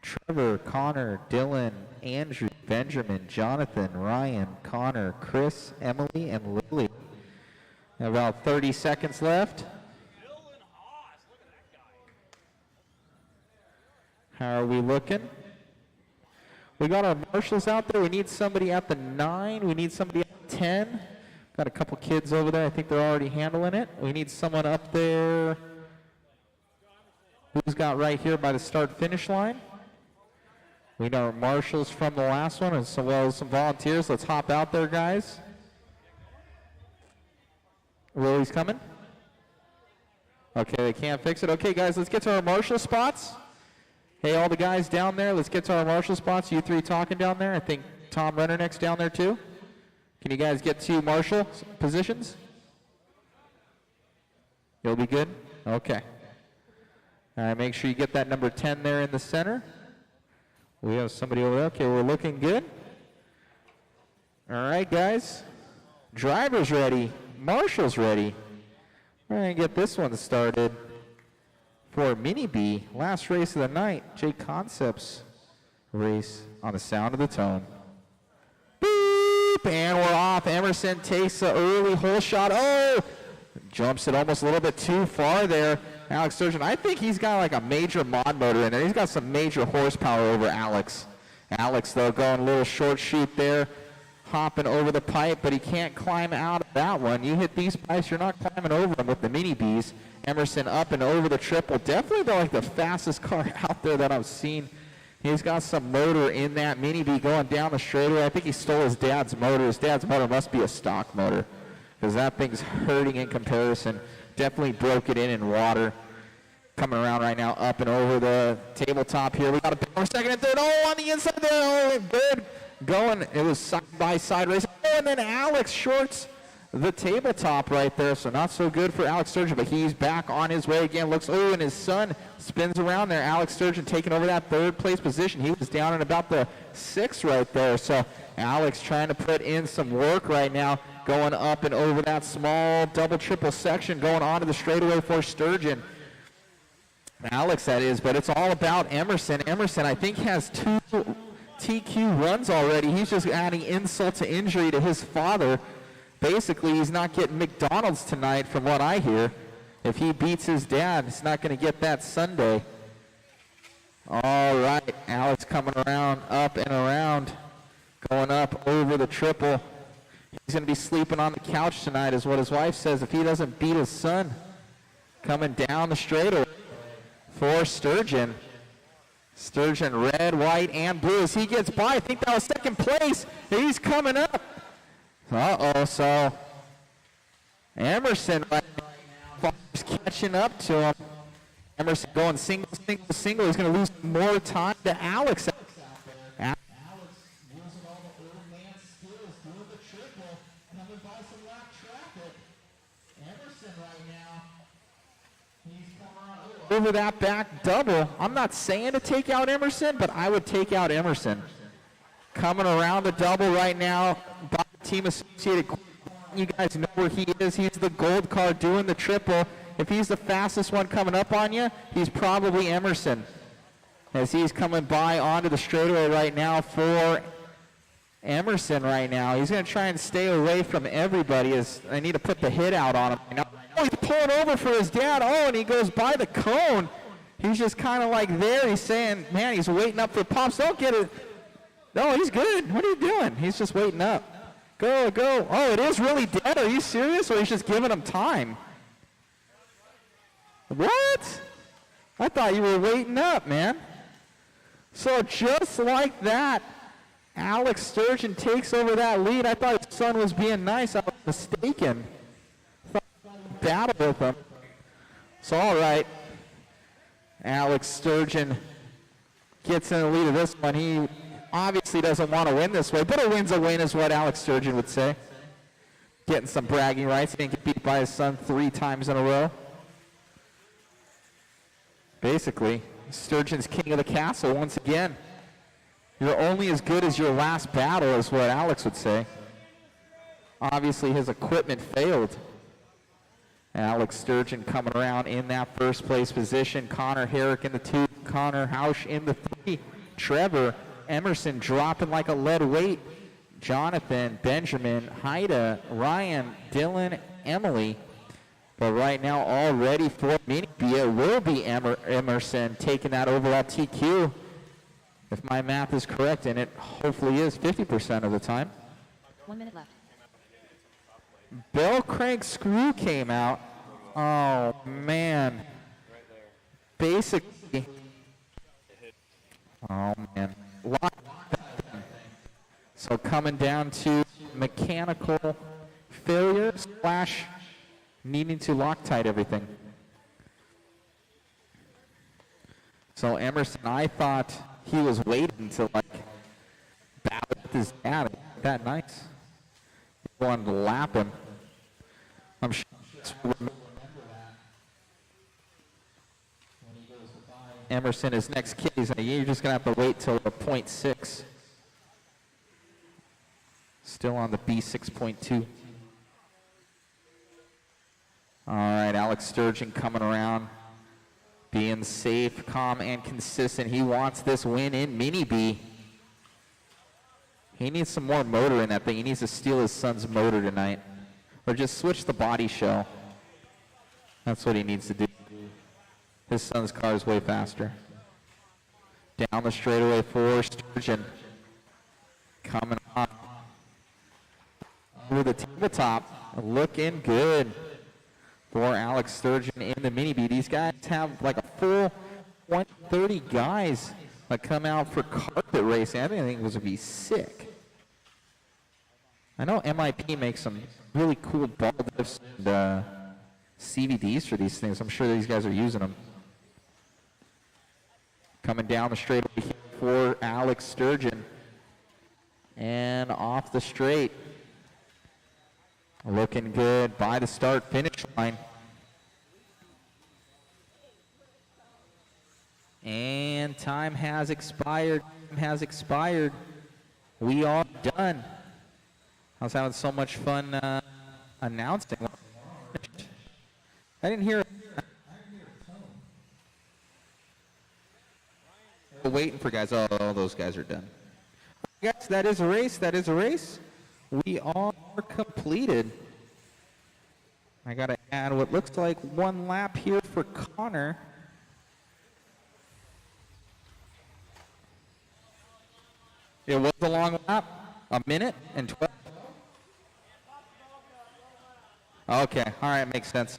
Trevor, Connor, Dylan, Andrew, Benjamin, Jonathan, Ryan, Connor, Chris, Emily, and Lily. About 30 seconds left. How are we looking? We got our marshals out there. We need somebody at the 9. We need somebody at the 10. Got a couple kids over there. I think they're already handling it. We need someone up there. Who's got right here by the start-finish line? We know our marshals from the last one, as well as some volunteers. Let's hop out there, guys. Lily's coming. Okay, they can't fix it. Okay, guys, let's get to our marshal spots. Hey, all the guys down there, let's get to our marshal spots. You 3 talking down there. I think Tom Rennerneck's down there too. Can you guys get to marshal positions? You'll be good? Okay. All right, make sure you get that number 10 there in the center. We have somebody over there. Okay, we're looking good. All right, guys. Driver's ready. Marshal's ready. We're going to get this one started for Mini B. Last race of the night. JConcepts race on the sound of the tone. Beep! And we're off. Emerson takes an early hole shot. Oh! Jumps it almost a little bit too far there. Alex Sturgeon, I think he's got like a major mod motor in there. He's got some major horsepower over Alex. Alex, though, going a little short shoot there, hopping over the pipe, but he can't climb out of that one. You hit these pipes, you're not climbing over them with the Mini Bs. Emerson up and over the triple. Definitely like the fastest car out there that I've seen. He's got some motor in that Mini B going down the straightaway. I think he stole his dad's motor. His dad's motor must be a stock motor because that thing's hurting in comparison. Definitely broke it in water. Coming around right now, up and over the tabletop here. We got a power second and third. Oh, on the inside there. Oh, good. Going. It was side by side race. Oh, and then Alex shorts the tabletop right there, so not so good for Alex Sturgeon, but he's back on his way again. Looks, oh, and his son spins around there. Alex Sturgeon taking over that third place position. He was down in about the 6th right there, so Alex trying to put in some work right now, going up and over that small double triple section, going onto the straightaway for Sturgeon. Alex, that is, but it's all about Emerson. Emerson, I think, has 2 TQ runs already. He's just adding insult to injury to his father. Basically, he's not getting McDonald's tonight from what I hear. If he beats his dad, he's not going to get that Sunday. All right, Alex coming around, up and around, going up over the triple. He's going to be sleeping on the couch tonight is what his wife says if he doesn't beat his son. Coming down the straightaway for Sturgeon. Sturgeon red, white, and blue as he gets by. I think that was 2nd place. He's coming up. Uh-oh, so Emerson right now is catching up to him. Emerson going single, single, single. He's going to lose more time to Alex. Alex using all the old man skills, doing the triple, coming by some lap traffic. Emerson right now, he's coming on over that back double. I'm not saying to take out Emerson, but I would take out Emerson. Coming around the double right now by Team Associated. You guys know where he is. He's the gold card doing the triple. If he's the fastest one coming up on you, he's probably Emerson. As he's coming by onto the straightaway right now for Emerson right now. He's going to try and stay away from everybody as I need to put the hit out on him. Now, oh, he's pulling over for his dad. Oh, and he goes by the cone. He's just kind of like there. He's saying, man, he's waiting up for Pops. Don't get it. No, he's good. What are you doing? He's just waiting up. Go, go. Oh, it is really dead. Are you serious? Or he's just giving him time? What? I thought you were waiting up, man. So just like that, Alex Sturgeon takes over that lead. I thought his son was being nice. I was mistaken. Thought battle with him. So all right. Alex Sturgeon gets in the lead of this one. He obviously doesn't want to win this way, but a win's a win is what Alex Sturgeon would say. Getting some bragging rights. He didn't get beat by his son 3 times in a row. Basically, Sturgeon's king of the castle once again. You're only as good as your last battle is what Alex would say. Obviously, his equipment failed. Alex Sturgeon coming around in that 1st place position. Connor Herrick in the 2. Connor Hausch in the 3. Trevor Emerson dropping like a lead weight. Jonathan, Benjamin, Haida, Ryan, Dylan, Emily. But right now, all ready for Mini B. It will be Emerson taking that overall TQ. If my math is correct, and it hopefully is 50% of the time. 1 minute left. Bell crank screw came out. Oh, man. Basically. Oh, man. So coming down to mechanical failure / needing to Loctite everything. So Emerson, I thought he was waiting to like battle with his dad. That nice. He wanted to lap him. I'm sure. Emerson is next kid. You're just going to have to wait till the 0.6. Still on the B6.2. All right, Alex Sturgeon coming around, being safe, calm, and consistent. He wants this win in Mini B. He needs some more motor in that thing. He needs to steal his son's motor tonight. Or just switch the body shell. That's what he needs to do. His son's car is way faster. Down the straightaway for Sturgeon. Coming on. Over the tabletop. Looking good for Alex Sturgeon in the Mini B. These guys have like a full 130 guys that come out for carpet racing. I think it was going to be sick. I know MIP makes some really cool ball lifts and CVDs for these things. I'm sure these guys are using them. Coming down the straightaway here for Alex Sturgeon. And off the straight. Looking good by the start-finish line. And time has expired. We are done. I was having so much fun announcing. I didn't hear it. We're waiting for guys. Oh, those guys are done. Guys, that is a race. We are completed. I got to add what looks like one lap here for Connor. It was a long lap, 1 minute and 12. Okay, all right, makes sense.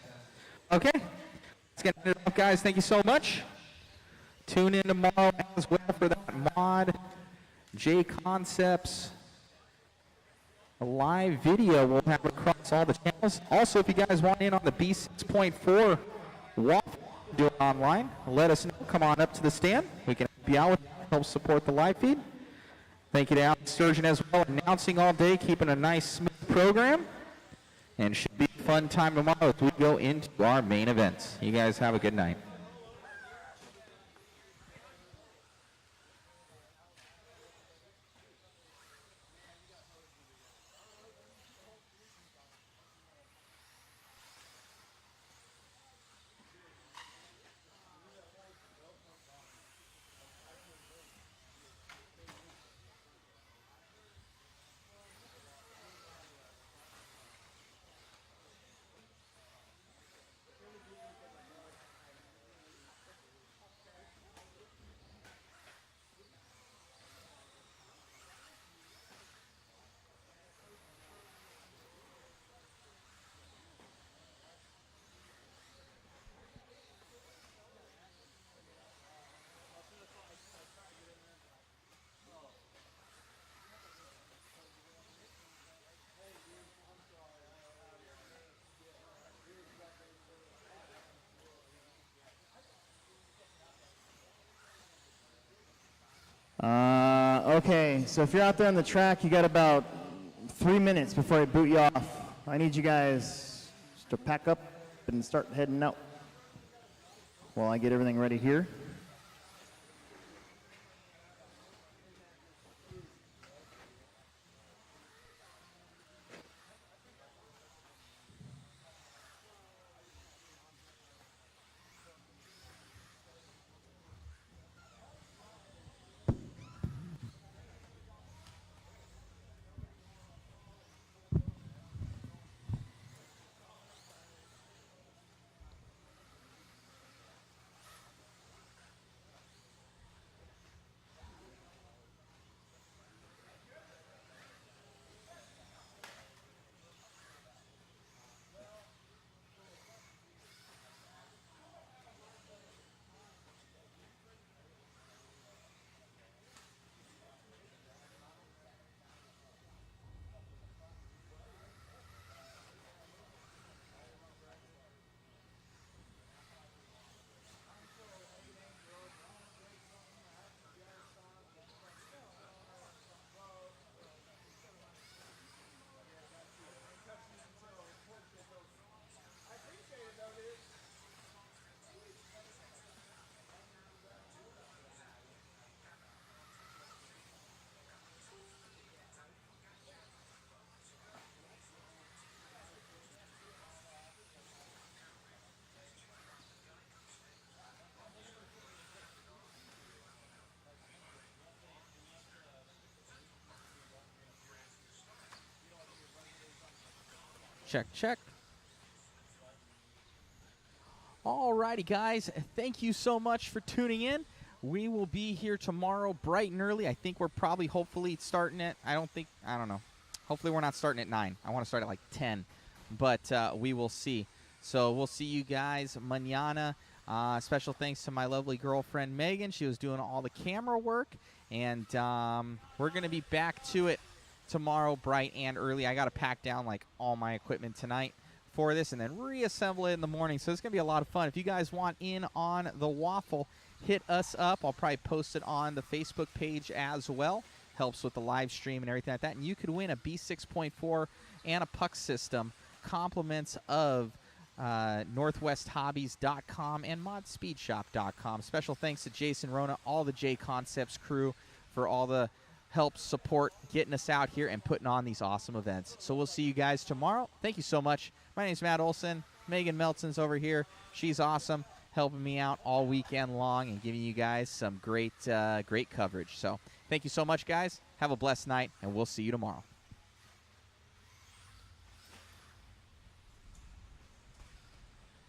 Okay, let's get it up, guys. Thank you so much. Tune in tomorrow as well for that mod JConcepts live video we'll have across all the channels. Also, if you guys want in on the B6.4 waffle, do it online. Let us know. Come on up to the stand. We can help you out with that, help support the live feed. Thank you to Alex Sturgeon as well, announcing all day, keeping a nice, smooth program. And should be a fun time tomorrow as we go into our main events. You guys have a good night. Okay, so if you're out there on the track, you got about 3 minutes before I boot you off. I need you guys to pack up and start heading out while I get everything ready here. Check. Alrighty, guys. Thank you so much for tuning in. We will be here tomorrow bright and early. I think we're probably, hopefully, starting at, I don't know. Hopefully we're not starting at 9. I want to start at like 10. But we will see. So we'll see you guys mañana. Special thanks to my lovely girlfriend, Megan. She was doing all the camera work. And we're going to be back to it tomorrow bright and early. I got to pack down like all my equipment tonight for this and then reassemble it in the morning. So it's going to be a lot of fun. If you guys want in on the waffle, hit us up. I'll probably post it on the Facebook page as well. helps with the live stream and everything like that. And you could win a B6.4 and a puck system, compliments of NorthwestHobbies.com and ModSpeedShop.com. Special thanks to Jason Rona, all the JConcepts crew, for all the help, support, getting us out here and putting on these awesome events. So we'll see you guys tomorrow. Thank you so much. My name's Matt Olson. Megan Melton's over here. She's awesome, helping me out all weekend long and giving you guys some great coverage. So thank you so much, guys. Have a blessed night, and we'll see you tomorrow.